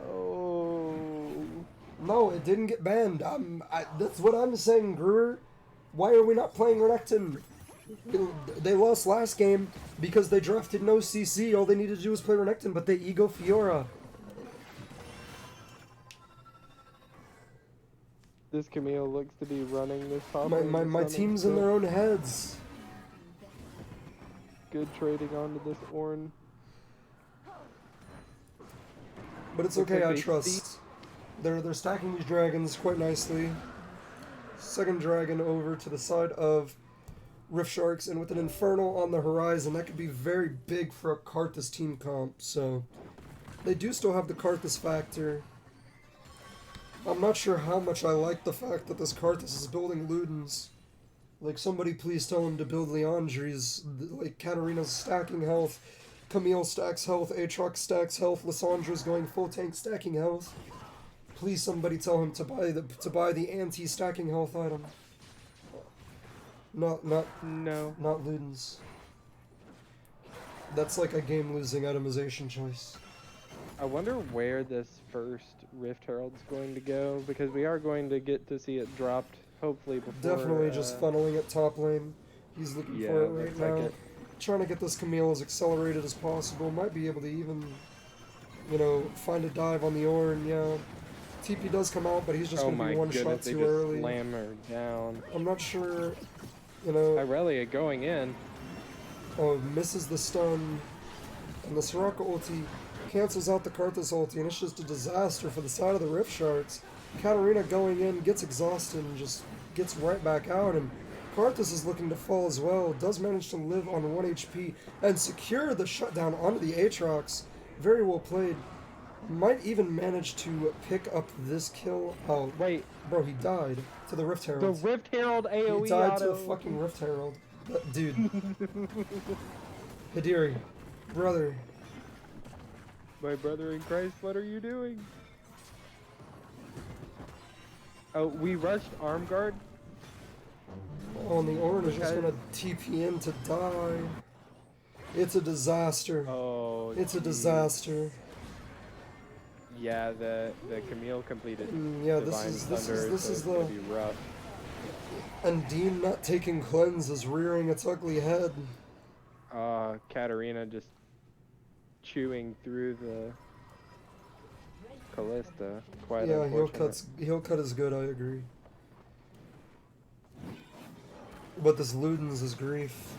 Oh. No, it didn't get banned. That's what I'm saying, Brewer. Why are we not playing Renekton? They lost last game because they drafted no CC. All they needed to do was play Renekton, but they ego Fiora. This Camille looks to be running this top. My team's in their own heads. Good trading onto this Ornn. But it's okay, I trust. They're stacking these dragons quite nicely. Second dragon over to the side of Rift Sharks, and with an Infernal on the horizon, that could be very big for a Karthus team comp, so... They do still have the Karthus factor. I'm not sure how much I like the fact that this Karthus is building Ludens. Like, somebody please tell him to build Leandri's. Like, Katarina's stacking health, Camille stacks health, Aatrox stacks health, Lissandra's going full tank stacking health. Please somebody tell him to buy the anti-stacking health item. Not Ludens. That's like a game-losing itemization choice. I wonder where this first Rift Herald's going to go, because we are going to get to see it dropped, hopefully before... Definitely just funneling it top lane. He's looking for it right now. Like Trying to get this Camille as accelerated as possible. Might be able to even, you know, find a dive on the Ornn, yeah. TP does come out, but he's just going to be one shot too early. Slam her down. I'm not sure, you know... Irelia going in. Oh, misses the stun. And the Soraka ulti cancels out the Karthus ulti, and it's just a disaster for the side of the Rift Sharks. Katarina going in, gets exhausted, and just gets right back out, and Karthus is looking to fall as well. Does manage to live on 1 HP and secure the shutdown onto the Aatrox. Very well played. Might even manage to pick up this kill. Oh, wait. Bro, he died to the Rift Herald. The Rift Herald AoE He died auto. to a fucking Rift Herald. Dude. Hidiri. Brother. My brother in Christ, what are you doing? Oh, we rushed Arm Guard. Oh, and the Ornn is just gonna TP in to die. It's a disaster. Oh, It's a geez. disaster. Yeah, the Camille completed. Yeah, Divine this Thunder, is so it's the. gonna be rough. And Dean not taking cleanse is rearing its ugly head. Katarina just chewing through the Callista. Quite Yeah, unfortunate. heel cut is good. I agree. But this Ludens is grief.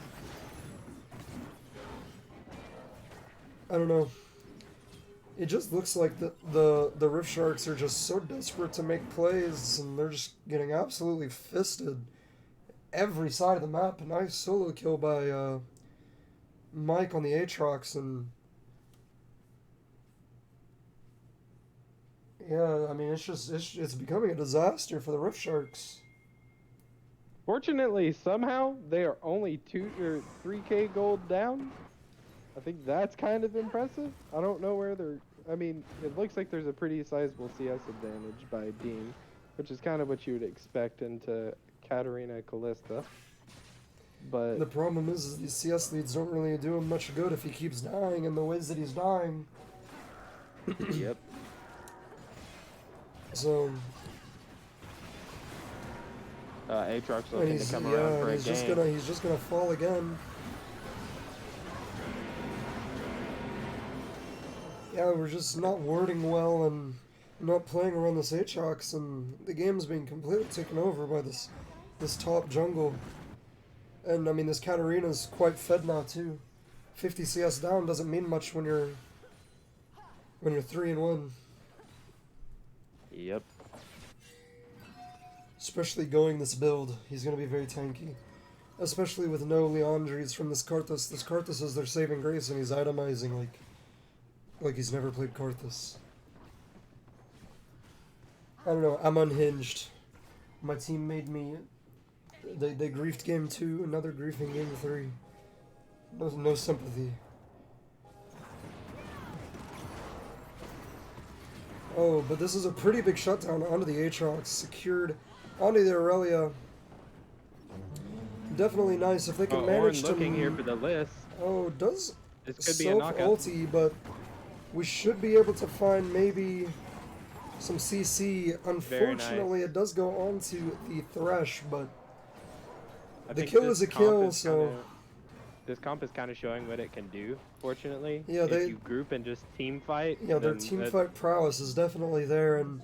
I don't know. It just looks like the Rift Sharks are just so desperate to make plays, and they're just getting absolutely fisted every side of the map. A nice solo kill by Mike on the Aatrox, and yeah, I mean it's becoming a disaster for the Rift Sharks. Fortunately, somehow they are only 2 or 3k gold down. I think that's kind of impressive. I don't know where they're. I mean, it looks like there's a pretty sizable CS advantage by Dean, which is kind of what you would expect into Katarina Callista. But The problem is these CS leads don't really do him much good if he keeps dying in the ways that he's dying. yep. So Aatrox and looking to come around for a he's game. just gonna fall again. Yeah, we're just not wording well and not playing around this Aatrox, and the game's being completely taken over by this top jungle. And I mean, this Katarina's quite fed now too. 50 CS down doesn't mean much when you're 3-1, Yep. especially going this build. He's gonna be very tanky, especially with no Leandries from this Karthus. This Karthus is their saving grace, and he's itemizing like he's never played Karthus. I don't know. I'm unhinged. My team made me. They griefed game 2, another griefing game 3. No sympathy. Oh, but this is a pretty big shutdown onto the Aatrox, secured onto the Aurelia. Definitely nice if they can manage Ornn to. looking here for the list. Oh, does This could be a self knockout. ulti, but we should be able to find maybe some CC. Unfortunately, it does go on to the Thresh, but I the think kill this is a comp kill, is so. kinda- this comp is kind of showing what it can do. Fortunately, Yeah, if they- you group and just team fight. Yeah, their then team that- fight prowess is definitely there, and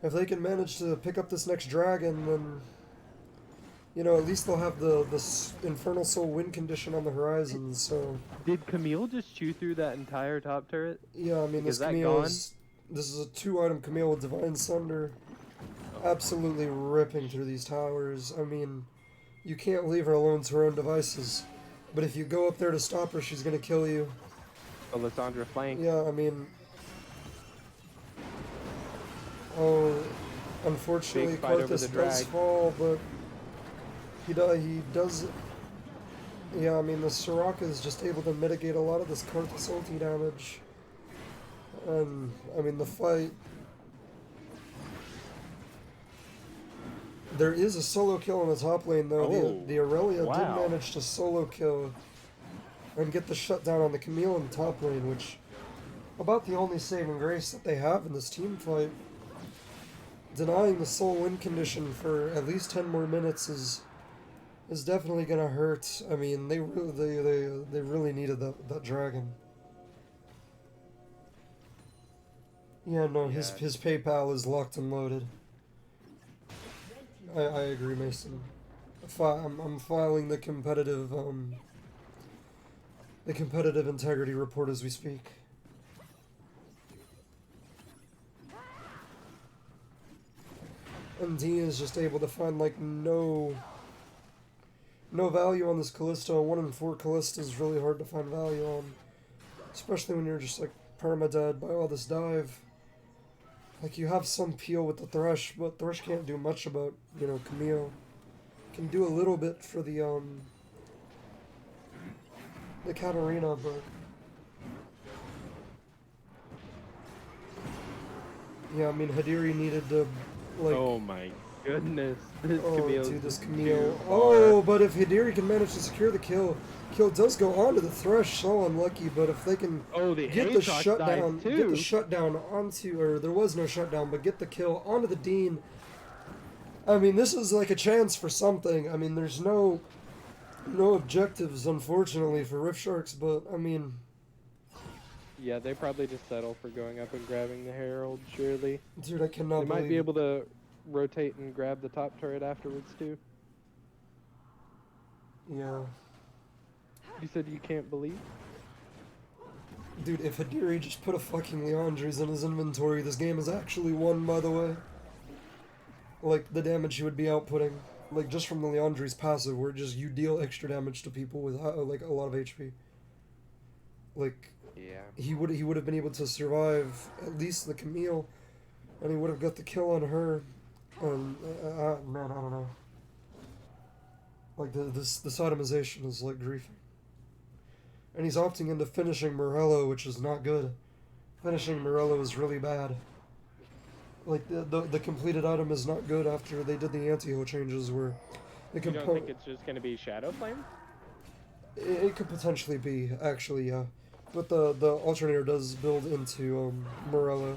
if they can manage to pick up this next dragon, then at least they'll have the Infernal Soul win condition on the horizon. So Did Camille just chew through that entire top turret? yeah, I mean Is this that Camille gone? this is a 2-item Camille with Divine Sunder, absolutely ripping through these towers. I mean, you can't leave her alone to her own devices, but if you go up there to stop her, she's gonna kill you. Alessandra flank. Yeah, I mean, oh, unfortunately, Big fight over Karthus the does drag. fall, but he does. Yeah, I mean, the Soraka is just able to mitigate a lot of this Karthus ulti damage, and I mean the fight. There is a solo kill in the top lane though. Oh, The Aurelia wow. did manage to solo kill and get the shutdown on the Camille in the top lane, which about the only saving grace that they have in this team fight. Denying the soul win condition for at least 10 more minutes is definitely gonna hurt. I mean, they really needed that dragon. Yeah, no, his PayPal is locked and loaded. I agree, Mason. I'm filing the competitive integrity report as we speak. And Dean is just able to find like no value on this Callista. 1 in 4 Callista is really hard to find value on, especially when you're just like perma-dead by all this dive. Like, you have some peel with the Thresh, but Thresh can't do much about, Camille. Can do a little bit for the Katarina, but yeah, I mean, Hadiri needed to, like, Oh my goodness, this Oh, Camille's dude, this just Camille. too Oh, far. but if Hidiri can manage to secure the kill, kill does go onto the thresh. So unlucky, but if they can Oh, the get the Aatrox dies too. shutdown onto, or there was no shutdown, but get the kill onto the Dean. I mean, this is like a chance for something. I mean, there's no objectives, unfortunately, for Rift Sharks, but I mean, Yeah, they probably just settle for going up and grabbing the Herald, surely. dude, I cannot They might believe be it. able to rotate and grab the top turret afterwards, too. Yeah. You said you can't believe? Dude, if Hidiri just put a fucking Leandres in his inventory, this game is actually won, by the way. Like, the damage he would be outputting. Like, just from the Leandre's passive, where just you deal extra damage to people with, like, a lot of HP. Like, Yeah. he would have been able to survive at least the Camille, and he would have got the kill on her. Man, I don't know. Like, this itemization is, like, griefing. And he's opting into finishing Morello, which is not good. Finishing Morello is really bad. Like, the completed item is not good after they did the anti-heal changes where the You don't think it's just going to be Shadow Flame? it could potentially be, actually, yeah. But the alternator does build into Morello.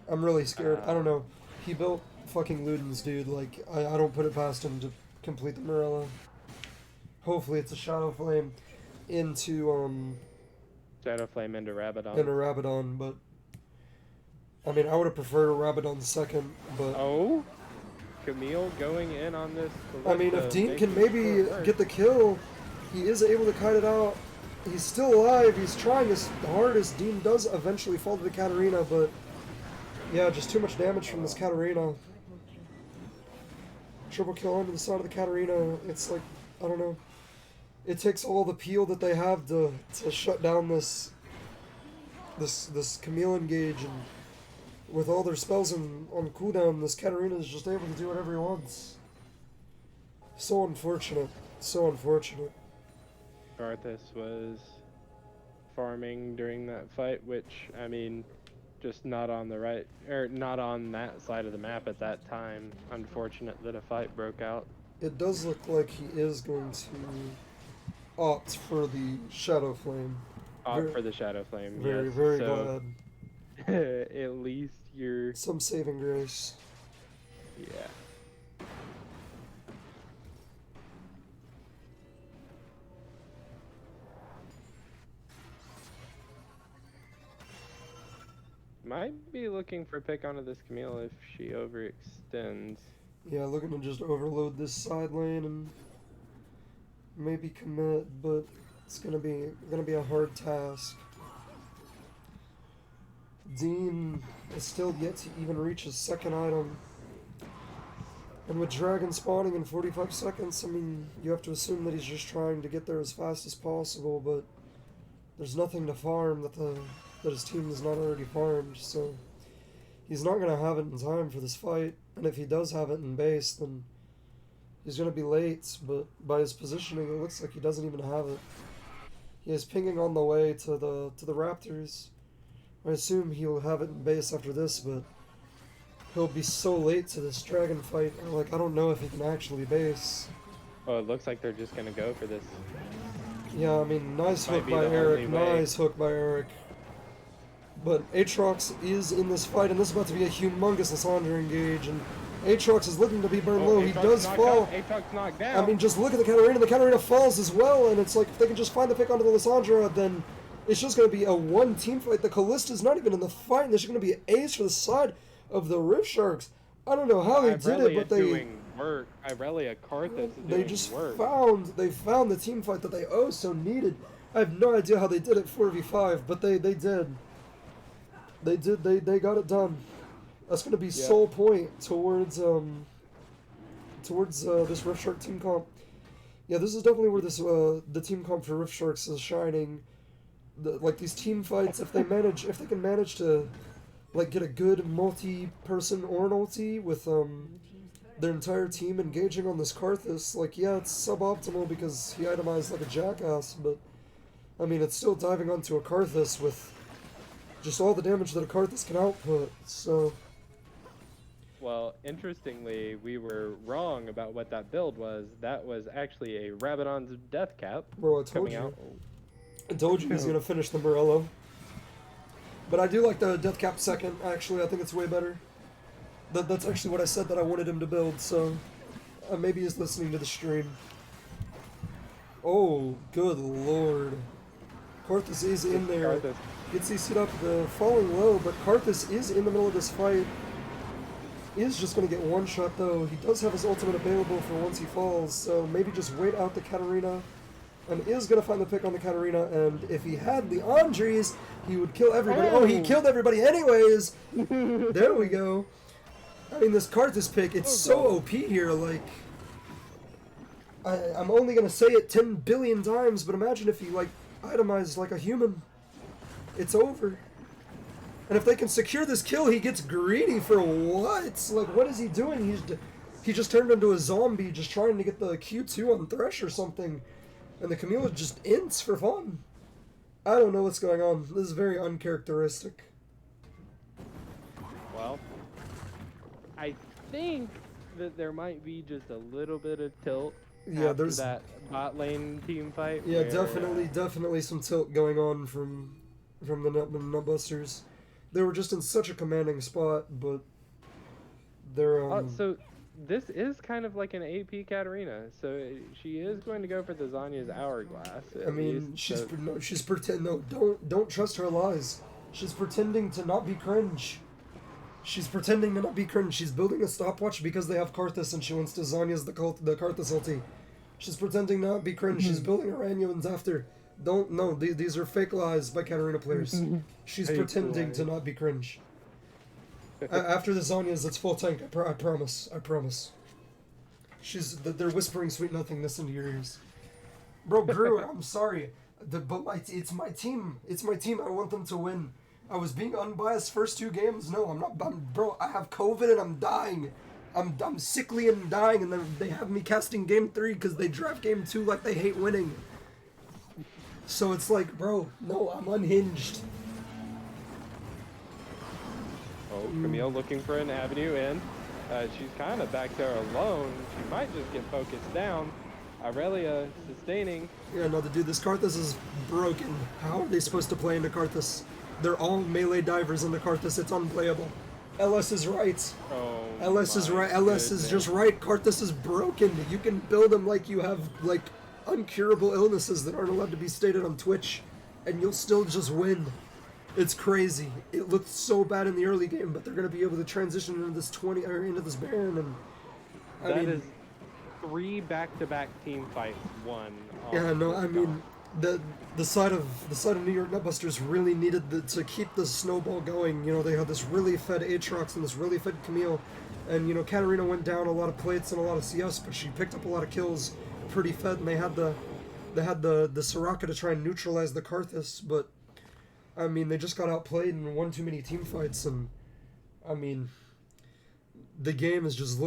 I'm really scared. I don't know. He built fucking Ludens, dude. Like, I don't put it past him to complete the Morello. Hopefully it's a Shadow Flame into Shadow Flame into Rabadon. Rabadon, but I mean, I would have preferred a Rabadon second, but Oh? Camille going in on this. I mean, if Ballista, Dean can making maybe short work. get the kill, he is able to kite it out. He's still alive. He's trying his hardest. Dean does eventually fall to the Katarina, but yeah, just too much damage from this Katarina. Triple kill onto the side of the Katarina. It's like, I don't know. It takes all the peel that they have to shut down this Camille engage, and with all their spells on cooldown, this Katarina is just able to do whatever he wants. So unfortunate. So unfortunate. Arthas was farming during that fight, which, I mean, just not on the right, or not on that side of the map at that time. Unfortunate that a fight broke out. It does look like he is going to opt for the Shadow Flame. Opt for the Shadow Flame, Very, yes. very So, glad. at least you're, Some saving grace. yeah. Might be looking for a pick onto this Camille if she overextends. Yeah, looking to just overload this side lane and maybe commit, but it's gonna be a hard task. Dean is still yet to even reach his second item. And with Dragon spawning in 45 seconds, I mean, you have to assume that he's just trying to get there as fast as possible, but there's nothing to farm that his team has not already farmed, so he's not going to have it in time for this fight. And if he does have it in base, then he's going to be late, but by his positioning, it looks like he doesn't even have it. He is pinging on the way to the Raptors. I assume he'll have it in base after this, but he'll be so late to this dragon fight. Like, I don't know if he can actually base. Oh, it looks like they're just gonna go for this. Yeah, I mean, nice Might hook be by the Eric. only way. Nice hook by Eric. But Aatrox is in this fight, and this is about to be a humongous Lysandra engage, and Aatrox is looking to be burned low. He Aatrox does knocked fall. out, Aatrox knocked down. I mean, just look at the Katarina falls as well, and it's like, if they can just find the pick onto the Lysandra, then it's just going to be a one team fight. The Callista's not even in the fight, and there's going to be an ace for the side of the Rift Sharks. I don't know how they did it, but doing work. Irelia Karthus is they doing just work. found the team fight that they oh so needed. I have no idea how they did it 4v5, but they did. They got it done. That's gonna be sole point towards this Rift Shark team comp. Yeah, this is definitely where this the team comp for Rift Sharks is shining. Like these team fights, if they can manage to like get a good multi-person Ornn ulti with their entire team engaging on this Karthus, like yeah, it's suboptimal because he itemized like a jackass, but I mean it's still diving onto a Karthus with just all the damage that a Karthus can output, so Well, interestingly, we were wrong about what that build was. That was actually a Rabadon's Death Cap Bro, I told coming you. out. I told you he's gonna finish the Morello. But I do like the Death Cap second, actually. I think it's way better. That's actually what I said that I wanted him to build, so maybe he's listening to the stream. Oh, good lord. Karthus is in there. Karthus. Gets CC'd up, the falling low, but Karthus is in the middle of this fight. Is just going to get one shot though. He does have his ultimate available for once he falls, so maybe just wait out the Katarina. And is going to find the pick on the Katarina, and if he had the Andres, he would kill everybody. Oh, he killed everybody anyways! There we go. I mean, this Karthus pick, it's so OP here, like... I'm only going to say it 10 billion times, but imagine if he, like, itemized like a human. It's over. And if they can secure this kill, he gets greedy for what? Like, what is he doing? He just turned into a zombie, just trying to get the Q2 on Thresh or something. And the Camilla just ints for fun. I don't know what's going on. This is very uncharacteristic. Well, I think that there might be just a little bit of tilt Yeah, after there's that bot lane team fight. yeah, where, definitely some tilt going on from the Nutbusters. They were just in such a commanding spot, but they're so this is kind of like an AP Katarina. So she is going to go for the Zanya's Hourglass. I mean, she's pretend. No, don't trust her lies. She's pretending to not be cringe. She's pretending to not be cringe. She's building a stopwatch because they have Karthus and she wants to Zanya's the Karthus ulti. She's pretending not to be cringe. She's building her annuals after. Don't know. These are fake lies by Katarina players. She's pretending to not be cringe. After the Zanya's, it's full tank. I promise. I promise. They're whispering sweet nothingness into your ears. Bro, Brew, I'm sorry. It's my team. It's my team. I want them to win. I was being unbiased first two games. No, I'm not. Bro, I have COVID and I'm dying. I'm sickly and dying, and then they have me casting game 3 because they draft game 2 like they hate winning. So it's like, bro, no, I'm unhinged. Oh, Camille looking for an avenue in. She's kind of back there alone. She might just get focused down. Aurelia sustaining. Yeah, no, dude, this Karthus is broken. How are they supposed to play into Karthus? They're all melee divers into Karthus. It's unplayable. LS is right. Oh, LS is right. LS is just right. Karthus is broken. You can build them like you have, like, uncurable illnesses that aren't allowed to be stated on Twitch, and you'll still just win. It's crazy. It looked so bad in the early game, but they're gonna be able to transition into this into this Baron, and that is 3 back-to-back team fights won. Yeah, no, I mean the side of New York Nutbusters really needed to keep the snowball going. You know, they had this really fed Aatrox and this really fed Camille, and you know Katarina went down a lot of plates and a lot of CS, but she picked up a lot of kills, pretty fed, and they had the Soraka to try and neutralize the Karthus, but I mean they just got outplayed and won too many team fights, and I mean the game is just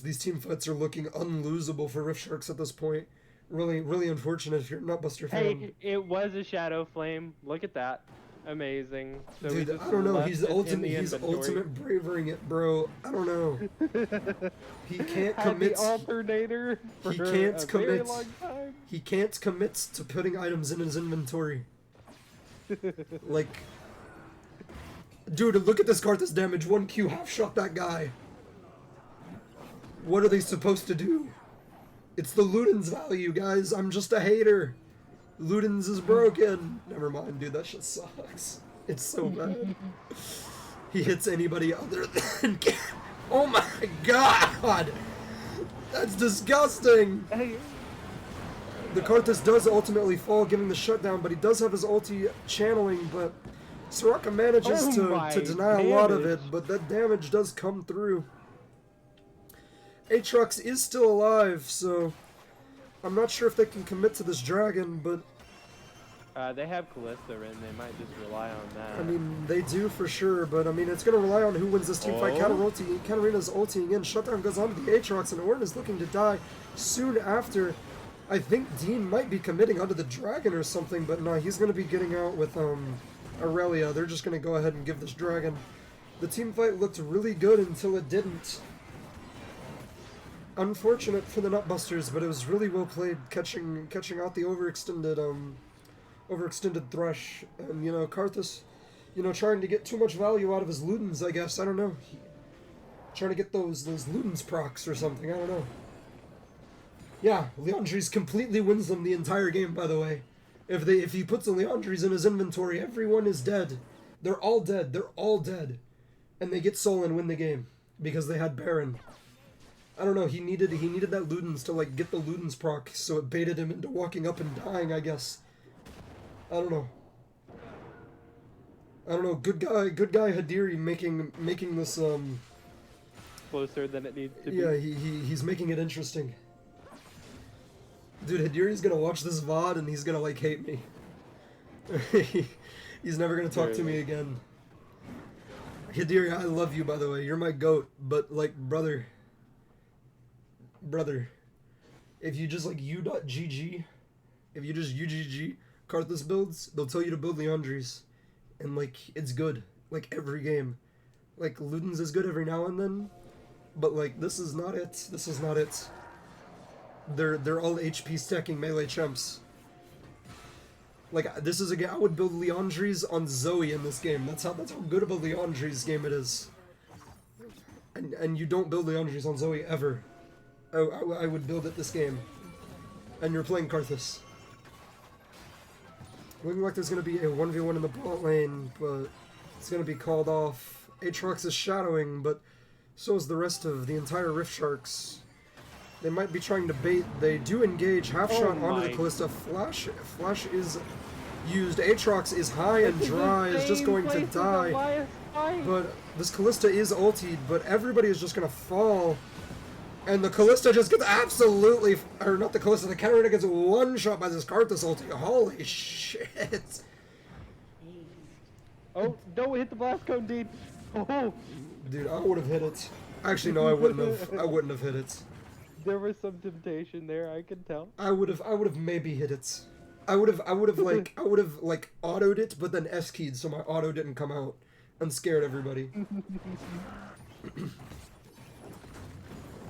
these team fights are looking unlosable for Rift Sharks at this point. Really, really unfortunate if you're a Nutbuster fan. Hey, it was a Shadow Flame. Look at that. Amazing. So dude, I don't know. He's ultimate bravering it, bro. I don't know. He can't commit. The alternator for he can't a commit. very long time. He can't commit to putting items in his inventory. Like, dude, look at this Karthus damage. 1Q half shot that guy. What are they supposed to do? It's the Luden's value, guys. I'm just a hater. Luden's is broken. Never mind, dude. That shit sucks. It's so bad. He hits anybody other than... Oh my god! That's disgusting! The Karthus does ultimately fall, giving the shutdown, but he does have his ulti channeling, but Soraka manages to deny a lot of it, but that damage does come through. Aatrox is still alive, so I'm not sure if they can commit to this dragon, but... They have Callista in, they might just rely on that. I mean, they do for sure, but I mean, it's going to rely on who wins this team fight. Katarina's ulting in, shutdown goes on to the Aatrox, and Ornn is looking to die soon after. I think Dean might be committing onto the dragon or something, but no, he's going to be getting out with Aurelia. They're just going to go ahead and give this dragon The team fight looked really good until it didn't. Unfortunate for the Nutbusters, but it was really well played, catching out the overextended Thresh, and Karthus, trying to get too much value out of his Ludens, I guess. I don't know. Trying to get those Ludens procs or something. I don't know. Yeah, Leandries completely wins them the entire game. By the way, if he puts a Leandries in his inventory, everyone is dead. They're all dead. They're all dead, and they get Soul and win the game because they had Baron. I don't know. He needed that Ludens to like get the Ludens proc, so it baited him into walking up and dying, I guess. I don't know. Good guy Hadiri making this closer than it needs to be. Yeah, he's making it interesting. Dude, Hadiri's gonna watch this VOD and he's gonna like hate me. He's never gonna talk to me again. Hidiri, I love you, by the way. You're my goat, but like brother, if you just like u.gg, if you just UGG Karthus builds, they'll tell you to build Leandries, and like it's good, like every game. Like Ludens is good every now and then, but like this is not it. This is not it. They're all HP stacking melee champs. Like this is a game I would build Leandries on Zoe in this game. That's how good of a Leandries game it is. And you don't build Leandries on Zoe ever. I would build it this game. And you're playing Karthus. Looking like there's going to be a 1v1 in the bot lane, but it's going to be called off. Aatrox is shadowing, but so is the rest of the entire Rift Sharks. They might be trying to bait. They do engage half shot onto the Callista. Flash is used. Aatrox is high and dry, is just going to die. But this Callista is ultied, but everybody is just going to fall. And the Callista just gets absolutely, or not the Callista, the Katarina gets one shot by this Karthus ulti. Holy shit. Oh, don't hit the blast cone, dude. Oh. Dude, I would have hit it. Actually, no, I wouldn't have. I wouldn't have hit it. There was some temptation there, I can tell. I would have maybe hit it. I would have like autoed it, but then S-keyed so my auto didn't come out and scared everybody.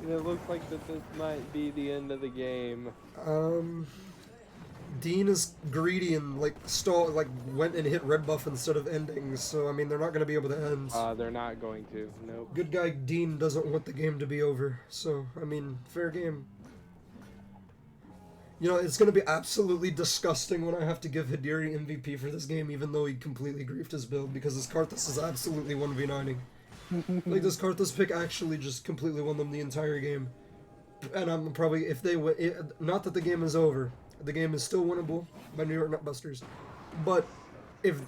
It looks like that this might be the end of the game. Dean is greedy and like went and hit red buff instead of ending, so I mean they're not gonna be able to end. They're not going to. Nope. Good guy Dean doesn't want the game to be over, so I mean fair game. It's gonna be absolutely disgusting when I have to give Hidiri MVP for this game, even though he completely griefed his build, because his Karthus is absolutely 1v9ing. Like this Karthus pick actually just completely won them the entire game, and I'm probably if they win. Not that the game is over. The game is still winnable by New York Nutbusters, but if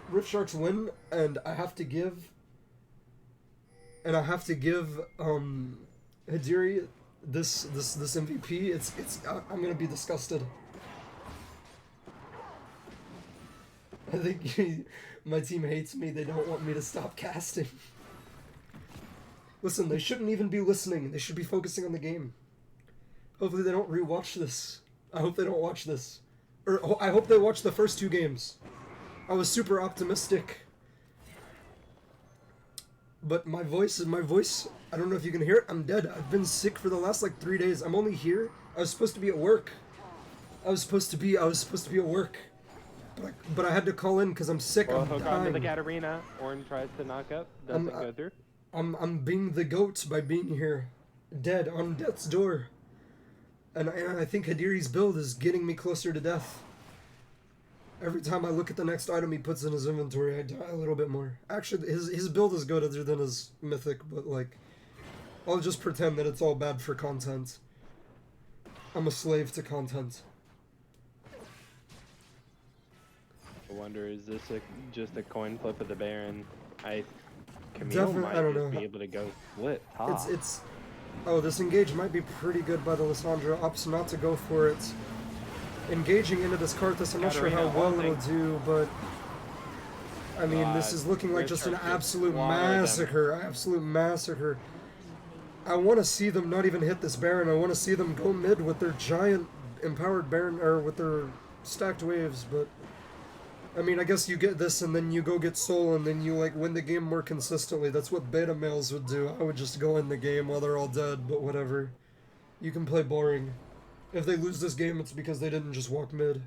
Rift Sharks win and I have to give Hidiri this MVP, I'm gonna be disgusted. I think my team hates me. They don't want me to stop casting. Listen, they shouldn't even be listening. They should be focusing on the game. Hopefully they don't rewatch this. I hope they don't watch this. Or I hope they watch the first 2 games. I was super optimistic. But my voice, I don't know if you can hear it. I'm dead. I've been sick for the last like 3 days. I'm only here. I was supposed to be at work. I was supposed to be at work. But I had to call in because I'm sick. Well, I'm hook dying. onto the Katarina. Ornn tries to knock up. Doesn't go through. I'm being the goat by being here. Dead on death's door. And I think Hidiri's build is getting me closer to death. Every time I look at the next item he puts in his inventory, I die a little bit more. Actually, his build is good other than his mythic, but like, I'll just pretend that it's all bad for content. I'm a slave to content. I wonder, is this just a coin flip of the Baron? Camille Definitely, might I don't just know. be able to go split top. Oh, this engage might be pretty good by the Lissandra. Opts not to go for it. Engaging into this Karthus, I'm not sure how well it'll do, but I mean, this is looking like just an absolute massacre. Absolute massacre. I want to see them not even hit this Baron. I want to see them go mid with their giant empowered Baron, or with their stacked waves, but I mean, I guess you get this and then you go get Soul and then you like win the game more consistently. That's what beta males would do. I would just go in the game while they're all dead, but whatever. You can play boring. If they lose this game, it's because they didn't just walk mid.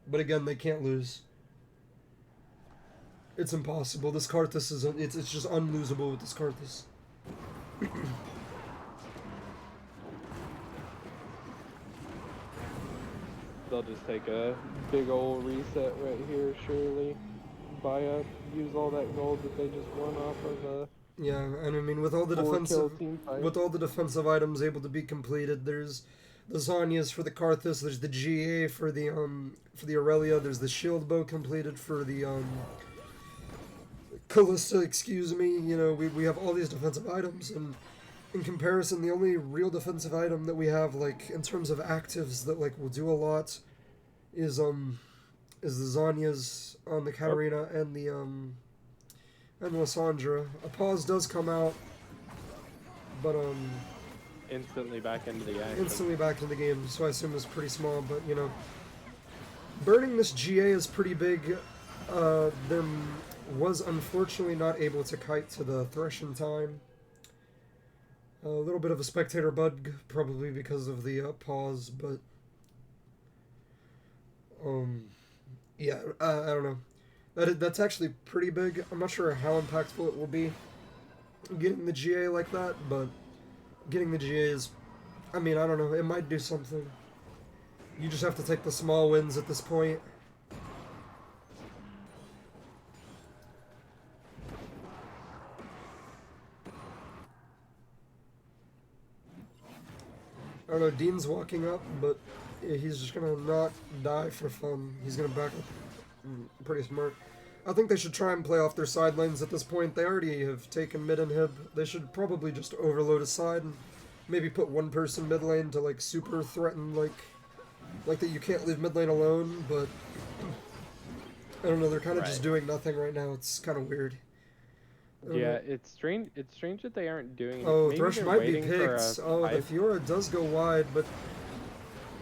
But again, they can't lose. It's impossible. This Karthus is it's just unlosable with this Karthus. They'll just take a big old reset right here, surely. Buy up, use all that gold that they just won off of Yeah, and I mean with all the four-kill team fight. with all the defensive items able to be completed, there's the Zanyas for the Karthus, there's the GA for the Aurelia, there's the shield bow completed for the Callista, excuse me. You know, we have all these defensive items, and in comparison, the only real defensive item that we have, like in terms of actives that like will do a lot, is the Zanyas on the Katarina and the Lysandra. A pause does come out, but Instantly back into the action. instantly back into the game, so I assume it's pretty small. But you know, burning this GA is pretty big. There was unfortunately not able to kite to the thresh in time. A little bit of a spectator bug, probably because of the pause, but yeah, I don't know. That's actually pretty big. I'm not sure how impactful it will be getting the GA like that, but getting the GA is, I mean, I don't know, it might do something. You just have to take the small wins at this point. I don't know, Dean's walking up, but he's just gonna not die for fun. He's gonna back up. Pretty smart. I think they should try and play off their side lanes at this point. They already have taken mid inhib. They should probably just overload a side and maybe put one person mid lane to like super threaten like that you can't leave mid lane alone, but I don't know, they're kind of just doing nothing right now. It's kind of weird. Yeah, it's strange. It's strange that they aren't doing. Oh, Maybe Thresh they're might be waiting for picked. a Oh, the five- Fiora does go wide, but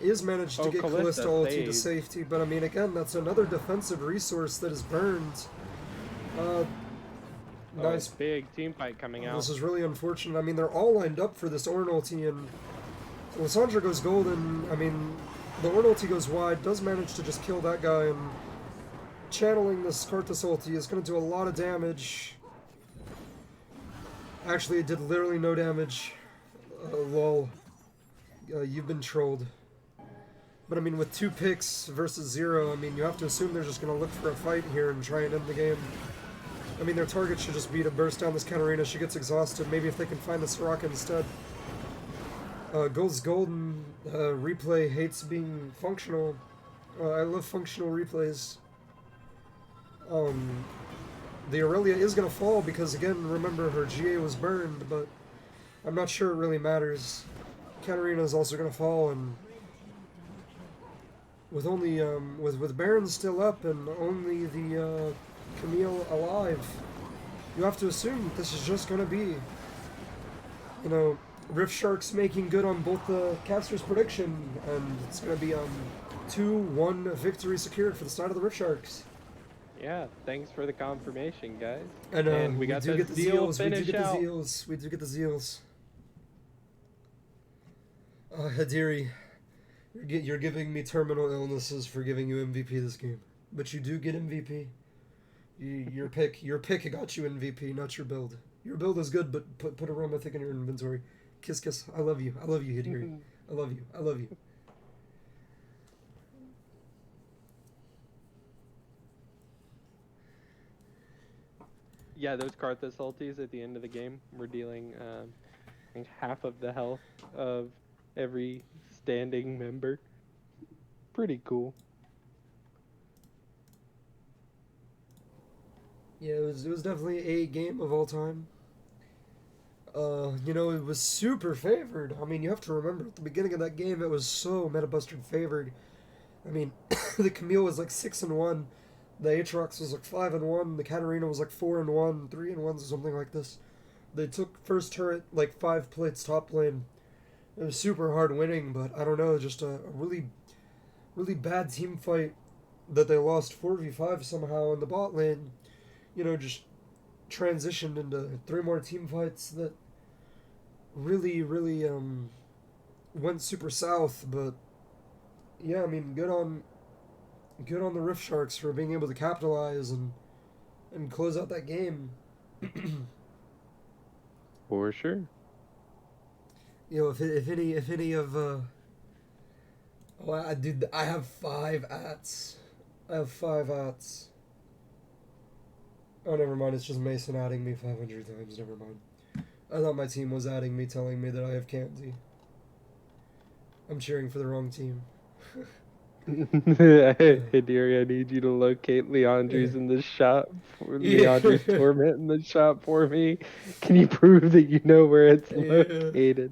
is managed to get Callista Callista ulti to saved. safety. But I mean, again, that's another defensive resource that is burned. Nice. Big team fight coming out. This is really unfortunate. I mean, they're all lined up for this Ornn ulti, and Lysandra goes golden. I mean, the Ornn ulti goes wide, does manage to just kill that guy, and channeling this Karthus ulti is going to do a lot of damage. Actually, it did literally no damage. Lol. You've been trolled. But I mean, with 2 picks versus 0, I mean, you have to assume they're just going to look for a fight here and try and end the game. I mean, their target should just be to burst down this Katarina. She gets exhausted. Maybe if they can find the Soraka instead. Gold's golden. Replay hates being functional. I love functional replays. The Aurelia is going to fall because, again, remember, her GA was burned, but I'm not sure it really matters. Katarina is also going to fall, and with only, with Baron still up and only the, Camille alive, you have to assume that this is just going to be, you know, Rift Sharks making good on both the caster's prediction, and it's going to be, 2-1 victory secured for the side of the Rift Sharks. Yeah, thanks for the confirmation, guys. And we got do the get the Zeal Zeals. We do finish get the out. Zeals. We do get the Zeals. Hadiri, you're giving me terminal illnesses for giving you MVP this game, but you do get MVP. Your pick got you MVP, not your build. Your build is good, but put Aromathic in your inventory. Kiss, kiss. I love you, Hadiri. I love you. Yeah, those Karthus ultis at the end of the game were dealing I think half of the health of every standing member. Pretty cool. Yeah, it was definitely a game of all time. You know, it was super favored. I mean, you have to remember, at the beginning of that game, it was so meta-bustered favored. I mean, the Camille was like 6-1, the Aatrox was like 5-1, the Katarina was like 4-1, 3-1, or something like this. They took first turret, like 5 plates top lane. It was super hard winning, but I don't know, just a really, really bad team fight. that they lost 4v5 somehow in the bot lane, just transitioned into 3 more team fights that really, really went super south. But yeah, I mean, good on the Rift Sharks for being able to capitalize and close out that game. For sure. If any of dude, I have 5 ats. I have 5 ats. Oh, never mind. It's just Mason adding me 500 times. Never mind. I thought my team was adding me, telling me that I have Kanzi. I'm cheering for the wrong team. Hey, dearie, I need you to locate Leandri's in the shop. Leandri's torment in the shop for me. Can you prove that you know where it's located?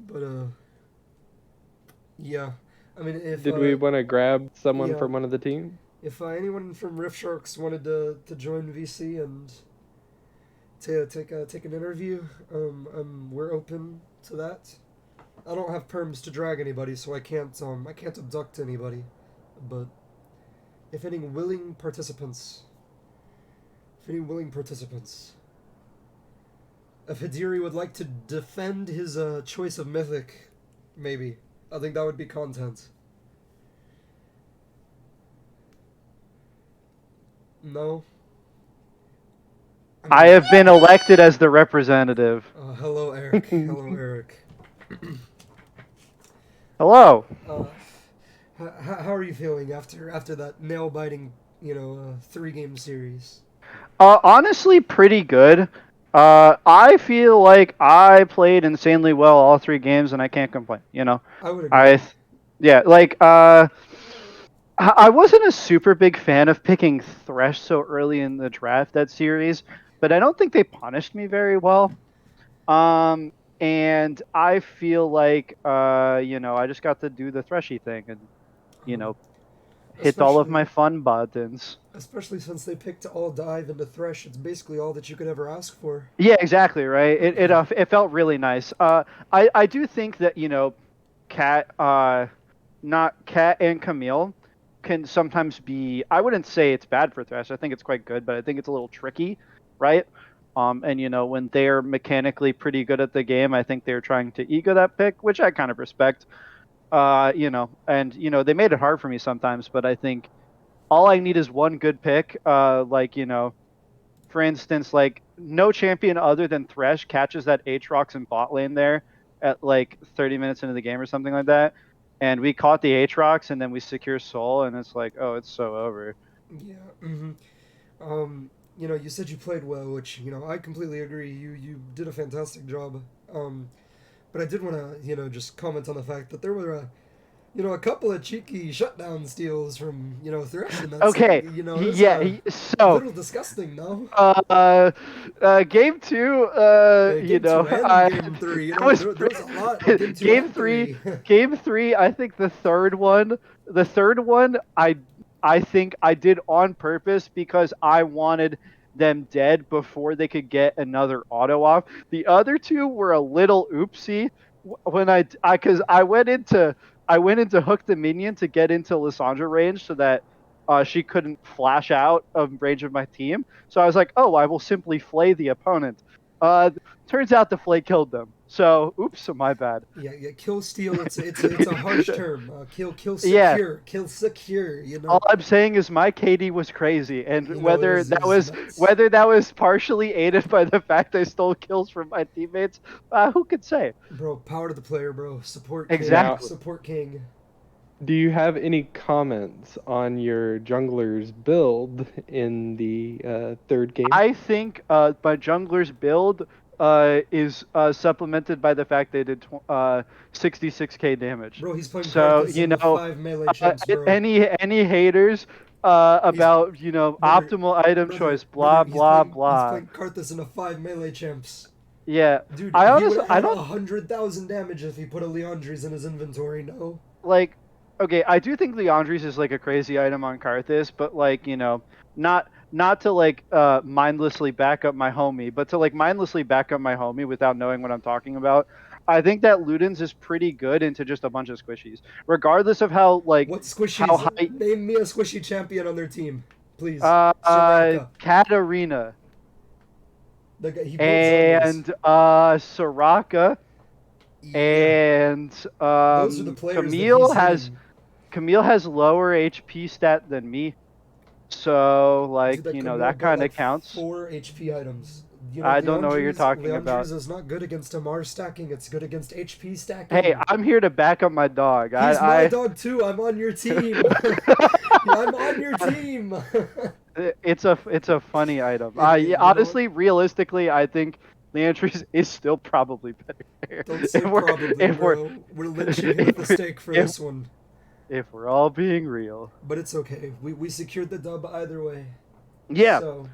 But yeah. I mean, if Did we want to grab someone yeah. from one of the teams? If anyone from Rift Sharks wanted to join VC and to take an interview, we're open to that. I don't have perms to drag anybody, so I can't abduct anybody. But if any willing participants, if Hidiri would like to defend his choice of mythic, maybe I think that would be content. No. I have been elected as the representative. Hello, Eric. Hello, Eric. Hello. How are you feeling after that nail biting, 3-game series? Honestly, pretty good. I feel like I played insanely well all 3 games, and I can't complain. I would agree. I wasn't a super big fan of picking Thresh so early in the draft that series, but I don't think they punished me very well. And I feel like I just got to do the Threshy thing and hit all of my fun buttons. Especially since they picked to all dive into Thresh, it's basically all that you could ever ask for. Yeah, exactly, right. It felt really nice. I do think that Cat and Camille can sometimes be. I wouldn't say it's bad for Thresh. I think it's quite good, but I think it's a little tricky, right? And when they're mechanically pretty good at the game, I think they're trying to ego that pick, which I kind of respect. And they made it hard for me sometimes, but I think all I need is one good pick. For instance, like no champion other than Thresh catches that Aatrox in bot lane there at like 30 minutes into the game or something like that. And we caught the Aatrox and then we secure Soul and it's like, oh, it's so over. Yeah. Mm-hmm. You said you played well, which, I completely agree. You did a fantastic job. But I did want to, just comment on the fact that there were a couple of cheeky shutdown steals from, Thresh. And that's, okay. So a little disgusting, no? Game 2, game 3, there was a lot. Game 3, game 3. I think the third one, I think I did on purpose because I wanted them dead before they could get another auto off. The other 2 were a little oopsie when because I went into hook the minion to get into Lissandra range so that she couldn't flash out of range of my team. So I was like, oh, I will simply flay the opponent. Turns out the flay killed them. So, oops, my bad. Yeah, kill steal. It's a harsh term. Kill secure. Yeah. Kill secure. All I'm saying is my KD was crazy, and whether that was partially aided by the fact I stole kills from my teammates, who could say? Bro, power to the player, bro. Support. Exactly. King. Support King. Do you have any comments on your jungler's build in the third game? I think my jungler's build is supplemented by the fact they did 66k damage. Bro, he's playing so 5 melee champs, bro. Any haters about optimal item choice, blah blah blah. He's playing Karthus in a 5 melee champs. Yeah, dude, I don't 100,000 damage if he put a Leandri's in his inventory. No, like, okay, I do think Leandri's is like a crazy item on Karthus, but like not to like mindlessly back up my homie, but to like mindlessly back up my homie without knowing what I'm talking about. I think that Ludens is pretty good into just a bunch of squishies, regardless of how What how squishies? high. Name me a squishy champion on their team, please. Soraka. Katarina The guy, he builds Zanyas. and Soraka Yeah, and those are the players that he's hitting. Camille has lower HP stat than me, so Dude, that Camille that got kind of like counts. 4 HP items. I don't know what you're talking about. Leandri's is not good against MR stacking. It's good against HP stacking. Hey, I'm here to back up my dog. He's my dog too. I'm on your team. I'm on your team. It's a funny item. You know Honestly, realistically, I think Leandris is still probably better. Don't say probably, bro. We're lynching him at the stake for this one. If we're all being real. But it's okay. We secured the dub either way. Yeah. So,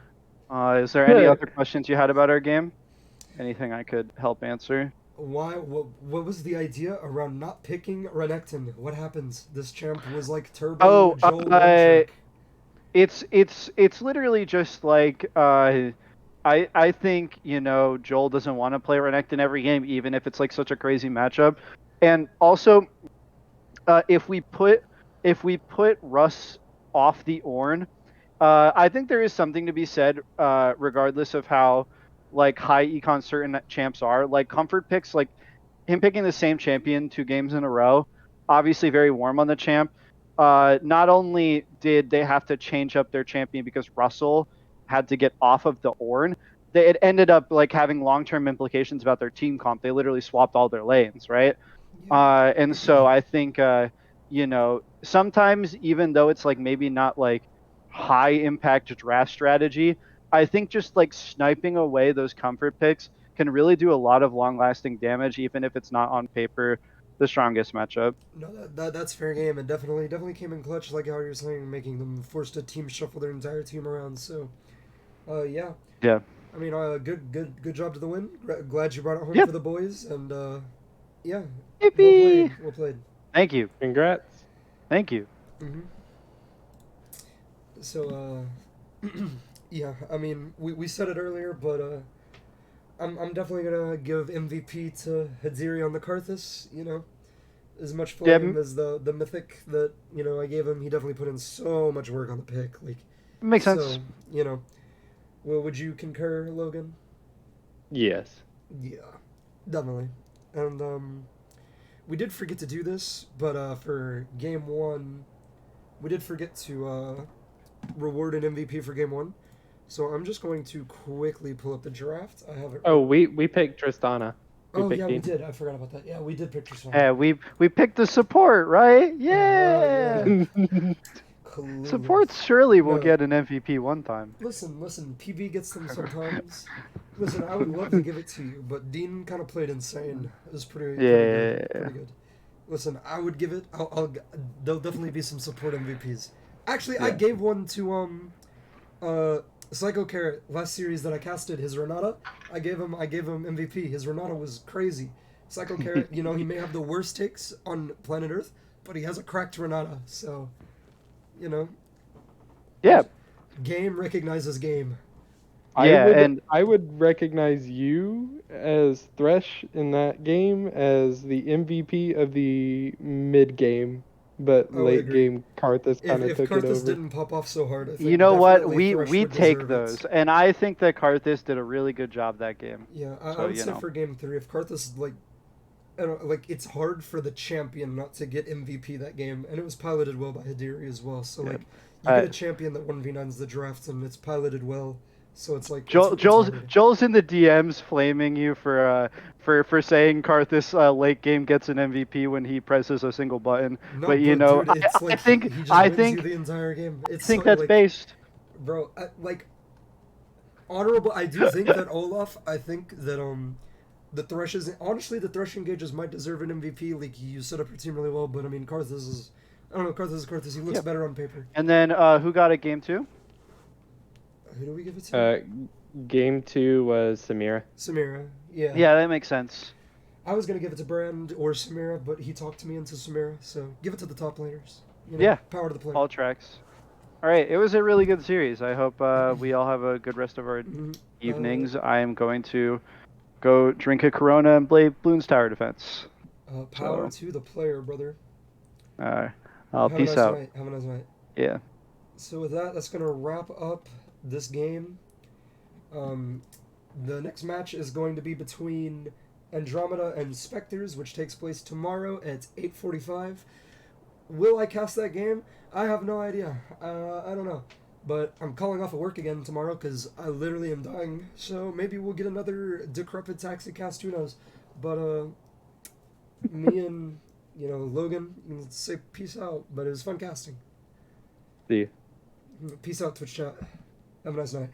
Is there any other questions you had about our game? Anything I could help answer? what was the idea around not picking Renekton? What happens? This champ was like Turbo Joel one trick. It's literally just like I think Joel doesn't want to play Renekton every game, even if it's like such a crazy matchup. And also, if we put Russ off the Ornn, I think there is something to be said, regardless of how like high econ certain champs are. Like comfort picks, like him picking the same champion 2 games in a row, obviously very warm on the champ. Not only did they have to change up their champion because Russell had to get off of the Ornn, it ended up like having long-term implications about their team comp. They literally swapped all their lanes, right? Yeah. And so I think sometimes even though it's like maybe not like high impact draft strategy, I think just like sniping away those comfort picks can really do a lot of long-lasting damage, even if it's not on paper the strongest matchup. No, that's fair game, and definitely came in clutch, like how you're saying, making them forced to team shuffle their entire team around. So, yeah. Yeah. I mean, good job to the win. Glad you brought it home Yep. for the boys, and yeah. Yippee! Well played. Thank you. Congrats. Thank you. Mm-hmm. So, yeah. I mean, we said it earlier, but I'm definitely gonna give MVP to Hadiri on the Karthus. As much flame as the mythic that I gave him. He definitely put in so much work on the pick. Like, Makes so, sense. Well, would you concur, Logan? Yes. Yeah, definitely. And we did forget to do this, but for game 1, we did forget to reward an MVP for game 1. So I'm just going to quickly pull up the draft. I have it. Oh, we picked Tristana. We Dean. did. I forgot about that. Yeah, we did pick Tristana. Yeah, we picked the support, right? Yeah. Support surely will get an MVP one time. Listen. PB gets them sometimes. Listen, I would love to give it to you, but Dean kind of played insane. It was pretty good. Listen, I would give it. There'll definitely be some support MVPs. Actually, I gave one to Psycho Carrot last series that I casted. His Renata, I gave him MVP. His Renata was crazy. Psycho Carrot, he may have the worst takes on planet Earth, but he has a cracked Renata. So, Yeah. Game recognizes game. I would recognize you as Thresh in that game as the MVP of the mid game, but late game Karthus kind of took it over. If Karthus didn't pop off so hard, I think you know what? definitely Thresh We would take deserve those, it. and I think that Karthus did a really good job that game. Yeah, I would say for game 3, if Karthus it's hard for the champion not to get MVP that game, and it was piloted well by Hadiri as well. So you get a champion that 1v9s the draft, and it's piloted well. So it's like Joel's in the DMs flaming you for saying Karthus late game gets an MVP when he presses a single button. No, but dude, I think he just wins you the entire game. I think that's based. Bro, honorable. I do think that Olaf. I think that the Threshes. Honestly, the Thresh engages might deserve an MVP. Like, you set up your team really well, but I mean, Karthus is. I don't know. Karthus is Karthus. He looks better on paper. And then who got it game 2? Who do we give it to? Game 2 was Samira. Samira, yeah. Yeah, that makes sense. I was gonna give it to Brand or Samira, but he talked me into Samira, so give it to the top laners. Power to the play. All tracks. All right, it was a really good series. I hope we all have a good rest of our evenings. I am going to Go drink a Corona and play Bloons Tower Defense. Power to the player, brother. I'll Have a peace nice out. night. Have a nice night. Yeah. So with that, that's gonna wrap up this game. The next match is going to be between Andromeda and Spectres, which takes place tomorrow at 8:45. Will I cast that game? I have no idea. I don't know. But I'm calling off of work again tomorrow because I literally am dying. So maybe we'll get another Decrepit Taxi cast. Who knows? But me and Logan can say peace out. But it was fun casting. See ya. Peace out, Twitch chat. Have a nice night.